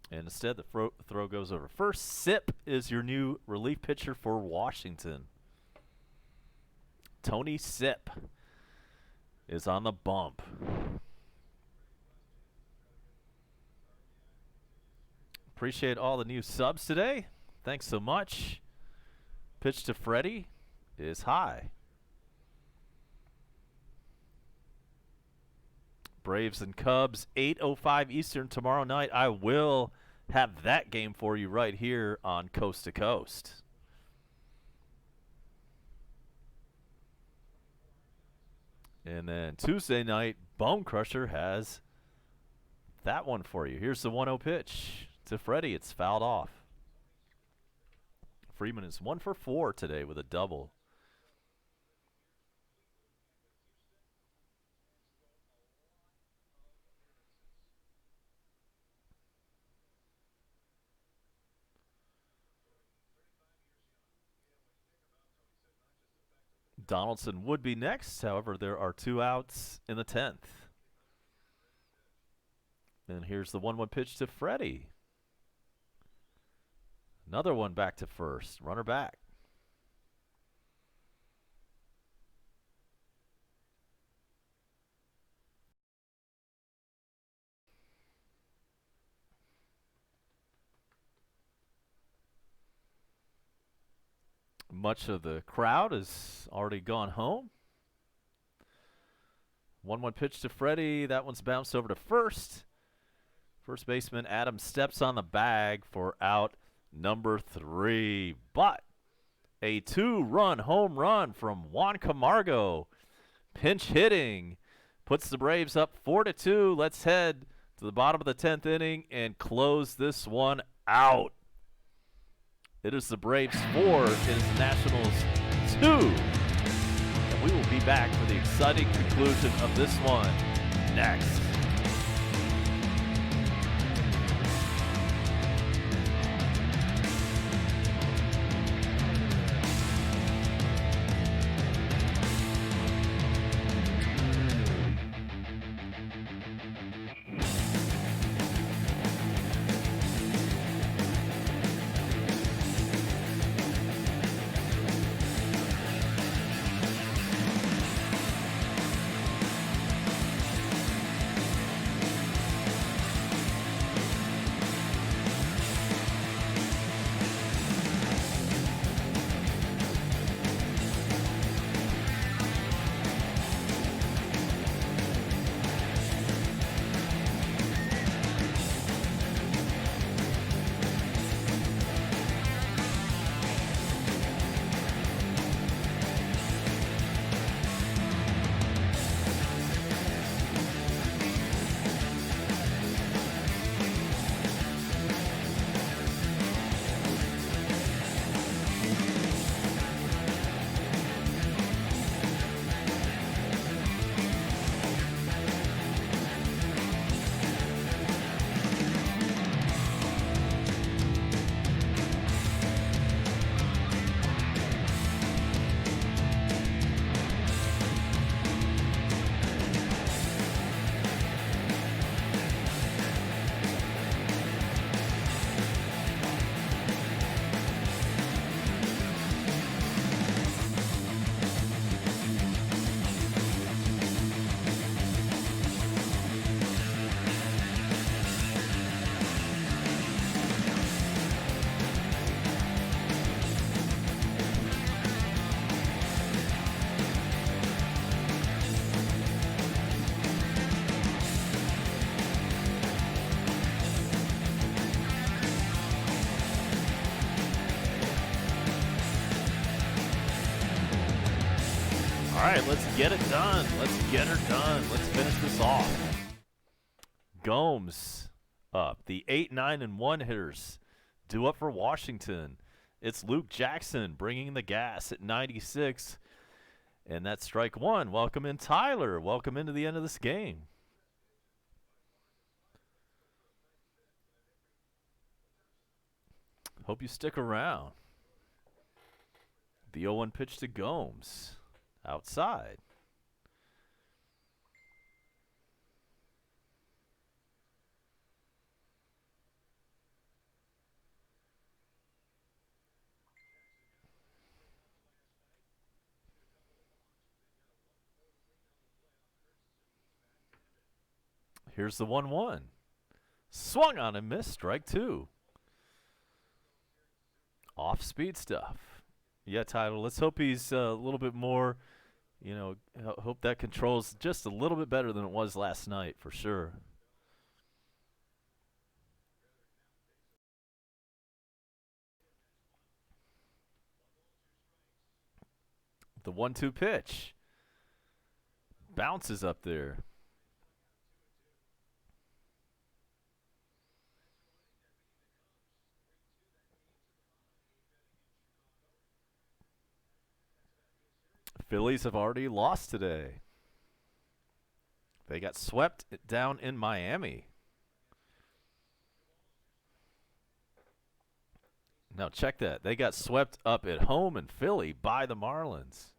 And instead, the throw goes over. First, Sip is your new relief pitcher for Washington. Tony Sip is on the bump. Appreciate all the new subs today. Thanks so much. Pitch to Freddie is high. Braves and Cubs, 8:05 Eastern tomorrow night. I will have that game for you right here on Coast to Coast. And then Tuesday night, Bone Crusher has that one for you. Here's the 1-0 pitch to Freddie. It's fouled off. Freeman is 1 for 4 today with a double. Donaldson would be next. However, there are 2 outs in the 10th. And here's the 1-1 pitch to Freddie. Another one back to first. Runner back. Much of the crowd has already gone home. 1-1 pitch to Freddie. That one's bounced over to first. First baseman Adam steps on the bag for out number 3. But a 2-run home run from Juan Camargo. Pinch hitting puts the Braves up 4-2. Let's head to the bottom of the 10th inning and close this one out. It is the Braves 4, it is the Nationals 2. And we will be back for the exciting conclusion of this one next. All right, let's get it done. Let's get her done. Let's finish this off. Gomes up. The 8, 9, and 1 hitters due up for Washington. It's Luke Jackson bringing the gas at 96. And that's strike one. Welcome in, Tyler. Welcome into the end of this game. Hope you stick around. The 0-1 pitch to Gomes. Outside. Here's the 1-1. Swung on and missed. Strike two. Off speed stuff. Yeah, Tyler, let's hope he's a little bit more, hope that controls just a little bit better than it was last night, for sure. The 1-2 pitch. Bounces up there. Phillies have already lost today. They got swept down in Miami. Now check that. They got swept up at home in Philly by the Marlins.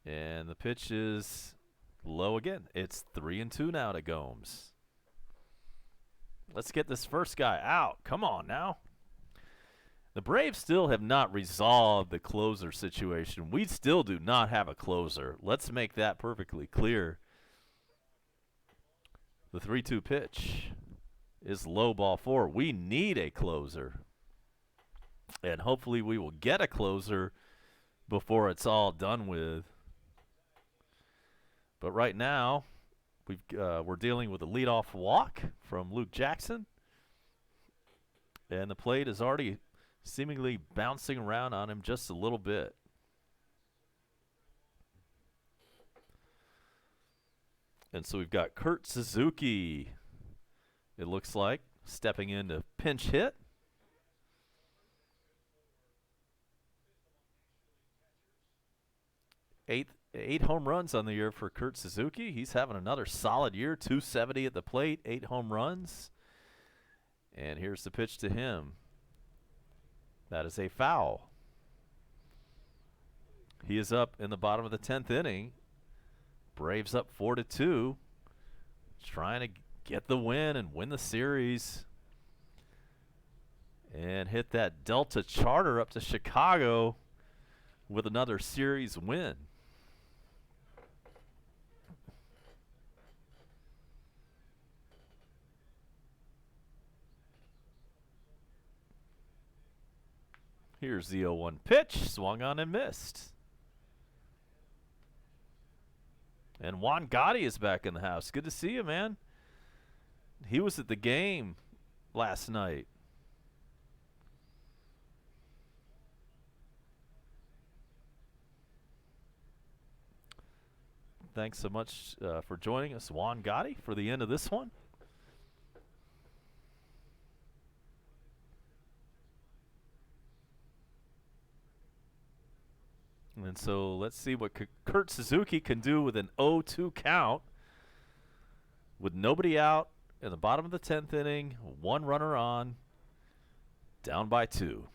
And the pitch is low again. It's 3-2 now to Gomes. Let's get this first guy out. Come on now. The Braves still have not resolved the closer situation. We still do not have a closer. Let's make that perfectly clear. The 3-2 pitch is low ball four. We need a closer. And hopefully we will get a closer before it's all done with. But right now, we're dealing with a leadoff walk from Luke Jackson. And the plate is already seemingly bouncing around on him just a little bit. And so we've got Kurt Suzuki, it looks like, stepping in to pinch hit. Eight home runs on the year for Kurt Suzuki. He's having another solid year, 270 at the plate, 8 home runs. And here's the pitch to him. That is a foul. He is up in the bottom of the 10th inning. Braves up 4-2, trying to get the win and win the series. And hit that Delta charter up to Chicago with another series win. Here's the 0-1 pitch, swung on and missed. And Juan Gotti is back in the house. Good to see you, man. He was at the game last night. Thanks so much for joining us, Juan Gotti, for the end of this one. And so let's see what Kurt Suzuki can do with an 0-2 count. With nobody out in the bottom of the 10th inning, 1 runner on, down by 2.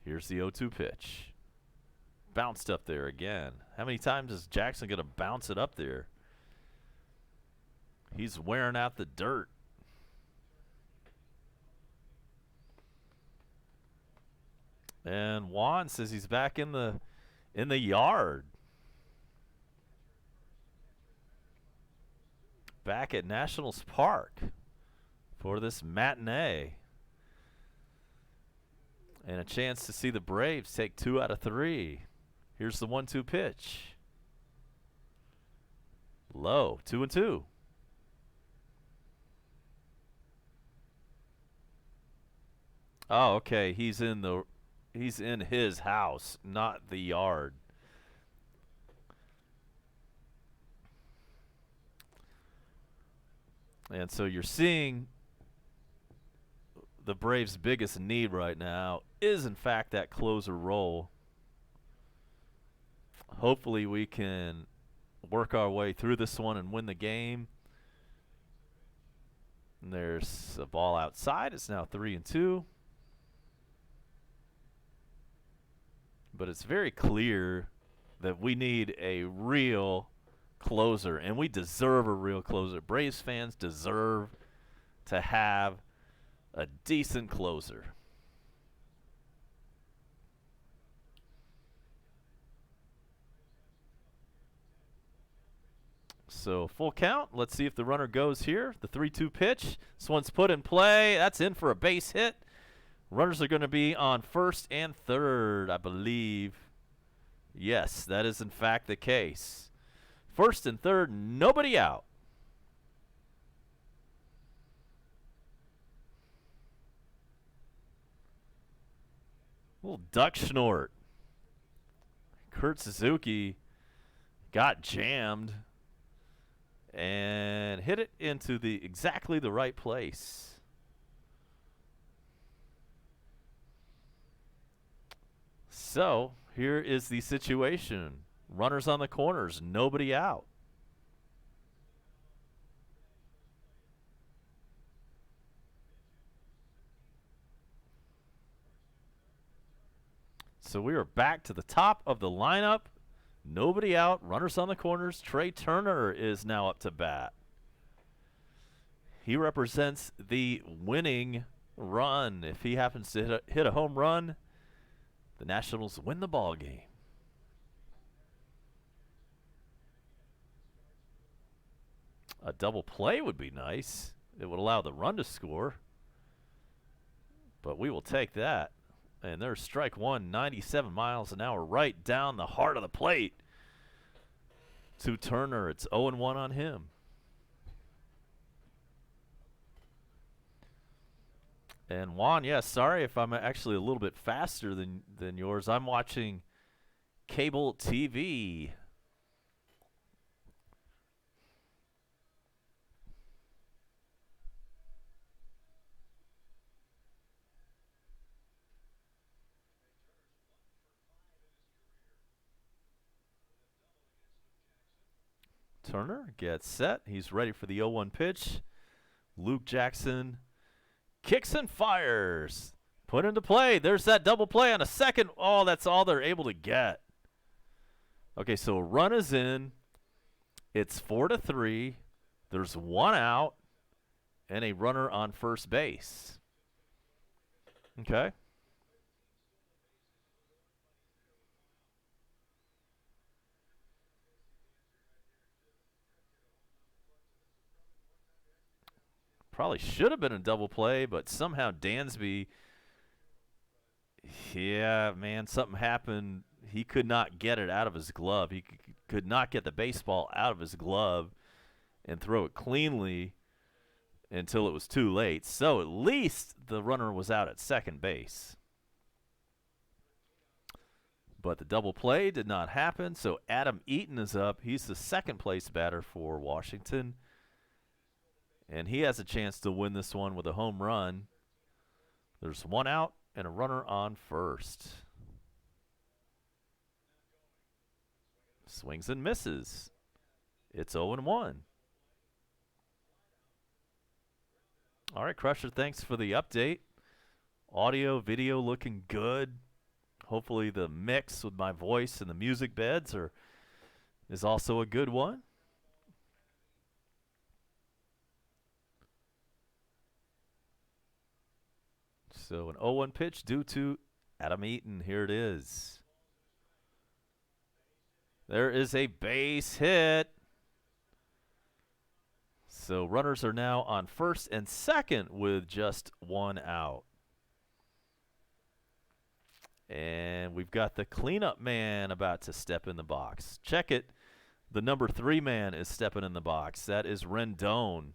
Here's the 0-2 pitch. Bounced up there again. How many times is Jackson going to bounce it up there? He's wearing out the dirt. And Juan says he's back in the yard. Back at Nationals Park for this matinee. And a chance to see the Braves take 2 out of 3. Here's the 1-2 pitch. Low, 2-2. Oh, okay. He's in his house, not the yard. And so you're seeing the Braves' biggest need right now is, in fact, that closer role. Hopefully we can work our way through this one and win the game. And there's a ball outside. It's now 3-2. But it's very clear that we need a real closer, and we deserve a real closer. Braves fans deserve to have a decent closer. So full count. Let's see if the runner goes here. The 3-2 pitch. This one's put in play. That's in for a base hit. Runners are going to be on first and third, I believe. Yes, that is in fact the case. First and third, nobody out. Little duck snort. Kurt Suzuki got jammed and hit it into exactly the right place. So here is the situation. Runners on the corners, nobody out. So we are back to the top of the lineup. Nobody out, runners on the corners. Trey Turner is now up to bat. He represents the winning run. If he happens to hit a home run, the Nationals win the ball game. A double play would be nice. It would allow the run to score. But we will take that. And there's strike one, 97 miles an hour, right down the heart of the plate to Turner. It's 0-1 on him. And Juan, yeah, sorry if I'm actually a little bit faster than yours. I'm watching cable TV. Turner gets set. He's ready for the 0-1 pitch. Luke Jackson kicks and fires. Put into play. There's that double play on a second. Oh, that's all they're able to get. Okay, so a run is in. It's 4-3. There's one out and a runner on first base. Okay. Probably should have been a double play, but somehow Dansby, yeah, man, something happened. He could not get it out of his glove. He could not get the baseball out of his glove and throw it cleanly until it was too late. So at least the runner was out at second base. But the double play did not happen, so Adam Eaton is up. He's the second place batter for Washington. And he has a chance to win this one with a home run. There's one out and a runner on first. Swings and misses. It's 0-1. All right, Crusher, thanks for the update. Audio, video looking good. Hopefully the mix with my voice and the music beds is also a good one. So an 0-1 pitch due to Adam Eaton. Here it is. There is a base hit. So runners are now on first and second with just one out. And we've got the cleanup man about to step in the box. Check it. The number 3 man is stepping in the box. That is Rendon.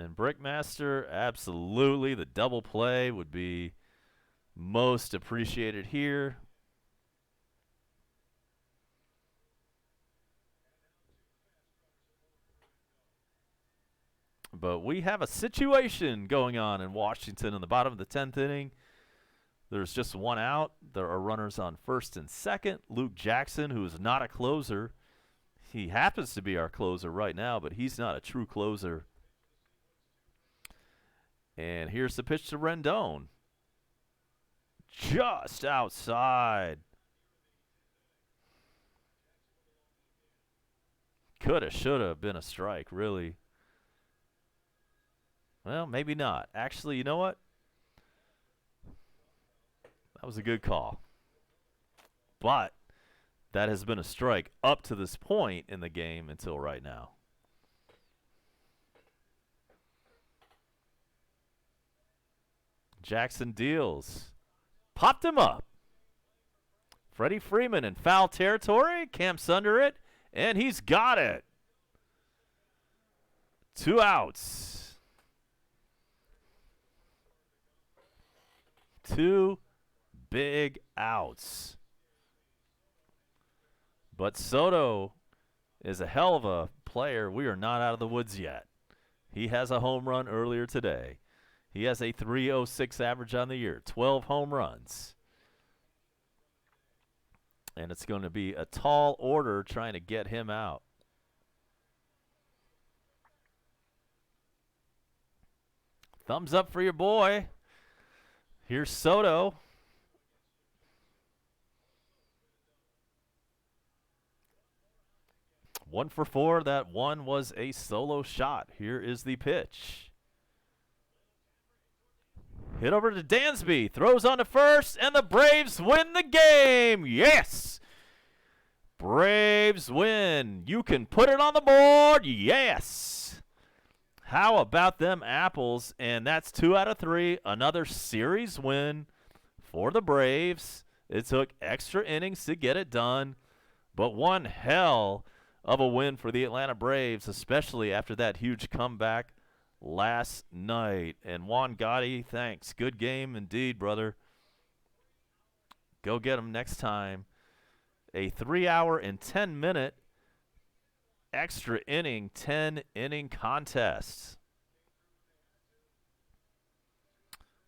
And Brickmaster, absolutely. The double play would be most appreciated here. But we have a situation going on in Washington in the bottom of the 10th inning. There's just one out. There are runners on first and second. Luke Jackson, who is not a closer. He happens to be our closer right now, but he's not a true closer. And here's the pitch to Rendon. Just outside. Coulda, shoulda been a strike, really. Well, maybe not. Actually, you know what? That was a good call. But that has been a strike up to this point in the game until right now. Jackson deals. Popped him up. Freddie Freeman in foul territory. Camps under it. And he's got it. 2 outs. 2 big outs. But Soto is a hell of a player. We are not out of the woods yet. He has a home run earlier today. He has a .306 average on the year, 12 home runs. And it's going to be a tall order trying to get him out. Thumbs up for your boy. Here's Soto. One for 4. That one was a solo shot. Here is the pitch. Hit over to Dansby. Throws on to first, and the Braves win the game. Yes! Braves win. You can put it on the board. Yes! How about them apples? And that's 2 out of 3. Another series win for the Braves. It took extra innings to get it done, but one hell of a win for the Atlanta Braves, especially after that huge comeback last night. And Juan Gotti, thanks. Good game indeed, brother. Go get him next time. A 3-hour and 10-minute extra inning, 10-inning contest.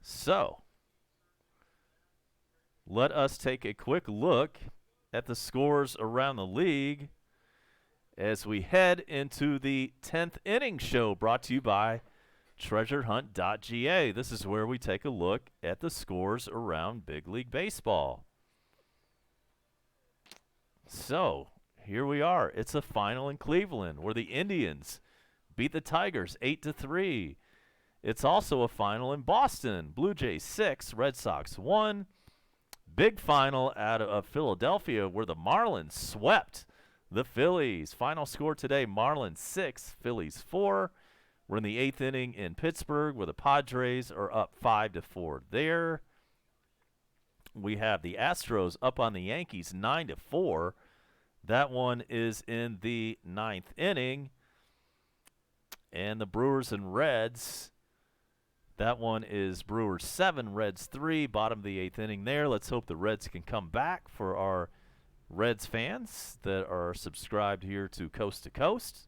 So, let us take a quick look at the scores around the league as we head into the 10th inning show, brought to you by treasurehunt.ga. This is where we take a look at the scores around Big League Baseball. So, here we are. It's a final in Cleveland where the Indians beat the Tigers 8-3. It's also a final in Boston. Blue Jays 6, Red Sox 1. Big final out of Philadelphia where the Marlins swept the Phillies. Final score today, Marlins 6, Phillies 4. We're in the 8th inning in Pittsburgh where the Padres are up 5-4 there. We have the Astros up on the Yankees 9-4. That one is in the 9th inning. And the Brewers and Reds, that one is Brewers 7, Reds 3, bottom of the 8th inning there. Let's hope the Reds can come back for our Reds fans that are subscribed here to Coast to Coast.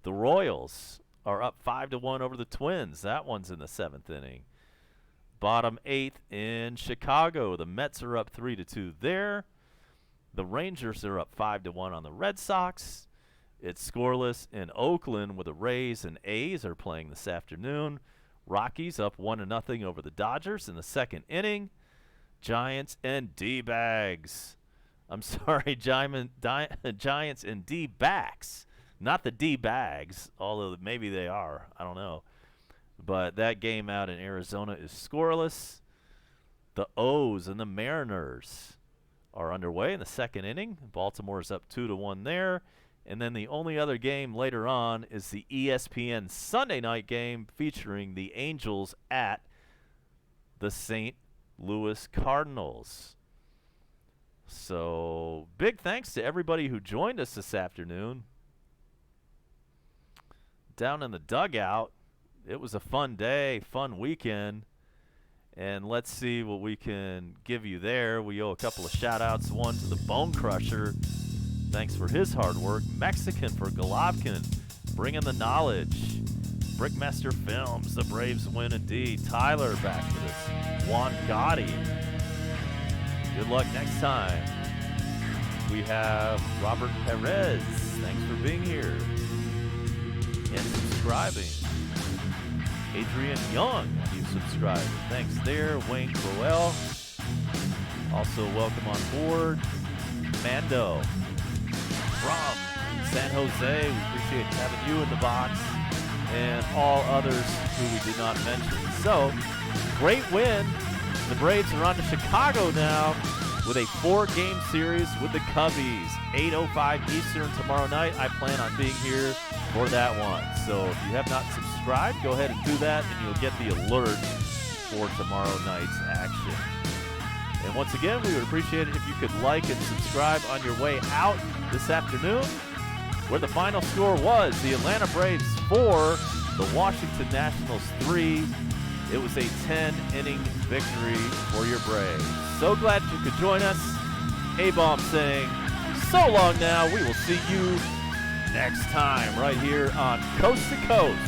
The Royals are up 5-1 over the Twins. That one's in the 7th inning. Bottom 8th in Chicago. The Mets are up 3-2 there. The Rangers are up 5-1 on the Red Sox. It's scoreless in Oakland where the Rays and A's are playing this afternoon. Rockies up 1-0 over the Dodgers in the 2nd inning. Giants and D-Bags. I'm sorry, Giants and D-Backs. Not the D-Bags, although maybe they are. I don't know. But that game out in Arizona is scoreless. The O's and the Mariners are underway in the 2nd inning. Baltimore is up 2-1 there. And then the only other game later on is the ESPN Sunday night game featuring the Angels at the St. Louis Cardinals. So big thanks to everybody who joined us this afternoon. Down in the dugout, it was a fun day, fun weekend. And let's see what we can give you there. We owe a couple of shout-outs. One to the Bone Crusher. Thanks for his hard work. Mexican for Golovkin, bringing the knowledge. Brickmaster Films, the Braves win indeed. Tyler back with us. Juan Gotti. Good luck next time. We have Robert Perez. Thanks for being here and subscribing. Adrian Young, you subscribed. Thanks there. Wayne Crowell. Also welcome on board. Mando from San Jose. We appreciate having you in the box. And all others who we did not mention. So, great win. The Braves are on to Chicago now with a 4-game series with the Cubbies. 8:05 Eastern tomorrow night. I plan on being here for that one. So if you have not subscribed, go ahead and do that, and you'll get the alert for tomorrow night's action. And once again, we would appreciate it if you could like and subscribe on your way out this afternoon, where the final score was the Atlanta Braves 4, the Washington Nationals 3. It was a 10-inning victory for your Braves. So glad you could join us. A-Bomb saying, so long now. We will see you next time right here on Coast to Coast.